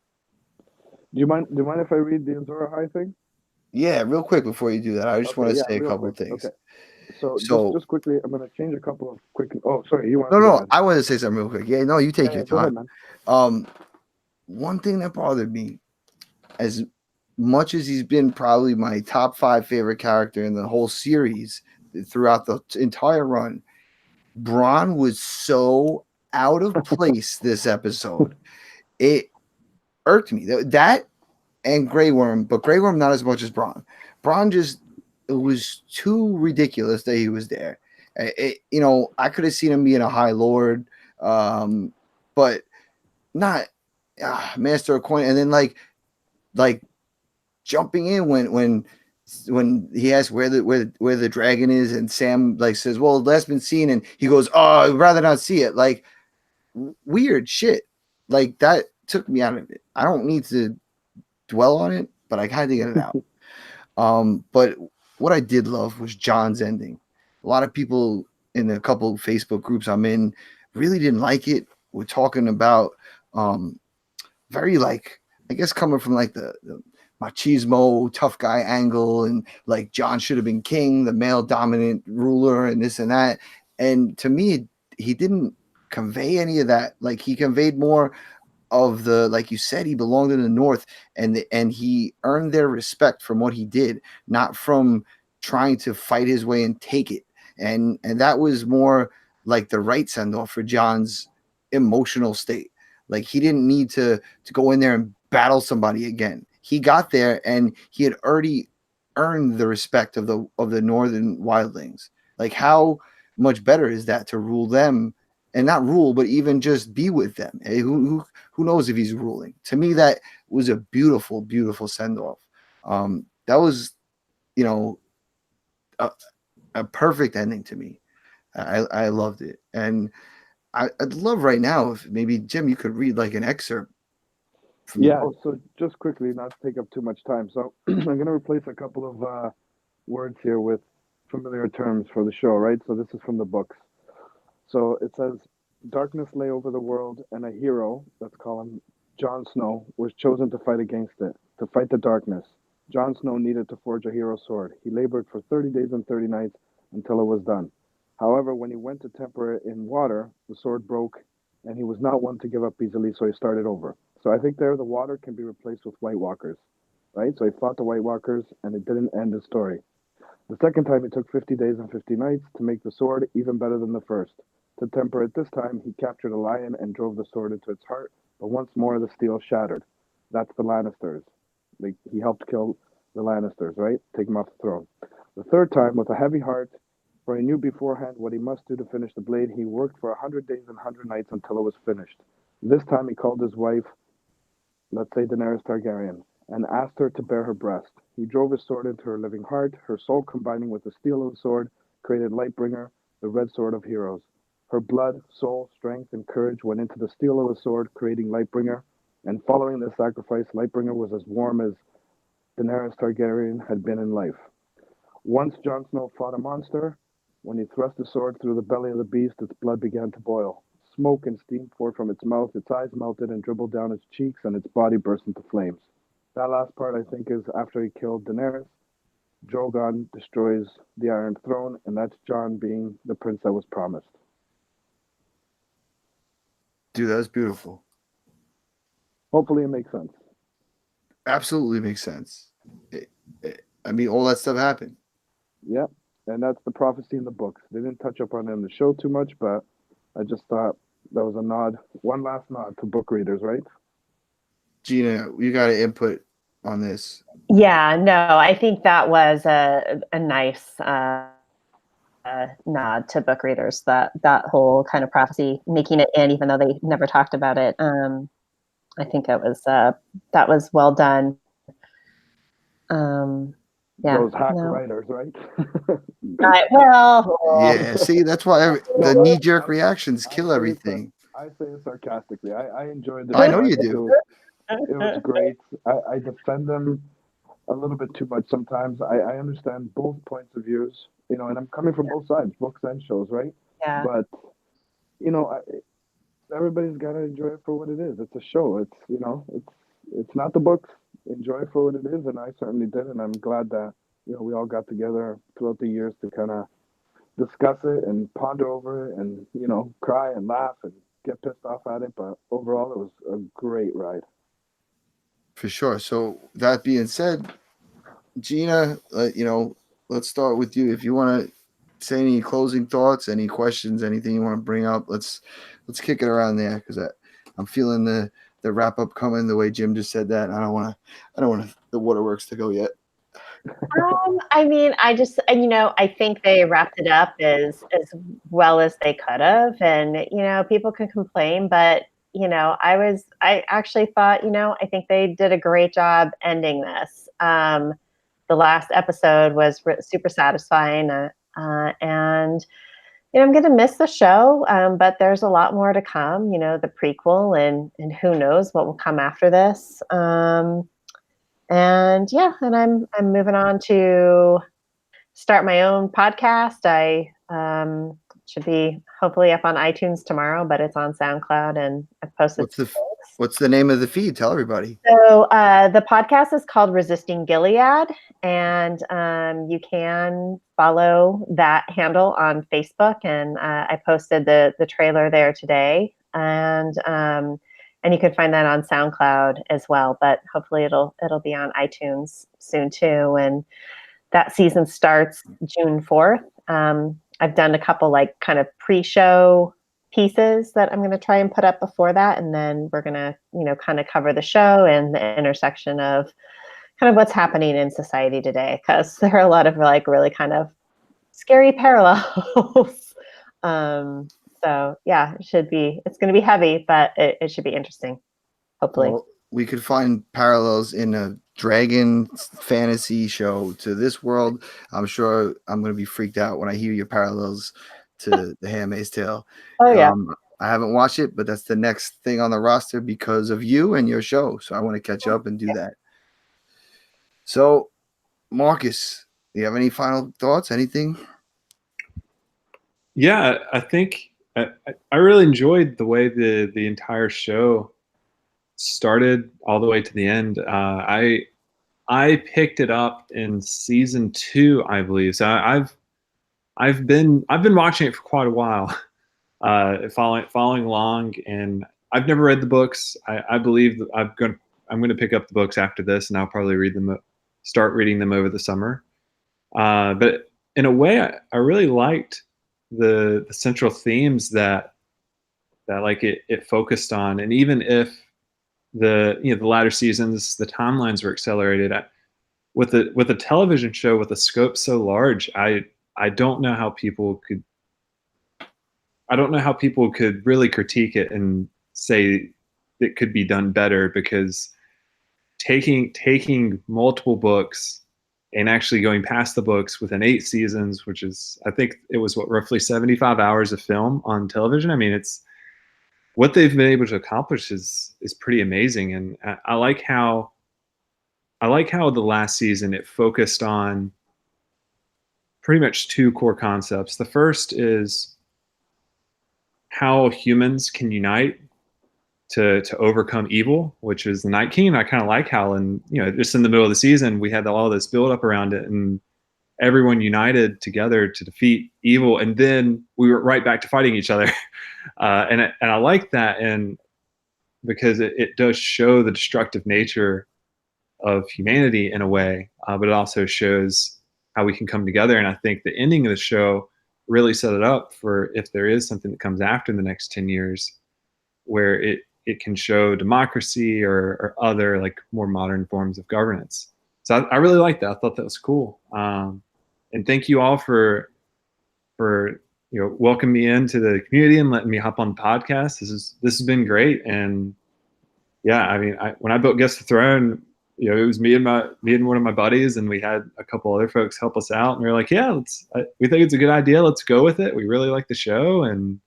you mind if I read the Azor Ahai thing? Yeah, real quick before you do that, I just want to say a couple of things. Okay. So just quickly, I'm going to change a couple of quick. Oh, sorry, you want? No, I want to say something real quick. Yeah, no, you take your time. Go ahead, man. One thing that bothered me, as much as he's been probably my top 5 favorite character in the whole series throughout the entire run, Bronn was so out of place this episode. It irked me. That and Grey Worm, but Grey Worm not as much as Bronn. Bronn it was too ridiculous that he was there. I could have seen him being a High Lord, but not Master of Coin. And then like jumping in when he asks where the dragon is, and Sam says, "Well, that's been seen," and he goes, "Oh, I'd rather not see it." Like, weird shit. Like, that took me out of it. I don't need to dwell on it, but I had to get it out. But what I did love was Jon's ending. A lot of people in a couple Facebook groups I'm in really didn't like it. we're talking about very like, I guess coming from like the machismo tough guy angle, and like Jon should have been king, the male dominant ruler, and this and that. And to me, he didn't convey any of that. Like he conveyed more of the, like you said, he belonged in the North, and he earned their respect from what he did, not from trying to fight his way and take it. And that was more like the right send off for Jon's emotional state. Like he didn't need to go in there and battle somebody again. He got there and he had already earned the respect of the northern wildlings. Like how much better is that to rule them, and not rule, but even just be with them? Hey, who knows if he's ruling? To me, that was a beautiful, beautiful send off. That was, you know, a perfect ending to me. I loved it, and I'd love right now if maybe Jim, you could read like an excerpt. From Yeah. So just quickly, not to take up too much time. So I'm going to replace a couple of words here with familiar terms for the show, right? So this is from the books. So it says, darkness lay over the world, and a hero, let's call him Jon Snow, was chosen to fight against it, to fight the darkness. Jon Snow needed to forge a hero sword. He labored for 30 days and 30 nights until it was done. However, when he went to temper it in water, the sword broke, and he was not one to give up easily, so he started over. So I think there the water can be replaced with White Walkers, right? So he fought the White Walkers, and it didn't end the story. The second time, it took 50 days and 50 nights to make the sword even better than the first. To temper it this time, he captured a lion and drove the sword into its heart, but once more the steel shattered. That's the Lannisters. He helped kill the Lannisters, right? Take them off the throne. The third time, with a heavy heart, for he knew beforehand what he must do to finish the blade, he worked for 100 days and 100 nights until it was finished. This time he called his wife, let's say Daenerys Targaryen, and asked her to bare her breast. He drove his sword into her living heart. Her soul, combining with the steel of the sword, created Lightbringer, the red sword of heroes. Her blood, soul, strength, and courage went into the steel of the sword, creating Lightbringer. And following this sacrifice, Lightbringer was as warm as Daenerys Targaryen had been in life. Once Jon Snow fought a monster. When he thrust the sword through the belly of the beast, its blood began to boil. Smoke and steam poured from its mouth, its eyes melted and dribbled down its cheeks, and its body burst into flames. That last part, I think, is after he killed Daenerys. Drogon destroys the Iron Throne, and that's Jon being the prince that was promised. Dude, that's beautiful. Hopefully it makes sense. Absolutely makes sense. I mean, all that stuff happened. Yep, and that's the prophecy in the books. They didn't touch up on it in the show too much, but I just thought that was a nod, one last nod to book readers, right? Gina, you got an input on this. Yeah, no, I think that was a nice nod to book readers, that whole kind of prophecy, making it in, even though they never talked about it. I think it was that was well done. Yeah, Those hack writers, right? Yeah, see, that's why the knee-jerk reactions kill everything. I say it sarcastically. I enjoyed this. I know you do. It was great. I defend them a little bit too much sometimes. I understand both points of views, and I'm coming from both sides, books and shows, right? Yeah. But, everybody's got to enjoy it for what it is. It's a show. It's not the books. Enjoy it for what it is, and I certainly did, and I'm glad that we all got together throughout the years to kind of discuss it and ponder over it, and cry and laugh and get pissed off at it. But overall, it was a great ride. For sure. So that being said, Gina, let's start with you. If you want to say any closing thoughts, any questions, anything you want to bring up, let's kick it around there, because I'm feeling the wrap up coming the way Jim just said that. I don't want the waterworks to go yet. I mean, I think they wrapped it up as well as they could have, and people can complain, but I actually thought, I think they did a great job ending this. The last episode was super satisfying, and I'm going to miss the show, but there's a lot more to come, the prequel, and who knows what will come after this. And I'm moving on to start my own podcast. I should be hopefully up on iTunes tomorrow, but it's on SoundCloud, and I've posted. What's the name of the feed? Tell everybody. So the podcast is called Resisting Gilead, and you can follow that handle on Facebook. And I posted the trailer there today, and you can find that on SoundCloud as well. But hopefully it'll be on iTunes soon too. And that season starts June 4th. I've done a couple like kind of pre-show pieces that I'm going to try and put up before that. And then we're going to, kind of cover the show and the intersection of kind of what's happening in society today, because there are a lot of like really kind of scary parallels. So yeah, it's going to be heavy, but it should be interesting. Hopefully. Well, we could find parallels in a dragon fantasy show to this world. I'm sure I'm going to be freaked out when I hear your parallels to The Handmaid's Tale. Oh yeah. I haven't watched it, but that's the next thing on the roster because of you and your show. So I want to catch up and do that. So, Marcus, do you have any final thoughts? Anything? Yeah, I think I really enjoyed the way the entire show started all the way to the end. I picked it up in season 2, I believe. So I've been watching it for quite a while, following along, and I've never read the books. I believe that I'm going to pick up the books after this, and I'll probably start reading them over the summer. But in a way, I really liked the central themes that like it focused on, and even if the latter seasons, the timelines were accelerated. With a television show with a scope so large, I don't know how people could really critique it and say it could be done better, because taking multiple books and actually going past the books within 8 seasons, which is, I think it was roughly 75 hours of film on television. I mean, it's what they've been able to accomplish is pretty amazing. And I like how the last season it focused on pretty much 2 core concepts. The first is how humans can unite to overcome evil, which is the Night King. And I kind of like how, just in the middle of the season, we had all this build up around it, and everyone united together to defeat evil, and then we were right back to fighting each other. And I like that, and because it does show the destructive nature of humanity in a way, but it also shows how we can come together. And I think the ending of the show really set it up for if there is something that comes after in the next 10 years, where it can show democracy or other like more modern forms of governance. So I really liked that. I thought that was cool. And thank you all for welcoming me into the community and letting me hop on the podcast. This has been great. And yeah, I mean, when I built Guest the Throne, it was me and one of my buddies, and we had a couple other folks help us out. And we were like, yeah, we think it's a good idea. Let's go with it. We really like the show, and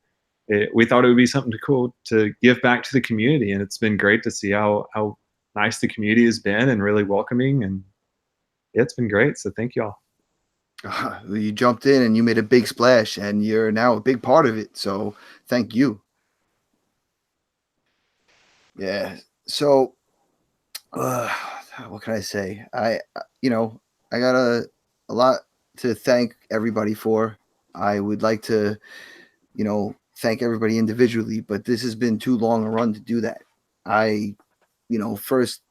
we thought it would be something cool to give back to the community. And it's been great to see how nice the community has been and really welcoming. And yeah, it's been great. So thank you all. You jumped in and you made a big splash, and you're now a big part of it. So thank you. Yeah. So, what can I say? I got a lot to thank everybody for. I would like to, thank everybody individually, but this has been too long a run to do that. First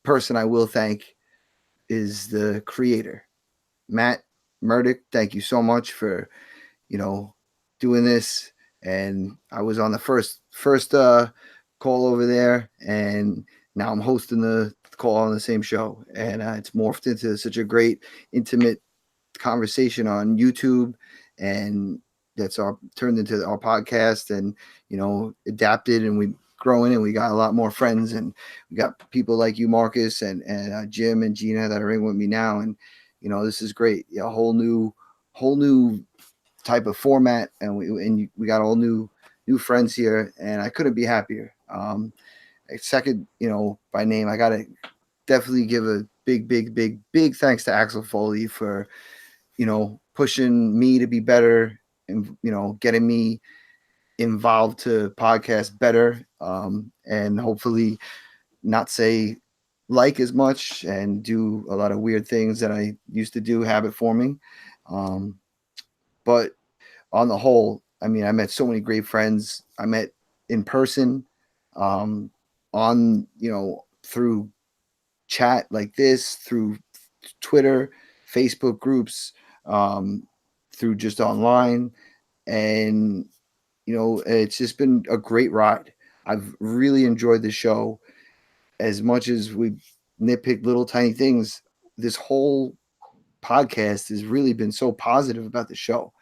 person I will thank is the creator, Matt Murdoch. Thank you so much for, doing this. And I was on the first call over there, and now I'm hosting the call on the same show, and it's morphed into such a great, intimate conversation on YouTube, and that's turned into our podcast, and adapted, and we growing, and we got a lot more friends, and we got people like you, Marcus, and Jim and Gina that are in with me now, and this is great. A whole new type of format, and we got all new friends here, and I couldn't be happier. Second, by name, I gotta definitely give a big thanks to Axel Foley for pushing me to be better getting me involved to podcast better, and hopefully not say like as much and do a lot of weird things that I used to do habit forming. But on the whole, I mean, I met so many great friends. I met in person, on, through chat like this, through Twitter, Facebook groups, through just online. And, it's just been a great ride. I've really enjoyed the show. As much as we nitpick little tiny things, this whole podcast has really been so positive about the show.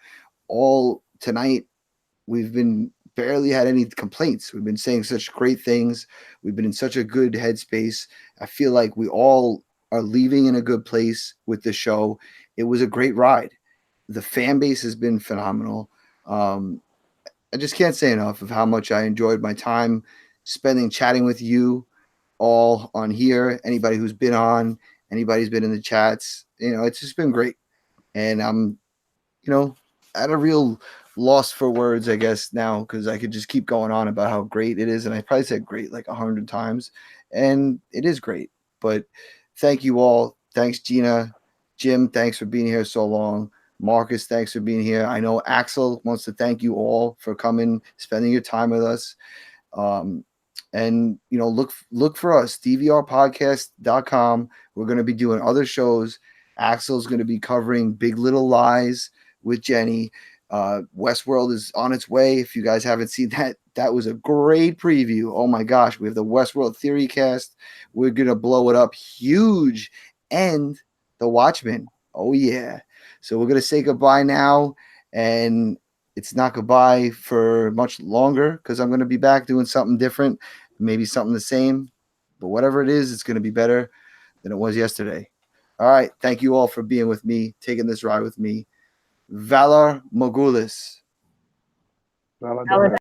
All tonight, we've been barely had any complaints. We've been saying such great things. We've been in such a good headspace. I feel like we all are leaving in a good place with the show. It was a great ride. The fan base has been phenomenal. I just can't say enough of how much I enjoyed my time chatting with you all on here. Anybody who's been on, anybody who's been in the chats, it's just been great. And I'm, at a real loss for words, I guess, now, because I could just keep going on about how great it is. And I probably said great like 100 times, and it is great. But thank you all. Thanks, Gina. Jim, thanks for being here so long. Marcus, thanks for being here. I know Axel wants to thank you all for coming, spending your time with us. And look for us, DVRPodcast.com. We're going to be doing other shows. Axel's going to be covering Big Little Lies with Jenny. Westworld is on its way. If you guys haven't seen that was a great preview. Oh my gosh, we have the Westworld Theory cast. We're going to blow it up huge. And The Watchmen. Oh yeah. So we're going to say goodbye now, and it's not goodbye for much longer, because I'm going to be back doing something different, maybe something the same, but whatever it is, it's going to be better than it was yesterday. All right. Thank you all for being with me, taking this ride with me. Valar Morgulis. Valar.